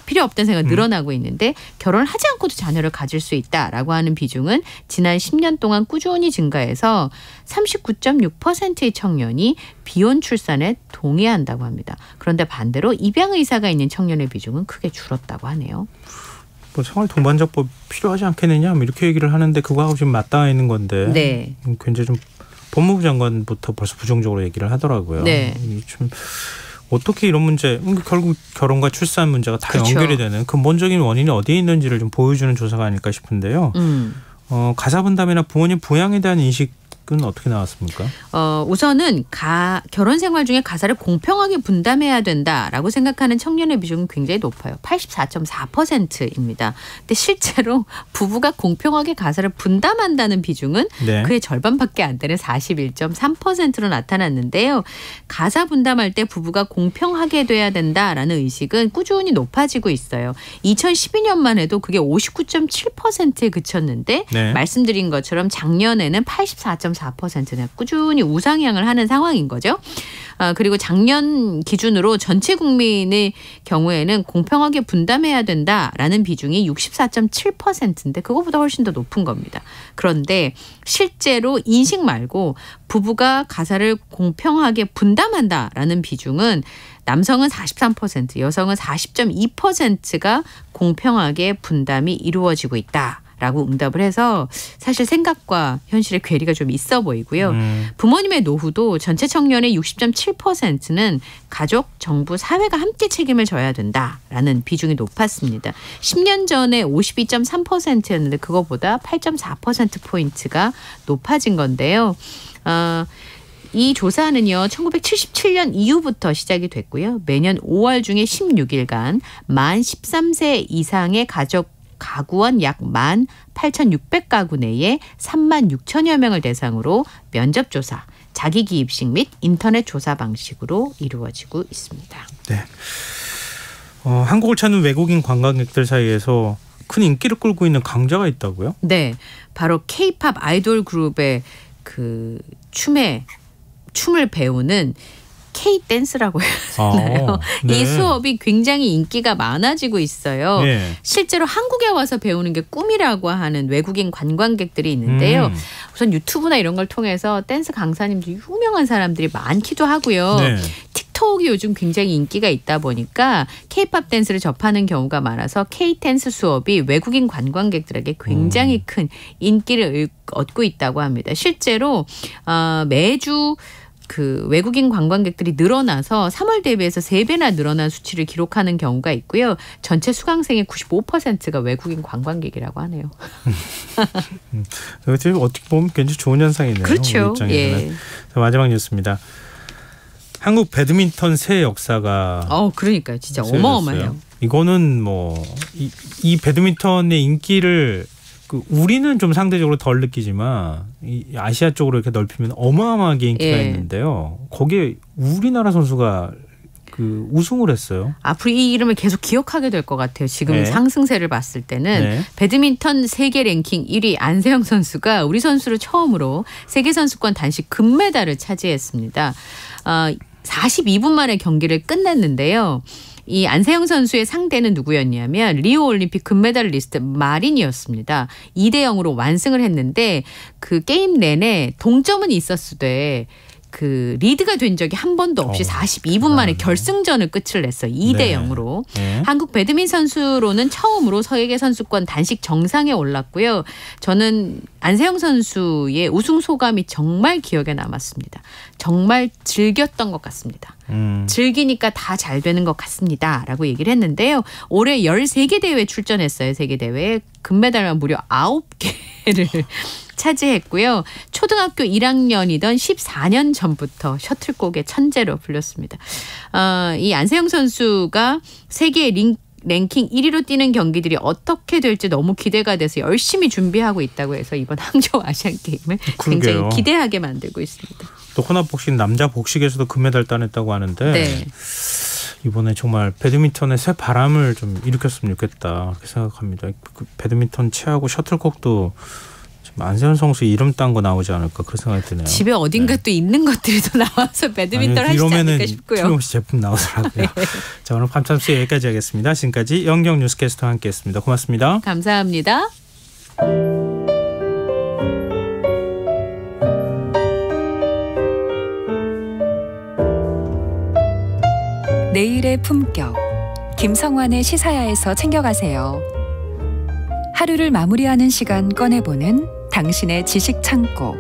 Speaker 14: 필요 없다는 생각이 늘어나고 있는데 결혼을 하지 않고도 자녀를 가질 수 있다라고 하는 비중은 지난 10년 동안 꾸준히 증가해서 39.6%의 청년이 비혼 출산에 동의한다고 합니다. 그런데 반대로 입양 의사가 있는 청년의 비중은 크게 줄었다고 하네요.
Speaker 3: 뭐 생활 동반자법 필요하지 않겠느냐 이렇게 얘기를 하는데 그거하고 지금 맞닿아 있는 건데 굉장히 좀 법무부 장관부터 벌써 부정적으로 얘기를 하더라고요. 좀 어떻게 이런 문제 결국 결혼과 출산 문제가 다 연결이 되는 근본적인 원인이 어디에 있는지를 좀 보여주는 조사가 아닐까 싶은데요. 가사 분담이나 부모님 부양에 대한 인식은 어떻게 나왔습니까?
Speaker 14: 우선은 결혼 생활 중에 가사를 공평하게 분담해야 된다라고 생각하는 청년의 비중은 굉장히 높아요. 84.4%입니다. 근데 실제로 부부가 공평하게 가사를 분담한다는 비중은 그의 절반밖에 안 되는 41.3%로 나타났는데요. 가사 분담할 때 부부가 공평하게 돼야 된다라는 의식은 꾸준히 높아지고 있어요. 2012년만 해도 그게 59.7%에 그쳤는데 말씀드린 것처럼 작년에는 84.4%는 꾸준히 우상향을 하는 상황인 거죠. 그리고 작년 기준으로 전체 국민의 경우에는 공평하게 분담해야 된다라는 비중이 64.7%인데 그거보다 훨씬 더 높은 겁니다. 그런데 실제로 인식 말고 부부가 가사를 공평하게 분담한다라는 비중은 남성은 43%, 여성은 40.2%가 공평하게 분담이 이루어지고 있다. 라고 응답을 해서 사실 생각과 현실의 괴리가 좀 있어 보이고요. 부모님의 노후도 전체 청년의 60.7%는 가족, 정부, 사회가 함께 책임을 져야 된다라는 비중이 높았습니다. 10년 전에 52.3%였는데 그거보다 8.4%포인트가 높아진 건데요. 이 조사는요, 1977년 이후부터 시작이 됐고요. 매년 5월 중에 16일간 만 13세 이상의 가구원 약 18,600가구 내에 36,000여 명을 대상으로 면접조사, 자기기입식 및 인터넷 조사 방식으로 이루어지고 있습니다.
Speaker 3: 네. 한국을 찾는 외국인 관광객들 사이에서 큰 인기를 끌고 있는 강자가 있다고요?
Speaker 14: 네. 바로 K-팝 아이돌 그룹의 그 춤을 배우는 K-댄스라고 해요.
Speaker 3: 네.
Speaker 14: 이 수업이 굉장히 인기가 많아지고 있어요.
Speaker 3: 네.
Speaker 14: 실제로 한국에 와서 배우는 게 꿈이라고 하는 외국인 관광객들이 있는데요. 우선 유튜브나 이런 걸 통해서 댄스 강사님들 유명한 사람들이 많기도 하고요.
Speaker 3: 네.
Speaker 14: 틱톡이 요즘 굉장히 인기가 있다 보니까 K-팝 댄스를 접하는 경우가 많아서 K-댄스 수업이 외국인 관광객들에게 굉장히 큰 인기를 얻고 있다고 합니다. 실제로 매주 그 외국인 관광객들이 늘어나서 3월 대비해서 3배나 늘어난 수치를 기록하는 경우가 있고요. 전체 수강생의 95%가 외국인 관광객이라고 하네요.
Speaker 3: 어떻게 보면 굉장히 좋은 현상이네요.
Speaker 14: 그렇죠.
Speaker 3: 우리 입장에서는.
Speaker 14: 예.
Speaker 3: 마지막 뉴스입니다. 한국 배드민턴 새 역사가
Speaker 14: 그러니까요. 진짜 어마어마해요.
Speaker 3: 이거는 뭐 이 배드민턴의 인기를 우리는 좀 상대적으로 덜 느끼지만 이 아시아 쪽으로 이렇게 넓히면 어마어마하게 인기가 있는데요. 거기에 우리나라 선수가 우승을 했어요.
Speaker 14: 앞으로 이 이름을 계속 기억하게 될 것 같아요. 지금 상승세를 봤을 때는 배드민턴 세계 랭킹 1위 안세영 선수가 우리 선수로 처음으로 세계선수권 단식 금메달을 차지했습니다. 42분 만에 경기를 끝냈는데요. 이 안세영 선수의 상대는 누구였냐면 리오 올림픽 금메달리스트 마린이었습니다. 2대0으로 완승을 했는데 그 게임 내내 동점은 있었으되 그 리드가 된 적이 한 번도 없이 42분 만에 결승전을 끝을 냈어요. 2대0으로.
Speaker 3: 네.
Speaker 14: 한국 배드민 선수로는 처음으로 세계 선수권 단식 정상에 올랐고요. 저는 안세영 선수의 우승 소감이 정말 기억에 남았습니다. 정말 즐겼던 것 같습니다. 즐기니까 다 잘 되는 것 같습니다. 라고 얘기를 했는데요. 올해 13개 대회에 출전했어요. 세계대회에. 금메달만 무려 9개를 차지했고요. 초등학교 1학년이던 14년 전부터 셔틀콕의 천재로 불렸습니다. 이 안세영 선수가 세계 랭킹 1위로 뛰는 경기들이 어떻게 될지 너무 기대가 돼서 열심히 준비하고 있다고 해서 이번 항저우 아시안게임을 굉장히 기대하게 만들고 있습니다.
Speaker 3: 또 혼합복식 남자 복식에서도 금메달 따냈다고 하는데 이번에 정말 배드민턴의 새 바람을 좀 일으켰으면 좋겠다 그렇게 생각합니다. 배드민턴 체하고 셔틀콕도 안세현 선수 이름 딴 거 나오지 않을까 그런 생각이 드네요.
Speaker 14: 집에 어딘가 또 있는 것들이 더 나와서 배드민턴 하시지 않을까 싶고요.
Speaker 3: 틀림없이 제품 나오더라고요. 자, 오늘 밤참수 여기까지 하겠습니다. 지금까지 영경 뉴스캐스터와 함께했습니다. 고맙습니다.
Speaker 14: 감사합니다.
Speaker 15: 내일의 품격 김성환의 시사야에서 챙겨가세요. 하루를 마무리하는 시간 꺼내보는 당신의 지식 창고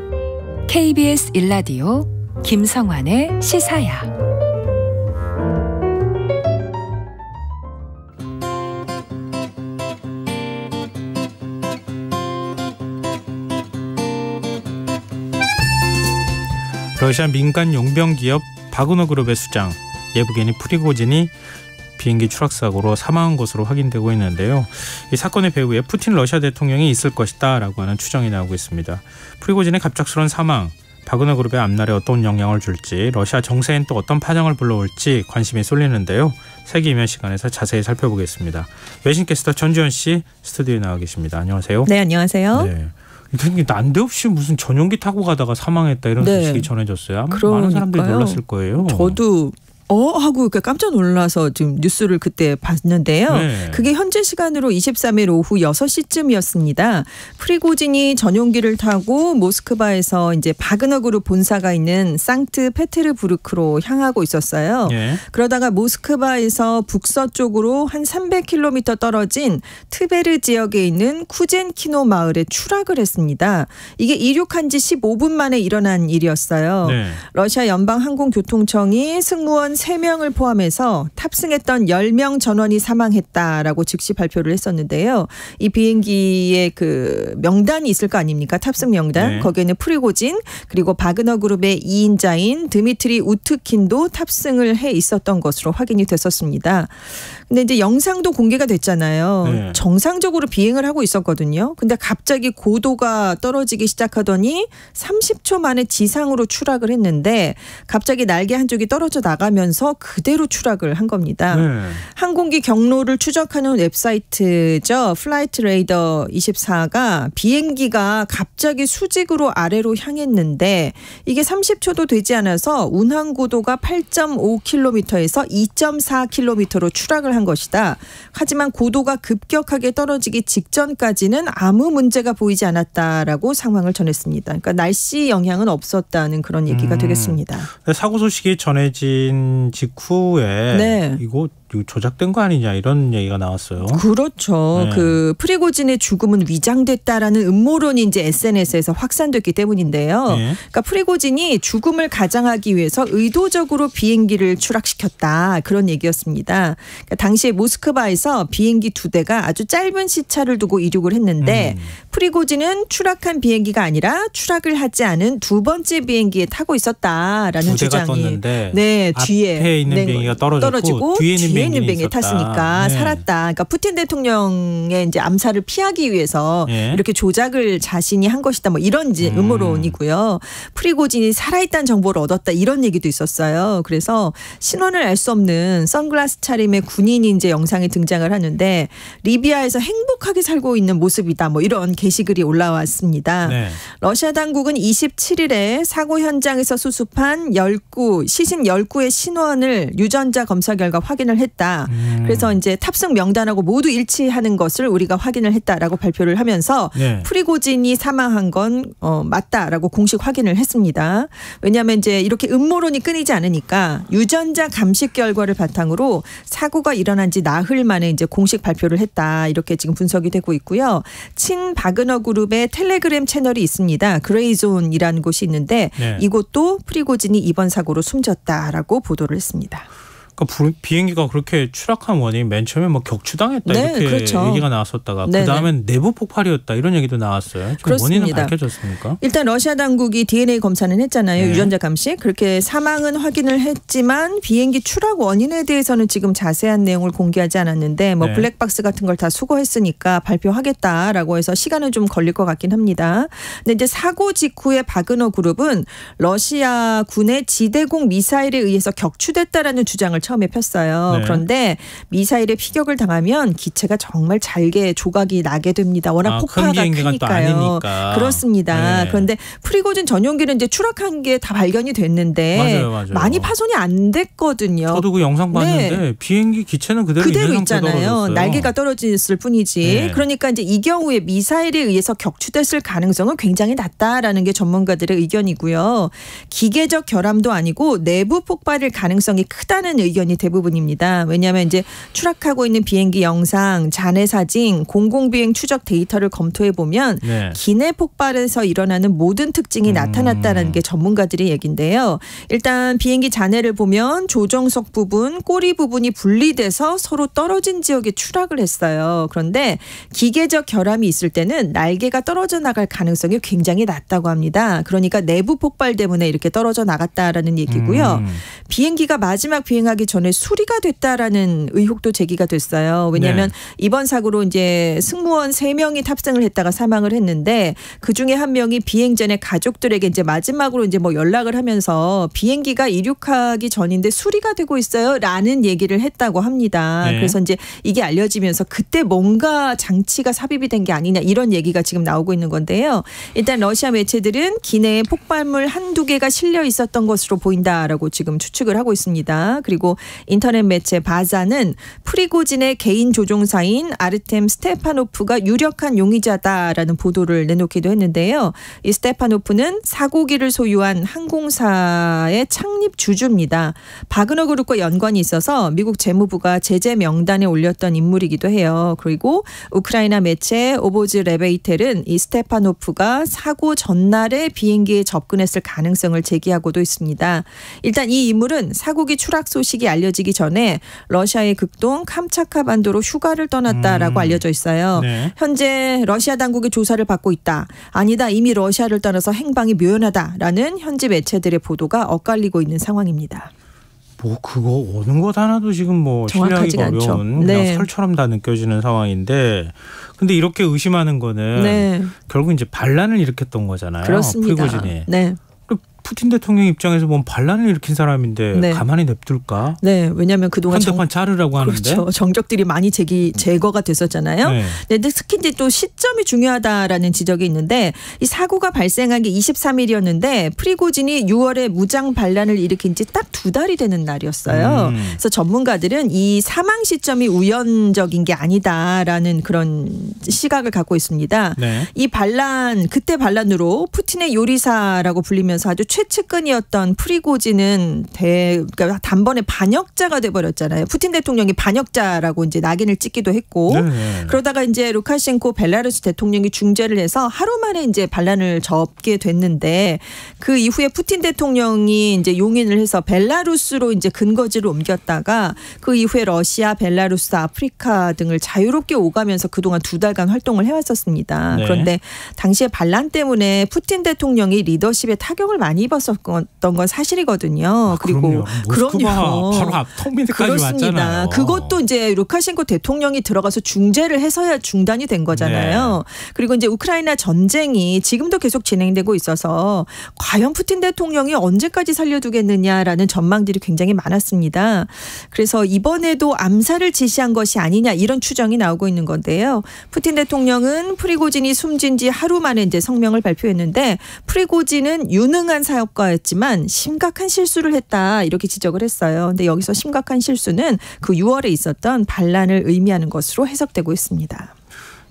Speaker 15: KBS 1라디오 김성환의 시사야.
Speaker 3: 러시아 민간 용병 기업 바그너 그룹의 수장 예브게니 프리고진이 비행기 추락사고로 사망한 것으로 확인되고 있는데요. 이 사건의 배후에 푸틴 러시아 대통령이 있을 것이다 라고 하는 추정이 나오고 있습니다. 프리고진의 갑작스러운 사망, 바그너 그룹의 앞날에 어떤 영향을 줄지, 러시아 정세엔 또 어떤 파장을 불러올지 관심이 쏠리는데요. 세계 이면 시간에서 자세히 살펴보겠습니다. 외신캐스터 전주현 씨 스튜디오에 나와 계십니다. 안녕하세요.
Speaker 16: 네, 안녕하세요.
Speaker 3: 네. 난데없이 무슨 전용기 타고 가다가 사망했다 이런 소식이 전해졌어요. 많은 사람들이 놀랐을 거예요.
Speaker 16: 저도 하고 깜짝 놀라서 지금 뉴스를 그때 봤는데요.
Speaker 3: 네.
Speaker 16: 그게 현재 시간으로 23일 오후 6시쯤이었습니다. 프리고진이 전용기를 타고 모스크바에서 이제 바그너 그룹 본사가 있는 상트페테르부르크로 향하고 있었어요.
Speaker 3: 예.
Speaker 16: 그러다가 모스크바에서 북서쪽으로 한 300km 떨어진 트베르 지역에 있는 쿠젠키노 마을에 추락을 했습니다. 이게 이륙한 지 15분 만에 일어난 일이었어요.
Speaker 3: 네.
Speaker 16: 러시아 연방항공교통청이 승무원 3명을 포함해서 탑승했던 10명 전원이 사망했다라고 즉시 발표를 했었는데요. 이 비행기의 그 명단이 있을 거 아닙니까? 탑승 명단.
Speaker 3: 네.
Speaker 16: 거기에는 프리고진 그리고 바그너 그룹의 2인자인 드미트리 우트킨도 탑승을 해 있었던 것으로 확인이 됐었습니다. 근데 이제 영상도 공개가 됐잖아요.
Speaker 3: 네.
Speaker 16: 정상적으로 비행을 하고 있었거든요. 근데 갑자기 고도가 떨어지기 시작하더니 30초 만에 지상으로 추락을 했는데 갑자기 날개 한쪽이 떨어져 나가면서 그대로 추락을 한 겁니다.
Speaker 3: 네.
Speaker 16: 항공기 경로를 추적하는 웹사이트죠. 플라이트 레이더 24가 비행기가 갑자기 수직으로 아래로 향했는데 이게 30초도 되지 않아서 운항 고도가 8.5km에서 2.4km로 추락을 한 것이다. 하지만 고도가 급격하게 떨어지기 직전까지는 아무 문제가 보이지 않았다라고 상황을 전했습니다. 그러니까 날씨 영향은 없었다는 그런 얘기가 되겠습니다.
Speaker 3: 사고 소식이 전해진 직후에
Speaker 16: 네.
Speaker 3: 이거 조작된 거 아니냐 이런 얘기가 나왔어요.
Speaker 16: 그렇죠.
Speaker 3: 네.
Speaker 16: 그 프리고진의 죽음은 위장됐다라는 음모론이 이제 SNS에서 확산됐기 때문인데요.
Speaker 3: 네.
Speaker 16: 그러니까 프리고진이 죽음을 가장하기 위해서 의도적으로 비행기를 추락시켰다 그런 얘기였습니다. 그러니까 당시에 모스크바에서 비행기 2대가 아주 짧은 시차를 두고 이륙을 했는데 프리고진은 추락한 비행기가 아니라 추락을 하지 않은 두 번째 비행기에 타고 있었다라는
Speaker 3: 2대가
Speaker 16: 주장이
Speaker 3: 떴는데
Speaker 16: 네, 뒤에
Speaker 3: 앞에 있는 비행기가 떨어지고 뒤에 있는 비행기에
Speaker 16: 탔으니까
Speaker 3: 네.
Speaker 16: 살았다. 그러니까 푸틴 대통령의 이제 암살을 피하기 위해서
Speaker 3: 예.
Speaker 16: 이렇게 조작을 자신이 한 것이다. 뭐 이런 이제 음모론이고요. 프리고진이 살아있다는 정보를 얻었다. 이런 얘기도 있었어요. 그래서 신원을 알 수 없는 선글라스 차림의 군인이 이제 영상에 등장을 하는데 리비아에서 행복하게 살고 있는 모습이다. 뭐 이런 게시글이 올라왔습니다.
Speaker 3: 네.
Speaker 16: 러시아 당국은 27일에 사고 현장에서 수습한 시신 19의 신원을 유전자 검사 결과 확인을 했다. 그래서 이제 탑승 명단하고 모두 일치하는 것을 우리가 확인을 했다라고 발표를 하면서
Speaker 3: 네.
Speaker 16: 프리고진이 사망한 건 맞다라고 공식 확인을 했습니다. 왜냐하면 이제 이렇게 음모론이 끊이지 않으니까 유전자 감식 결과를 바탕으로 사고가 일어난 지 나흘 만에 이제 공식 발표를 했다. 이렇게 지금 분석이 되고 있고요. 친 바그너 그룹의 텔레그램 채널이 있습니다. 그레이존이라는 곳이 있는데
Speaker 3: 네.
Speaker 16: 이곳도 프리고진이 이번 사고로 숨졌다라고 보도를 했습니다.
Speaker 3: 그러니까 비행기가 그렇게 추락한 원인이 맨 처음에 뭐 격추당했다
Speaker 16: 네,
Speaker 3: 이렇게
Speaker 16: 그렇죠.
Speaker 3: 얘기가 나왔었다가
Speaker 16: 네네.
Speaker 3: 그다음엔 내부 폭발이었다 이런 얘기도 나왔어요. 지금
Speaker 16: 그렇습니다.
Speaker 3: 원인은 밝혀졌습니까?
Speaker 16: 일단 러시아 당국이 DNA 검사는 했잖아요.
Speaker 3: 네.
Speaker 16: 유전자 감식. 그렇게 사망은 확인을 했지만 비행기 추락 원인에 대해서는 지금 자세한 내용을 공개하지 않았는데 뭐
Speaker 3: 네.
Speaker 16: 블랙박스 같은 걸 다 수거했으니까 발표하겠다라고 해서 시간은 좀 걸릴 것 같긴 합니다. 근데 이제 사고 직후에 바그너 그룹은 러시아 군의 지대공 미사일에 의해서 격추됐다라는 주장을 처음에 폈어요.
Speaker 3: 네.
Speaker 16: 그런데 미사일에 피격을 당하면 기체가 정말 잘게 조각이 나게 됩니다. 워낙
Speaker 3: 큰
Speaker 16: 폭파가
Speaker 3: 비행기가 또
Speaker 16: 크니까요.
Speaker 3: 아니니까.
Speaker 16: 그렇습니다.
Speaker 3: 네.
Speaker 16: 그런데 프리고진 전용기는 이제 추락한 게 다 발견이 됐는데
Speaker 3: 맞아요.
Speaker 16: 많이 파손이 안 됐거든요.
Speaker 3: 저도 그 영상 봤는데
Speaker 16: 네.
Speaker 3: 비행기 기체는 그대로 있는 상태로
Speaker 16: 있잖아요.
Speaker 3: 떨어졌어요.
Speaker 16: 날개가 떨어졌을 뿐이지.
Speaker 3: 네.
Speaker 16: 그러니까 이제 이 경우에 미사일에 의해서 격추됐을 가능성은 굉장히 낮다라는 게 전문가들의 의견이고요. 기계적 결함도 아니고 내부 폭발일 가능성이 크다는 의견이 대부분입니다. 왜냐하면 이제 추락하고 있는 비행기 영상, 잔해 사진, 공공비행 추적 데이터를 검토해 보면
Speaker 3: 네.
Speaker 16: 기내 폭발에서 일어나는 모든 특징이 나타났다는 게 전문가들의 얘기인데요. 일단 비행기 잔해를 보면 조종석 부분, 꼬리 부분이 분리돼서 서로 떨어진 지역에 추락을 했어요. 그런데 기계적 결함이 있을 때는 날개가 떨어져 나갈 가능성이 굉장히 낮다고 합니다. 그러니까 내부 폭발 때문에 이렇게 떨어져 나갔다라는 얘기고요. 비행기가 마지막 비행하기 입국하기 전에 수리가 됐다라는 의혹도 제기가 됐어요. 왜냐하면 이번 사고로 이제 승무원 3명이 탑승을 했다가 사망을 했는데 그 중에 한 명이 비행 전에 가족들에게 이제 마지막으로 이제 뭐 연락을 하면서 비행기가 이륙하기 전인데 수리가 되고 있어요라는 얘기를 했다고 합니다. 그래서 이제 이게 알려지면서 그때 뭔가 장치가 삽입이 된 게 아니냐 이런 얘기가 지금 나오고 있는 건데요. 일단 러시아 매체들은 기내에 폭발물 한두 개가 실려 있었던 것으로 보인다라고 지금 추측을 하고 있습니다. 그리고 인터넷 매체 바자는 프리고진의 개인 조종사인 아르템 스테파노프가 유력한 용의자다라는 보도를 내놓기도 했는데요. 이 스테파노프는 사고기를 소유한 항공사의 창립 주주입니다. 바그너 그룹과 연관이 있어서 미국 재무부가 제재 명단에 올렸던 인물이기도 해요. 그리고 우크라이나 매체 오보즈 레베이텔은 이 스테파노프가 사고 전날에 비행기에 접근했을 가능성을 제기하고도 있습니다. 일단 이 인물은 사고기 추락 소식이 알려지기 전에 러시아의 극동 캄차카 반도로 휴가를 떠났다라고 알려져 있어요. 현재 러시아 당국의 조사를 받고 있다. 아니다. 이미 러시아를 떠나서 행방이 묘연하다라는 현지 매체들의 보도가 엇갈리고 있는 상황입니다.
Speaker 3: 뭐 그거 오는 것 하나도 지금 뭐 신뢰하기가 어려운 그냥 설처럼 다 느껴지는 상황인데 근데 이렇게 의심하는 거는 결국 이제 반란을 일으켰던 거잖아요.
Speaker 16: 그렇습니다.
Speaker 3: 프리고진이. 푸틴 대통령 입장에서 보면 반란을 일으킨 사람인데 가만히 냅둘까?
Speaker 16: 네, 왜냐하면 그동안
Speaker 3: 현대판 자르라고 하는데
Speaker 16: 그렇죠. 정적들이 많이 제거가 됐었잖아요. 근데 특히 이제 또 시점이 중요하다라는 지적이 있는데 이 사고가 발생한 게 23일이었는데 프리고진이 6월에 무장 반란을 일으킨 지 딱 2달이 되는 날이었어요. 그래서 전문가들은 이 사망 시점이 우연적인 게 아니다라는 그런 시각을 갖고 있습니다. 이 반란 그때 반란으로 푸틴의 요리사라고 불리면서 아주 최측근이었던 프리고진은 그러니까 단번에 반역자가 돼버렸잖아요. 푸틴 대통령이 반역자라고 이제 낙인을 찍기도 했고 그러다가 이제 루카셴코 벨라루스 대통령이 중재를 해서 하루 만에 이제 반란을 접게 됐는데 그 이후에 푸틴 대통령이 이제 용인을 해서 벨라루스로 이제 근거지를 옮겼다가 그 이후에 러시아, 벨라루스, 아프리카 등을 자유롭게 오가면서 그동안 2달간 활동을 해왔었습니다. 그런데 당시에 반란 때문에 푸틴 대통령이 리더십에 타격을 많이 입었었던 건 사실이거든요. 그리고
Speaker 3: 그럼요. 바로 앞 턱밑까지 왔잖아요.
Speaker 16: 그것도 이제 루카셴코 대통령이 들어가서 중재를 해서야 중단이 된 거잖아요. 그리고 이제 우크라이나 전쟁이 지금도 계속 진행되고 있어서 과연 푸틴 대통령이 언제까지 살려두겠느냐라는 전망들이 굉장히 많았습니다. 그래서 이번에도 암살을 지시한 것이 아니냐 이런 추정이 나오고 있는 건데요. 푸틴 대통령은 프리고진이 숨진 지 하루 만에 이제 성명을 발표했는데 프리고진은 유능한 사업가였지만 심각한 실수를 했다 이렇게 지적을 했어요. 근데 여기서 심각한 실수는 그 6월에 있었던 반란을 의미하는 것으로 해석되고 있습니다.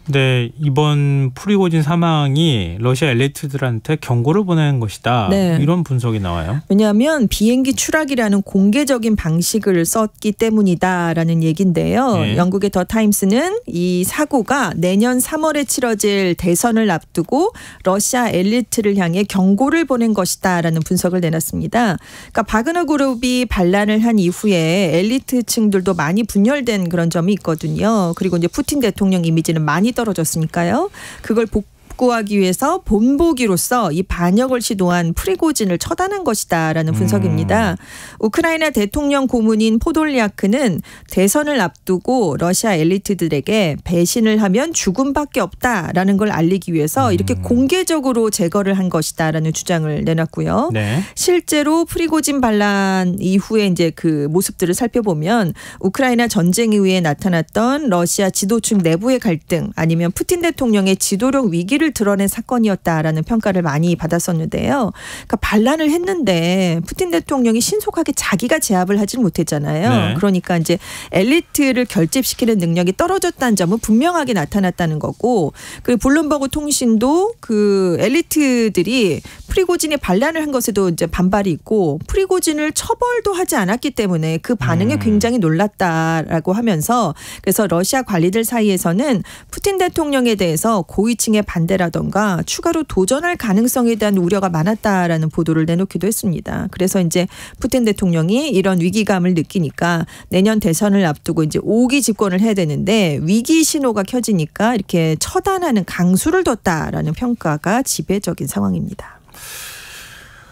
Speaker 3: 네, 이번 프리고진 사망이 러시아 엘리트들한테 경고를 보내는 것이다. 이런 분석이 나와요.
Speaker 16: 왜냐하면 비행기 추락이라는 공개적인 방식을 썼기 때문이다라는 얘기인데요. 영국의 더 타임스는 이 사고가 내년 3월에 치러질 대선을 앞두고 러시아 엘리트를 향해 경고를 보낸 것이다라는 분석을 내놨습니다. 그러니까 바그너 그룹이 반란을 한 이후에 엘리트층들도 많이 분열된 그런 점이 있거든요. 그리고 이제 푸틴 대통령 이미지는 많이 떨어졌으니까요. 그걸 복구하기 위해서 본보기로서 이 반역을 시도한 프리고진을 처단한 것이다라는 분석입니다. 우크라이나 대통령 고문인 포돌리아크는 대선을 앞두고 러시아 엘리트들에게 배신을 하면 죽음밖에 없다라는 걸 알리기 위해서 이렇게 공개적으로 제거를 한 것이다라는 주장을 내놨고요. 실제로 프리고진 반란 이후에 이제 그 모습들을 살펴보면 우크라이나 전쟁 이후에 나타났던 러시아 지도층 내부의 갈등 아니면 푸틴 대통령의 지도력 위기를 드러낸 사건이었다라는 평가를 많이 받았었는데요. 그러니까 반란을 했는데 푸틴 대통령이 신속하게 자기가 제압을 하지 못했잖아요. 그러니까 이제 엘리트를 결집시키는 능력이 떨어졌다는 점은 분명하게 나타났다는 거고 그리고 블룸버그 통신도 그 엘리트들이 프리고진이 반란을 한 것에도 이제 반발이 있고 프리고진을 처벌도 하지 않았기 때문에 그 반응에 굉장히 놀랐다라고 하면서 그래서 러시아 관리들 사이에서는 푸틴 대통령에 대해서 고위층의 반대라던가 추가로 도전할 가능성에 대한 우려가 많았다라는 보도를 내놓기도 했습니다. 그래서 이제 푸틴 대통령이 이런 위기감을 느끼니까 내년 대선을 앞두고 이제 5기 집권을 해야 되는데 위기 신호가 켜지니까 이렇게 처단하는 강수를 뒀다라는 평가가 지배적인 상황입니다.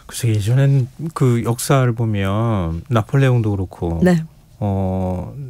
Speaker 3: 그래서 예전엔 그 역사를 보면 나폴레옹도 그렇고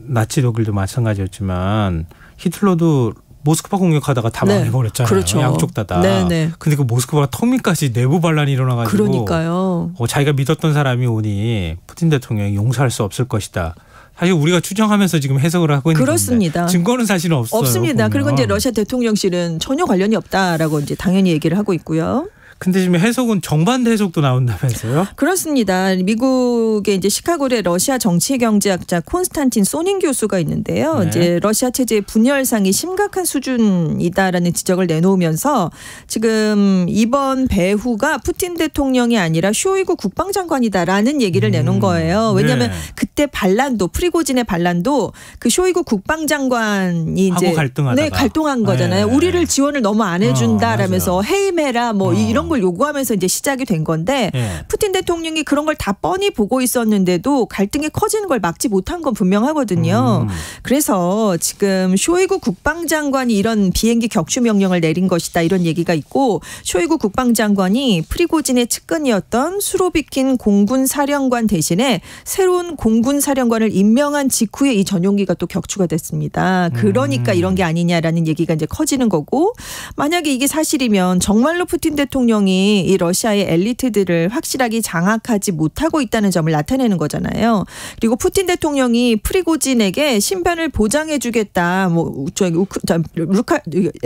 Speaker 3: 나치 독일도 마찬가지였지만 히틀러도 모스크바 공격하다가 다
Speaker 16: 네.
Speaker 3: 망해버렸잖아요.
Speaker 16: 그렇죠.
Speaker 3: 양쪽 다다.
Speaker 16: 네네.
Speaker 3: 근데 그 모스크바가 턱밑까지 내부 반란이 일어나가지고
Speaker 16: 그러니까요.
Speaker 3: 자기가 믿었던 사람이 오니 푸틴 대통령이 용서할 수 없을 것이다. 사실 우리가 추정하면서 지금 해석을 하고 있는
Speaker 16: 그렇습니다.
Speaker 3: 건데 증거는 사실은 없어요.
Speaker 16: 없습니다.
Speaker 3: 보면.
Speaker 16: 그리고 이제 러시아 대통령실은 전혀 관련이 없다라고 이제 당연히 얘기를 하고 있고요.
Speaker 3: 근데 지금 해석은 정반대 해석도 나온다면서요?
Speaker 16: 그렇습니다. 미국의 이제 시카고대 러시아 정치 경제학자 콘스탄틴 소닌 교수가 있는데요.
Speaker 3: 네.
Speaker 16: 이제 러시아 체제의 분열상이 심각한 수준이다라는 지적을 내놓으면서 지금 이번 배후가 푸틴 대통령이 아니라 쇼이구 국방장관이다라는 얘기를 내놓은 거예요. 왜냐하면
Speaker 3: 네.
Speaker 16: 그때 반란도 프리고진의 반란도 그 쇼이구 국방장관이 이제
Speaker 3: 갈등하다가.
Speaker 16: 갈등한 거잖아요.
Speaker 3: 네.
Speaker 16: 우리를 지원을 너무 안 해준다라면서 해임해라 뭐 이런 걸 요구하면서 이제 시작이 된 건데
Speaker 3: 네.
Speaker 16: 푸틴 대통령이 그런 걸 다 뻔히 보고 있었는데도 갈등이 커지는 걸 막지 못한 건 분명하거든요. 그래서 지금 쇼이구 국방장관이 이런 비행기 격추 명령을 내린 것이다 이런 얘기가 있고 쇼이구 국방장관이 프리고진의 측근이었던 수로비킨 공군사령관 대신에 새로운 공군사령관을 임명한 직후에 이 전용기가 또 격추가 됐습니다. 그러니까 이런 게 아니냐라는 얘기가 이제 커지는 거고 만약에 이게 사실이면 정말로 푸틴 대통령이 이 러시아의 엘리트들을 확실하게 장악하지 못하고 있다는 점을 나타내는 거잖아요. 그리고 푸틴 대통령이 프리고진에게 신변을 보장해주겠다. 뭐 저기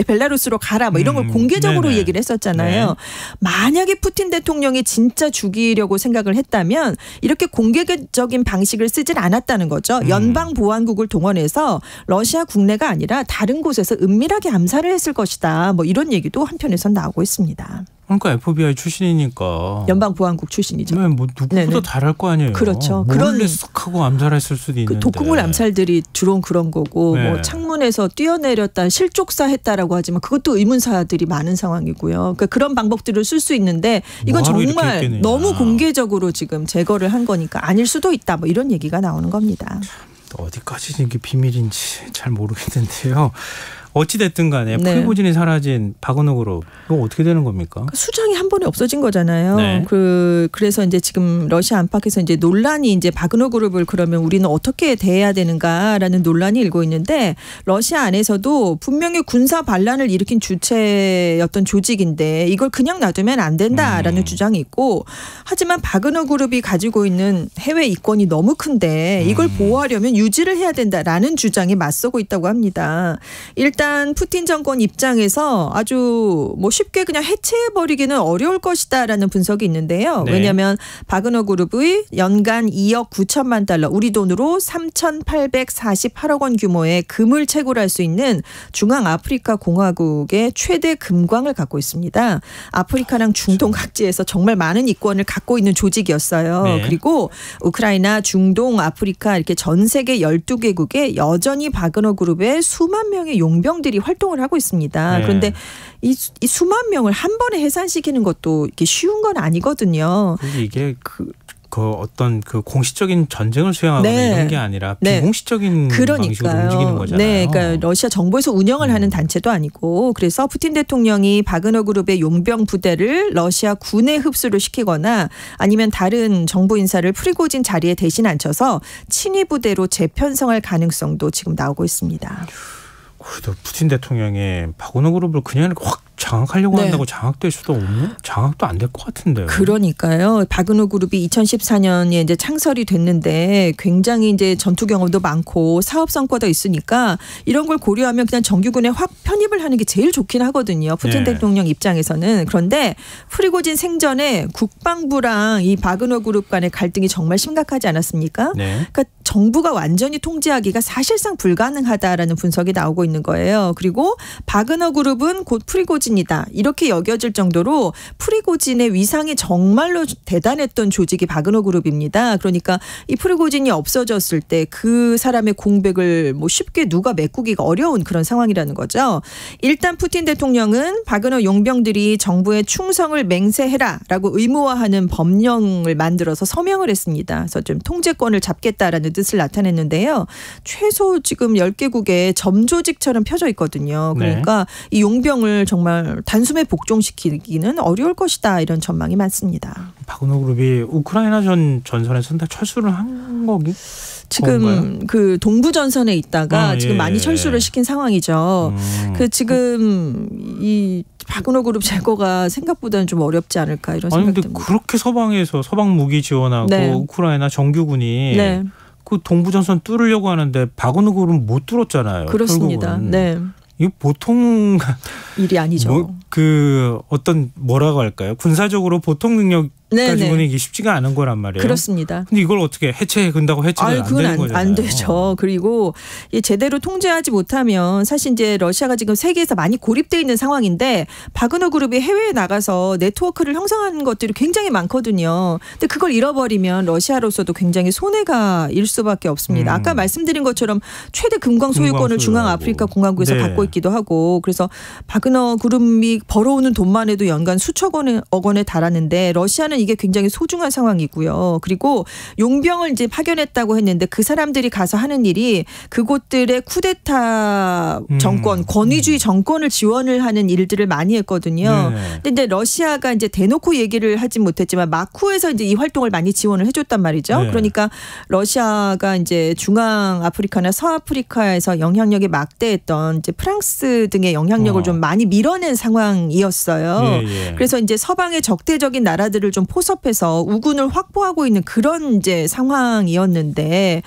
Speaker 16: 벨라루스로 가라. 뭐 이런 걸 공개적으로
Speaker 3: 네네.
Speaker 16: 얘기를 했었잖아요.
Speaker 3: 네.
Speaker 16: 만약에 푸틴 대통령이 진짜 죽이려고 생각을 했다면 이렇게 공개적인 방식을 쓰질 않았다는 거죠. 연방보안국을 동원해서 러시아 국내가 아니라 다른 곳에서 은밀하게 암살을 했을 것이다. 뭐 이런 얘기도 한편에선 나오고 있습니다.
Speaker 3: 그러니까 FBI 출신이니까.
Speaker 16: 연방보안국 출신이죠.
Speaker 3: 네, 뭐 누구보다
Speaker 16: 네네.
Speaker 3: 잘할 거 아니에요.
Speaker 16: 그렇죠.
Speaker 3: 몰래
Speaker 16: 그런
Speaker 3: 쓱 하고 암살했을 수도 있는데.
Speaker 16: 그 독극물 암살들이 주로 그런 거고
Speaker 3: 네.
Speaker 16: 뭐 창문에서 뛰어내렸다 실족사 했다라고 하지만 그것도 의문사들이 많은 상황이고요. 그러니까 그런 방법들을 쓸 수 있는데 이건
Speaker 3: 뭐하러 이렇게
Speaker 16: 정말
Speaker 3: 했겠느냐.
Speaker 16: 너무 공개적으로 지금 제거를 한 거니까 아닐 수도 있다. 뭐 이런 얘기가 나오는 겁니다.
Speaker 3: 어디까지 이게 비밀인지 잘 모르겠는데요. 어찌됐든 간에
Speaker 16: 네.
Speaker 3: 프리고진이 사라진 바그너 그룹 이거 어떻게 되는 겁니까?
Speaker 16: 수장이 한 번에 없어진 거잖아요.
Speaker 3: 네.
Speaker 16: 그래서 이제 지금 러시아 안팎에서 이제 논란이 이제 바그너 그룹을 그러면 우리는 어떻게 대해야 되는가라는 논란이 일고 있는데 러시아 안에서도 분명히 군사 반란을 일으킨 주체였던 조직인데 이걸 그냥 놔두면 안 된다라는 주장이 있고 하지만 바그너 그룹이 가지고 있는 해외 이권이 너무 큰데 이걸 보호하려면 유지를 해야 된다라는 주장이 맞서고 있다고 합니다. 일단 푸틴 정권 입장에서 아주 뭐 쉽게 그냥 해체해버리기는 어려울 것이다라는 분석이 있는데요.
Speaker 3: 네.
Speaker 16: 왜냐하면 바그너 그룹의 연간 2억 9천만 달러 우리 돈으로 3,848억 원 규모의 금을 채굴할 수 있는 중앙아프리카 공화국의 최대 금광을 갖고 있습니다. 아프리카랑 중동 각지에서 정말 많은 이권을 갖고 있는 조직이었어요.
Speaker 3: 네.
Speaker 16: 그리고 우크라이나, 중동, 아프리카 이렇게 전 세계 12개국에 여전히 바그너 그룹의 수만 명의 용병들이 활동을 하고 있습니다.
Speaker 3: 네.
Speaker 16: 그런데 이 수만 명을 한 번에 해산시키는 것도 이게 쉬운 건 아니거든요.
Speaker 3: 그리고 이게 그 어떤 그 공식적인 전쟁을 수행하거나
Speaker 16: 네.
Speaker 3: 이런 게 아니라
Speaker 16: 네.
Speaker 3: 비공식적인 방식으로 움직이는 거잖아요.
Speaker 16: 네, 그러니까 러시아 정부에서 운영을 하는 단체도 아니고 그래서 푸틴 대통령이 바그너 그룹의 용병 부대를 러시아 군에 흡수를 시키거나 아니면 다른 정부 인사를 프리고진 자리에 대신 앉혀서 친위 부대로 재편성할 가능성도 지금 나오고 있습니다.
Speaker 3: 그래도 푸틴 대통령이 바그너 그룹을 그냥 확 장악하려고
Speaker 16: 네.
Speaker 3: 한다고 장악될 수도 없는 장악도 안 될 것 같은데요.
Speaker 16: 그러니까요. 바그너 그룹이 2014년에 이제 창설이 됐는데 굉장히 이제 전투 경험도 많고 사업 성과도 있으니까 이런 걸 고려하면 그냥 정규군에 확 편입을 하는 게 제일 좋긴 하거든요. 푸틴
Speaker 3: 네.
Speaker 16: 대통령 입장에서는. 그런데 프리고진 생전에 국방부랑 이 바그너 그룹 간의 갈등이 정말 심각하지 않았습니까?
Speaker 3: 네.
Speaker 16: 그러니까 정부가 완전히 통제하기가 사실상 불가능하다라는 분석이 나오고 있는 거예요. 그리고 바그너 그룹은 곧 프리고진이다. 이렇게 여겨질 정도로 프리고진의 위상이 정말로 대단했던 조직이 바그너 그룹입니다. 그러니까 이 프리고진이 없어졌을 때 그 사람의 공백을 뭐 쉽게 누가 메꾸기가 어려운 그런 상황이라는 거죠. 일단 푸틴 대통령은 바그너 용병들이 정부의 충성을 맹세해라라고 의무화하는 법령을 만들어서 서명을 했습니다. 그래서 좀 통제권을 잡겠다라는 뜻을 나타냈는데요. 최소 지금 10개국에 점조직처럼 펴져 있거든요. 그러니까 이 용병을 정말 단숨에 복종시키기는 어려울 것이다 이런 전망이 많습니다.
Speaker 3: 바그너 그룹이 우크라이나 전선에서는 다 철수를 한 거기?
Speaker 16: 지금
Speaker 3: 그건가요?
Speaker 16: 그 동부전선에 있다가 지금
Speaker 3: 예.
Speaker 16: 많이 철수를 시킨 상황이죠. 그 지금 이 바그너 그룹 제거가 생각보다는 좀 어렵지 않을까 이런
Speaker 3: 아니
Speaker 16: 생각이
Speaker 3: 근데
Speaker 16: 듭니다.
Speaker 3: 그렇게 서방에서 서방 무기 지원하고
Speaker 16: 네.
Speaker 3: 우크라이나 정규군이
Speaker 16: 네.
Speaker 3: 그 동부전선 뚫으려고 하는데 바그너 그룹은 못 뚫었잖아요.
Speaker 16: 그렇습니다.
Speaker 3: 결국은.
Speaker 16: 네.
Speaker 3: 이거 보통
Speaker 16: 일이 아니죠.
Speaker 3: 그 어떤 뭐라고 할까요? 군사적으로 보통 능력
Speaker 16: 네,
Speaker 3: 가지고는
Speaker 16: 네.
Speaker 3: 이게 쉽지가 않은 거란 말이에요.
Speaker 16: 그렇습니다.
Speaker 3: 근데 이걸 어떻게 해체해 근다고 해체가 안
Speaker 16: 그건
Speaker 3: 되는 거잖아요.
Speaker 16: 안 되죠. 그리고 이 제대로 통제하지 못하면 사실 이제 러시아가 지금 세계에서 많이 고립돼 있는 상황인데 바그너 그룹이 해외에 나가서 네트워크를 형성하는 것들이 굉장히 많거든요. 근데 그걸 잃어버리면 러시아로서도 굉장히 손해가 일 수밖에 없습니다. 아까 말씀드린 것처럼 최대 금광 소유권을 중앙 아프리카 공화국에서
Speaker 3: 네.
Speaker 16: 갖고 있기도 하고 그래서 바그너 그룹이 벌어오는 돈만 해도 연간 수천억 원에 달하는데 러시아는 이게 굉장히 소중한 상황이고요. 그리고 용병을 이제 파견했다고 했는데 그 사람들이 가서 하는 일이 그곳들의 쿠데타 정권, 권위주의 정권을 지원을 하는 일들을 많이 했거든요.
Speaker 3: 네.
Speaker 16: 근데 러시아가 이제 대놓고 얘기를 하진 못했지만 마쿠에서 이제 이 활동을 많이 지원을 해줬단 말이죠.
Speaker 3: 네.
Speaker 16: 그러니까 러시아가 이제 중앙 아프리카나 서아프리카에서 영향력이 막대했던 이제 프랑스 등의 영향력을 좀 많이 밀어낸 상황이었어요.
Speaker 3: 예, 예.
Speaker 16: 그래서 이제 서방의 적대적인 나라들을 좀 포섭해서 우군을 확보하고 있는 그런 이제 상황이었는데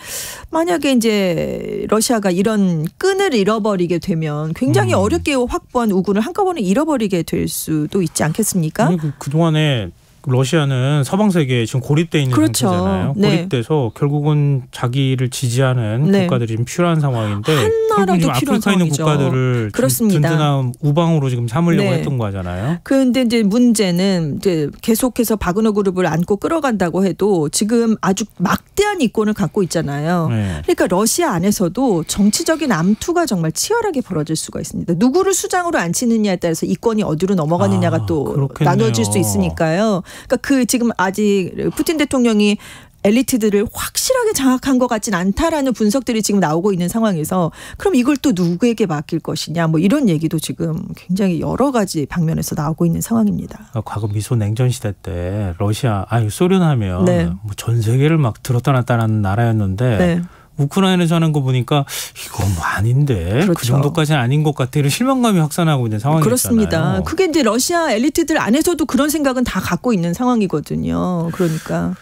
Speaker 16: 만약에 이제 러시아가 이런 끈을 잃어버리게 되면 굉장히 어렵게 확보한 우군을 한꺼번에 잃어버리게 될 수도 있지 않겠습니까?
Speaker 3: 아니, 그동안에 러시아는 서방 세계에 지금 고립돼 있는
Speaker 16: 그렇죠.
Speaker 3: 상태잖아요.
Speaker 16: 네.
Speaker 3: 고립돼서 결국은 자기를 지지하는
Speaker 16: 네.
Speaker 3: 국가들이 지금 필요한 상황인데
Speaker 16: 나라도
Speaker 3: 결국 지금
Speaker 16: 필요한
Speaker 3: 아프리카에 있는
Speaker 16: 상황이죠.
Speaker 3: 국가들을
Speaker 16: 그렇습니다.
Speaker 3: 든든한 우방으로 지금 삼으려고
Speaker 16: 네.
Speaker 3: 했던 거잖아요.
Speaker 16: 그런데 이제 문제는 이제 계속해서 바그너 그룹을 안고 끌어간다고 해도 지금 아주 막대한 이권을 갖고 있잖아요.
Speaker 3: 네.
Speaker 16: 그러니까 러시아 안에서도 정치적인 암투가 정말 치열하게 벌어질 수가 있습니다. 누구를 수장으로 앉히느냐에 따라서 이권이 어디로 넘어가느냐가 또
Speaker 3: 그렇겠네요.
Speaker 16: 나눠질 수 있으니까요. 그러니까 그 지금 아직 푸틴 대통령이 엘리트들을 확실하게 장악한 것 같진 않다라는 분석들이 지금 나오고 있는 상황에서 그럼 이걸 또 누구에게 맡길 것이냐 뭐 이런 얘기도 지금 굉장히 여러 가지 방면에서 나오고 있는 상황입니다.
Speaker 3: 과거 미소 냉전 시대 때 러시아 소련 하면
Speaker 16: 네.
Speaker 3: 뭐 전 세계를 막 들었다 놨다라는 나라였는데
Speaker 16: 네.
Speaker 3: 우크라이나에서 하는 거 보니까 이거 뭐 아닌데
Speaker 16: 그렇죠.
Speaker 3: 그 정도까지는 아닌 것 같아 이런 실망감이 확산하고 있는 상황이잖아요.
Speaker 16: 그렇습니다. 그게 이제 러시아 엘리트들 안에서도 그런 생각은 다 갖고 있는 상황이거든요. 그러니까.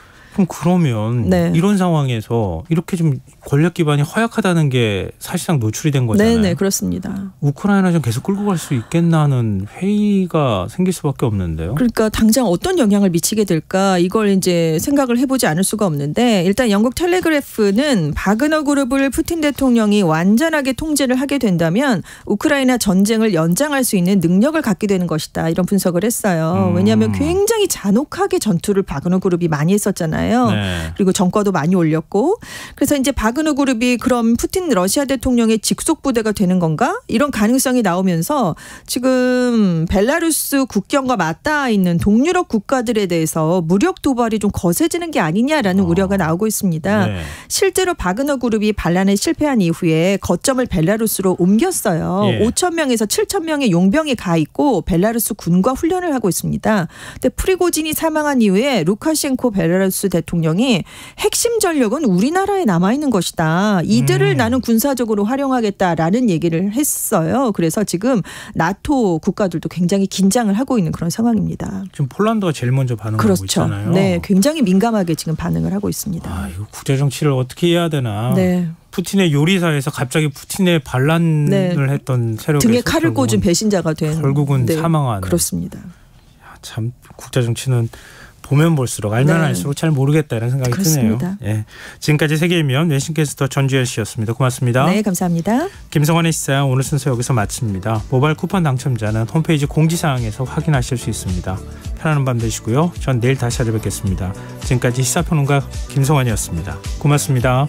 Speaker 3: 그러면
Speaker 16: 네.
Speaker 3: 이런 상황에서 이렇게 좀 권력 기반이 허약하다는 게 사실상 노출이 된 거잖아요.
Speaker 16: 네, 그렇습니다.
Speaker 3: 우크라이나 좀 계속 끌고 갈 수 있겠나 하는 회의가 생길 수밖에 없는데요.
Speaker 16: 그러니까 당장 어떤 영향을 미치게 될까 이걸 이제 생각을 해보지 않을 수가 없는데 일단 영국 텔레그래프는 바그너 그룹을 푸틴 대통령이 완전하게 통제를 하게 된다면 우크라이나 전쟁을 연장할 수 있는 능력을 갖게 되는 것이다 이런 분석을 했어요. 왜냐하면 굉장히 잔혹하게 전투를 바그너 그룹이 많이 했었잖아요.
Speaker 3: 네.
Speaker 16: 그리고 정과도 많이 올렸고 그래서 이제 바그너 그룹이 그럼 푸틴 러시아 대통령의 직속 부대가 되는 건가? 이런 가능성이 나오면서 지금 벨라루스 국경과 맞닿아 있는 동유럽 국가들에 대해서 무력 도발이 좀 거세지는 게 아니냐라는 우려가 나오고 있습니다.
Speaker 3: 네.
Speaker 16: 실제로 바그너 그룹이 반란에 실패한 이후에 거점을 벨라루스로 옮겼어요.
Speaker 3: 예.
Speaker 16: 5천 명에서 7천 명의 용병이 가 있고 벨라루스 군과 훈련을 하고 있습니다. 근데 프리고진이 사망한 이후에 루카셴코 벨라루스 대통령이 핵심 전력은 우리나라에 남아 있는 것이다. 이들을 나는 군사적으로 활용하겠다라는 얘기를 했어요. 그래서 지금 나토 국가들도 굉장히 긴장을 하고 있는 그런 상황입니다.
Speaker 3: 지금 폴란드가 제일 먼저 반응하고
Speaker 16: 그렇죠.
Speaker 3: 있잖아요.
Speaker 16: 네, 굉장히 민감하게 지금 반응을 하고 있습니다.
Speaker 3: 이거 국제 정치를 어떻게 해야 되나?
Speaker 16: 네.
Speaker 3: 푸틴의 요리사에서 갑자기 푸틴의 반란을
Speaker 16: 네.
Speaker 3: 했던 세력에서
Speaker 16: 등에 칼을 꽂은 배신자가 된
Speaker 3: 결국은
Speaker 16: 네,
Speaker 3: 사망하는.
Speaker 16: 그렇습니다.
Speaker 3: 참 국제 정치는 보면 볼수록 알면
Speaker 16: 네.
Speaker 3: 알수록 잘 모르겠다 이런 생각이
Speaker 16: 그렇습니다.
Speaker 3: 드네요. 예. 지금까지 세계인면 외신캐스터 전주현 씨였습니다. 고맙습니다.
Speaker 16: 네, 감사합니다.
Speaker 3: 김성환의 시사야 오늘 순서 여기서 마칩니다. 모바일 쿠폰 당첨자는 홈페이지 공지사항에서 확인하실 수 있습니다. 편안한 밤 되시고요. 전 내일 다시 찾아뵙겠습니다. 지금까지 시사평론가 김성환이었습니다. 고맙습니다.